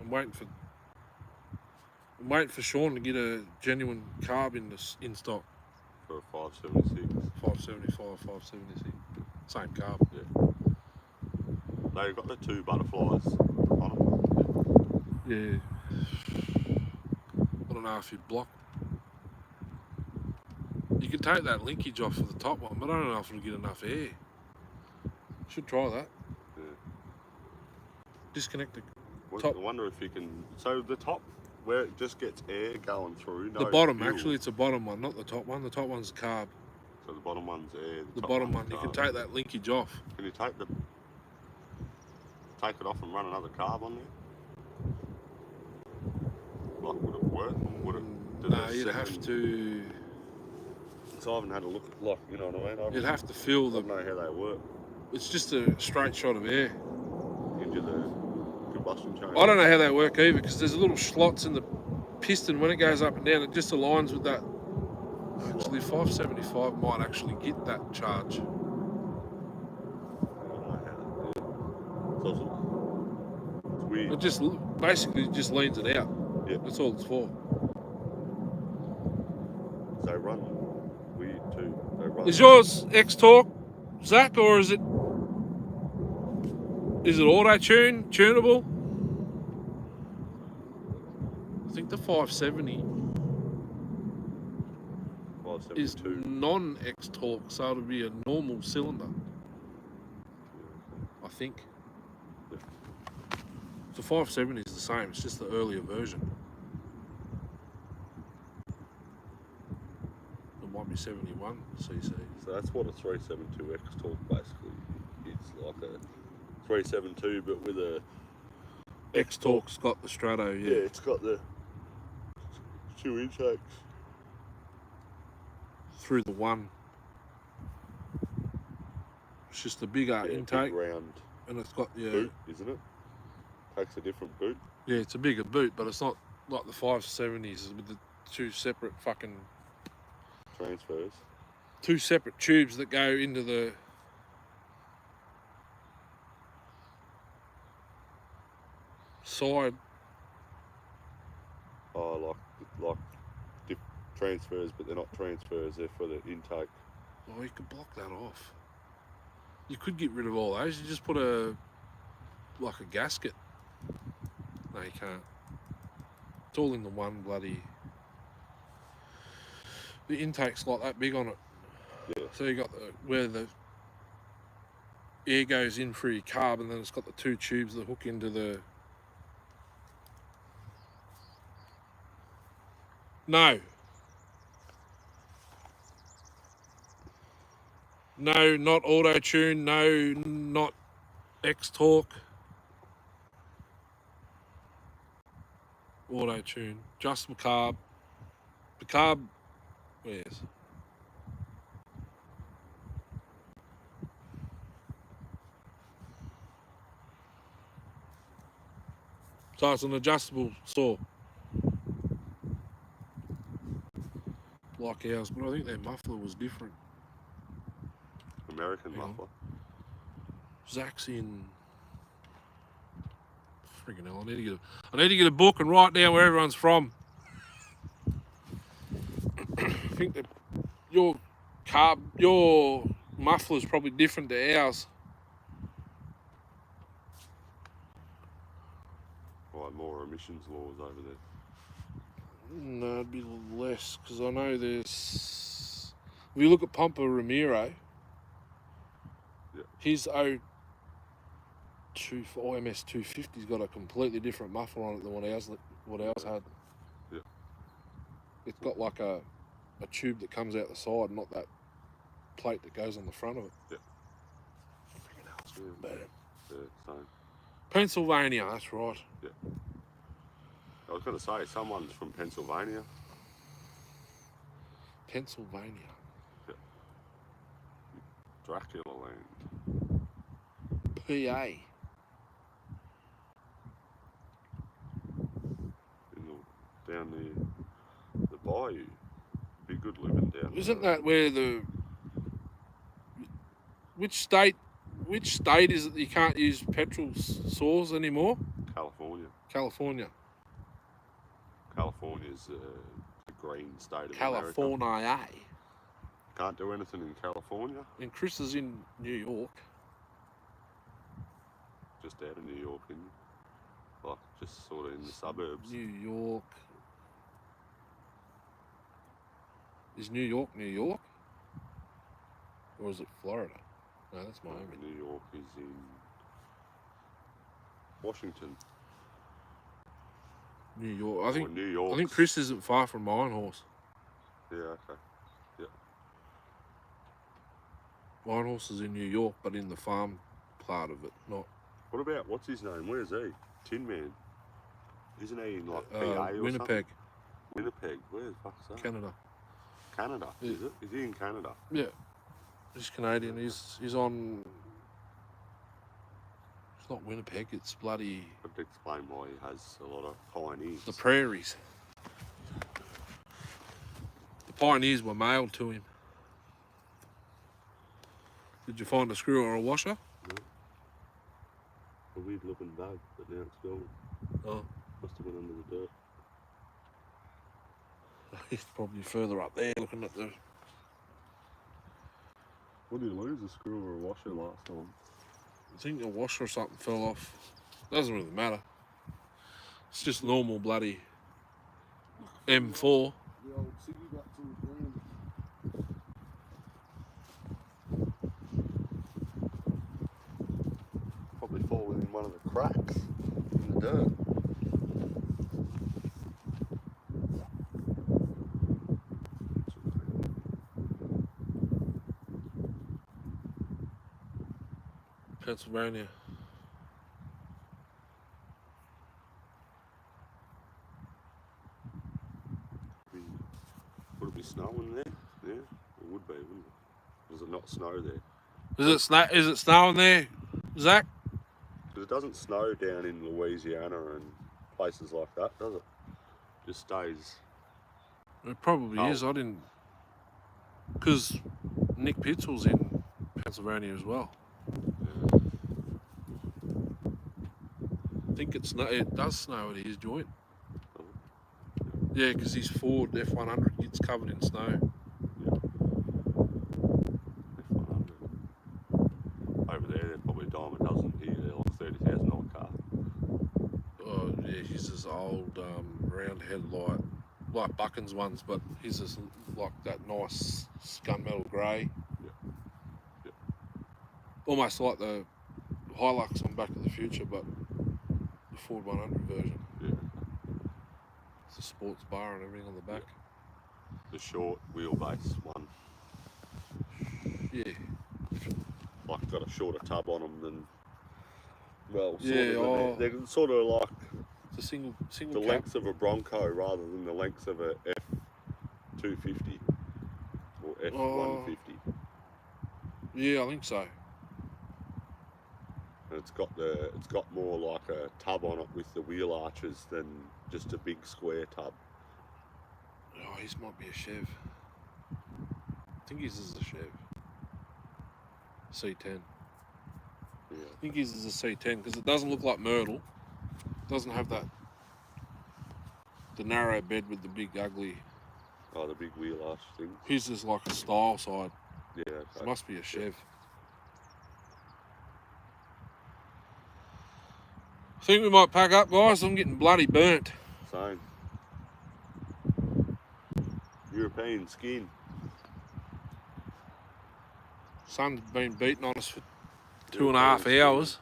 I'm waiting for Sean to get a genuine carb in stock. For a 576. 575, 576. Same carb. Yeah. They've got the two butterflies on them. Yeah. I don't know if you block. You can take that linkage off for the top one, but I don't know if it'll get enough air. Should try that. Yeah. Disconnect the I wonder if you can. So the top, where it just gets air going through. No the bottom, fuel. actually, it's the bottom one, not the top one. The top one's the carb. So the bottom one's air. The top bottom one's one, you carb. can take that linkage off. Can you take it off and run another carb on there? Like, would it work? Would it? No, you'd have to. So I haven't had a look at, like, you know what I mean? You'd have to feel I don't know how they work. It's just a straight shot of air. Into the combustion chamber. I don't know how they work either, because there's little slots in the piston when it goes up and down. It just aligns with that. Actually, 575 might actually get that charge. I don't know how. Yeah. So it's weird. It just basically just leans it out. Yeah. That's all it's for. They run weird too. They run. Is yours X-Torque, Zach, or is it auto-tune, tunable? I think the 570 is 572. non-X-Torque, so it'll be a normal cylinder. I think. Yeah. The 570 is the same, it's just the earlier version. It might be 71 cc. So that's what a 372 X-Torque basically is, like a 372 but with a X-Torque's got the Strato, yeah, it's got the 2 intakes through the one. It's just a bigger intake, big round and it's got boot, isn't it? Takes a different boot. Yeah, it's a bigger boot, but it's not like the 570s with the two separate fucking Transfers. two separate tubes that go into the side. Oh, like transfers, but they're not transfers. They're for the intake. Oh, you could block that off. You could get rid of all those. You just put like a gasket. No, you can't. It's all in the one bloody. The intake's like that big on it. Yeah. So you got where the air goes in through your carb, and then it's got the two tubes that hook into the. No. No, not auto-tune. No, not X-Torque. Auto-tune. Adjustable carb. The carb. Where's? So it's an adjustable saw. Like ours, but I think their muffler was different. American Hang on. muffler. Zach's in. Friggin' hell! I need to get a book and write down where everyone's from. I think that your muffler's probably different to ours. Like more emissions laws over there. No, it'd be less, because I know there's. If you look at Pompa Ramiro, Yeah. his OMS 250's got a completely different muffler on it than what ours had. Yeah. It's got like a tube that comes out the side, not that plate that goes on the front of it. Yeah. Friggin' hell, it's real bad. Yeah, same. Pennsylvania, that's right. Yeah. I was going to say, someone's from Pennsylvania. Pennsylvania. Yeah. Dracula Land. PA. Down the bayou. Be good living down Isn't there. that where which state is it that you can't use petrol saws anymore? California. California. California's the green state of America. California. Can't do anything in California. And Chris is in New York. Just out of New York, isn't you? Like, just sort of in the suburbs. New York. Is New York New York? Or is it Florida? No, that's Miami. New York is in Washington. New York. I think New York. I think Chris isn't far from Iron Horse. Yeah, okay. Yeah. Iron Horse is in New York, but in the farm part of it, not. What about, what's his name? Where's he? Tin Man. Isn't he in like PA or Winnipeg, something? Winnipeg. Where the fuck's that? Canada. Canada, Yeah. is it? Is he in Canada? Yeah, he's Canadian. He's on. It's not Winnipeg. It's bloody That would explain why he has a lot of pioneers. the prairies. The pioneers were mailed to him. Did you find a screw or a washer? A weird looking bag, but now it's gone. Oh, Must have been under the dirt. he's probably further up there looking at the. What did you lose, a screw or a washer last time? I think a washer or something fell off. Doesn't really matter. It's just normal bloody M4. The old ciggy got to the ground. Probably fallen in one of the cracks in the dirt. Pennsylvania. Would it be snowing there? Yeah, it would be, wouldn't it? Does it not snow there? Is it snowing there, Zach? Because it doesn't snow down in Louisiana and places like that, does it? Just stays. It probably is. I didn't. Because Nick Pitzel's in Pennsylvania as well. I think it does snow at his joint. Yeah, because his Ford F100 gets covered in snow. Over there, they're probably a dime a dozen. Here, they're like $30,000 car. Oh yeah, he's this old round head like Buchan's ones, but his is like that nice gunmetal grey. Yeah. Almost like the Hilux on Back to the Future, but the Ford 100 version. Yeah. It's a sports bar and everything on the back. The short wheelbase one. Yeah. Like got a shorter tub on them than. Well, Yeah, they're sort of like It's a single the cab. length of a Bronco rather than the length of a F250 or F150. Yeah, I think so. And it's got more like a tub on it with the wheel arches than just a big square tub. Oh, his might be a Chev. I think his is a Chev. C10. Yeah. I think his is a C10 because it doesn't look like Myrtle. It doesn't have the narrow bed with the big ugly. Oh, the big wheel arch thing. His is like a style side. Yeah. It Okay. must be a Chev. I think we might pack up, guys. I'm getting bloody burnt. Same. European skin. Sun's been beating on us for 2.5 hours.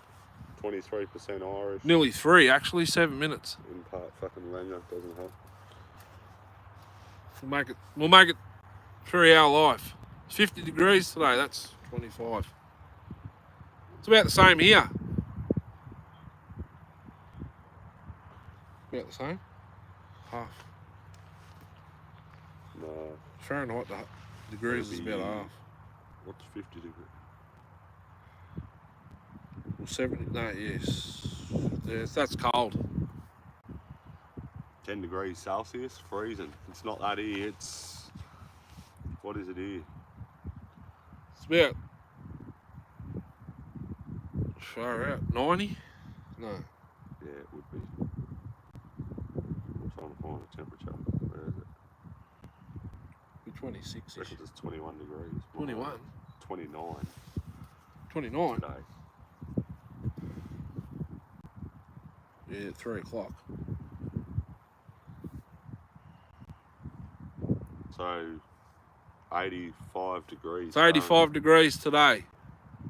23% Irish. Nearly 3, actually. 7 minutes. In part fucking Langer, doesn't help. We'll make it 3-hour life. It's 50 degrees today. That's 25. It's about the same here. About the same. Half. No. Fahrenheit degrees is about half. What's 50 degrees? Or 70, no, yes. Yes, that's cold. 10 degrees Celsius, freezing. It's not that here, it's... What is it here? It's about far out. 90? No. Yeah, it would be. I'm trying to find the temperature. Where is it? Be 26 I reckon it's 21 degrees. 21? 29 29? today. Yeah, at 3 o'clock. So, 85 degrees. It's 85 degrees today,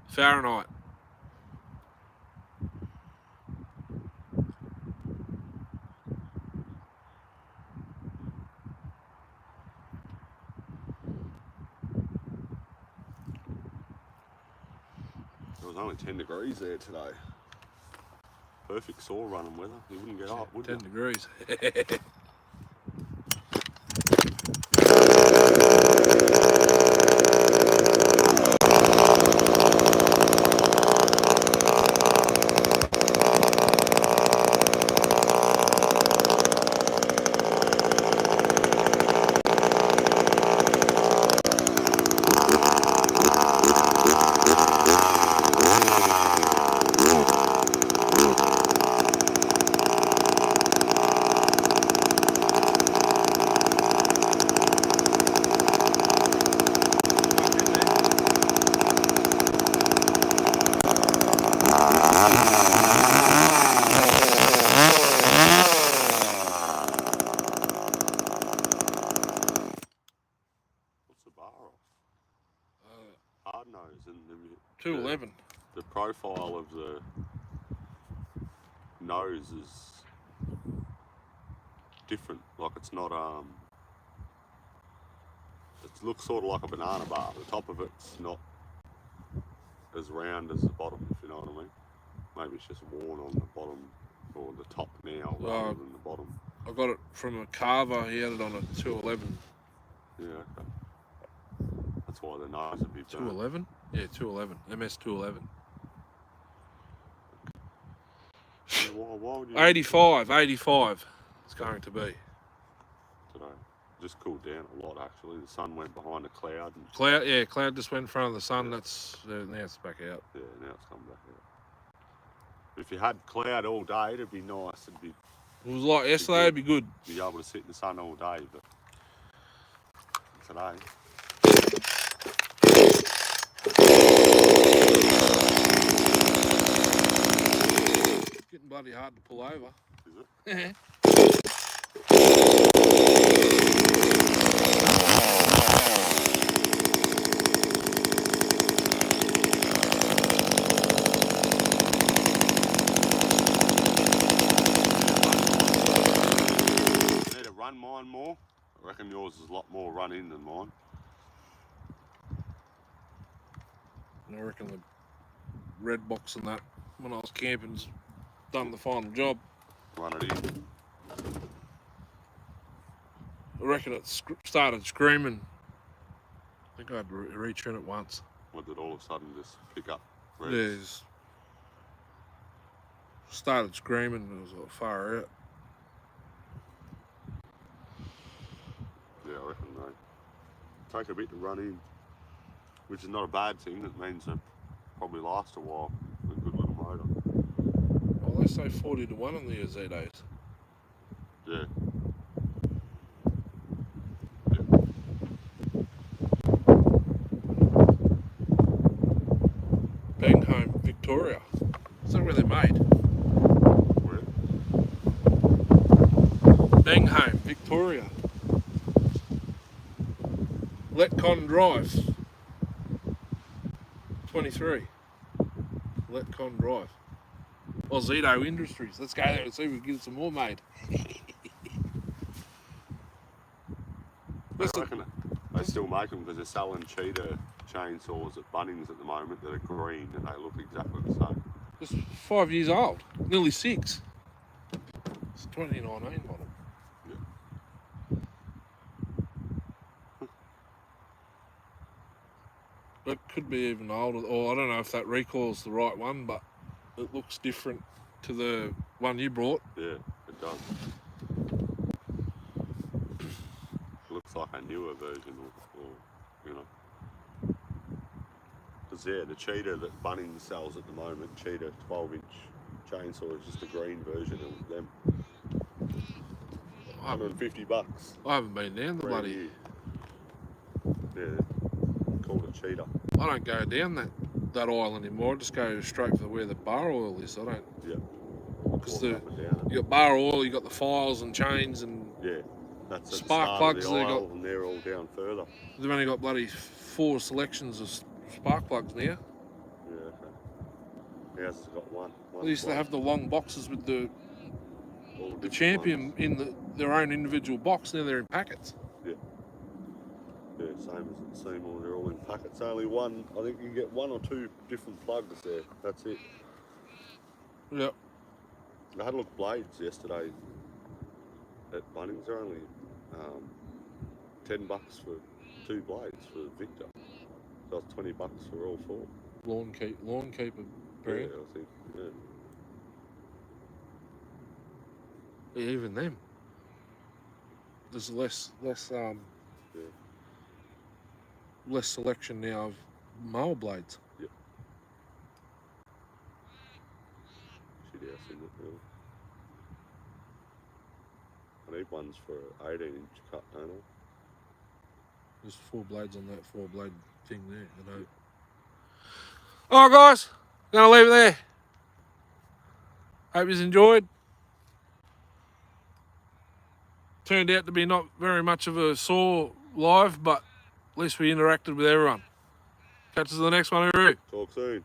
Fahrenheit. It was only 10 degrees there today. Perfect saw running weather. You wouldn't get up, would 10 you? degrees. What's the bar off? Hard nose and 211. the profile of the nose is different. Like it's not it looks sort of like a banana bar. The top of it's not as round as the bottom, if you know what I mean. Maybe it's just worn on the bottom or the top now rather than the bottom. I got it from a carver. He had it on a 211. Yeah, okay. That's why the nose would be burnt. 211? Yeah, 211. MS 211. Why would you 85. It's going to be. today? Just cooled down a lot actually. The sun went behind a cloud and Cloud just went in front of the sun. That's now it's back out. yeah, now it's come back out. If you had cloud all day, it'd be nice. It'd be It was like yesterday. It'd be good. be able to sit in the sun all day, but today. It's getting bloody hard to pull over. Is it? Need to run mine more. I reckon yours is a lot more run in than mine. And I reckon the red box and that when I was camping's done the final job. Run it in. I reckon it started screaming. I think I had to retune it once. What did all of a sudden just pick up? Yeah, it started screaming. It was like far out. Yeah, I reckon they take a bit to run in, which is not a bad thing. It means they probably last a while. A good little motor. Well, they say 40 to 1 on the Z days. Yeah. Bangham, Victoria. Is that where they're made? Where? Bangham, Victoria. Letcon Drive. 23. Letcon Drive. Or Zito Industries. Let's go there and see if we can get some more made. I reckon they still make them because they're selling cheetah chainsaws at Bunnings at the moment that are green and they look exactly the same. It's 5 years old. Nearly 6. It's 2019 model. Yeah. It could be even older, or I don't know if that recoil's the right one, but it looks different to the one you brought. Yeah, it does. Looks like a newer version, or you know. Because the cheetah that Bunnings sells at the moment, cheetah 12-inch chainsaw, is just a green version of them. $150. I haven't been down the bloody. New. Yeah, called a cheetah. I don't go down that aisle anymore. I just go straight for where the bar oil is. I don't. Yeah. Because you got bar oil, you got the files and chains and. Yeah. That's spark plugs. the aisle, and they're all down further. They've only got bloody 4 selections of spark plugs now. Yeah. Okay. Ours has got one. They used to have the long boxes with the champion ones in their own individual box. Now they're in packets. Yeah. Yeah, same as at Seymour. They're all in packets. Only one. I think you can get 1 or 2 different plugs there. That's it. Yep. I had a look at blades yesterday at Bunnings. They're only $10 for 2 blades for Victor. So it's $20 for all 4. Lawn keeper brand. Yeah, I think. Yeah. Yeah, even them. There's less selection now of mower blades. Yep. Shit house, isn't it? Really? I need ones for an 18-inch cut, don't I? There's 4 blades on that 4-blade thing there, you know. Alright guys, gonna leave it there. Hope you enjoyed. Turned out to be not very much of a saw live, but at least we interacted with everyone. Catch us in the next one, hooroo. Talk soon.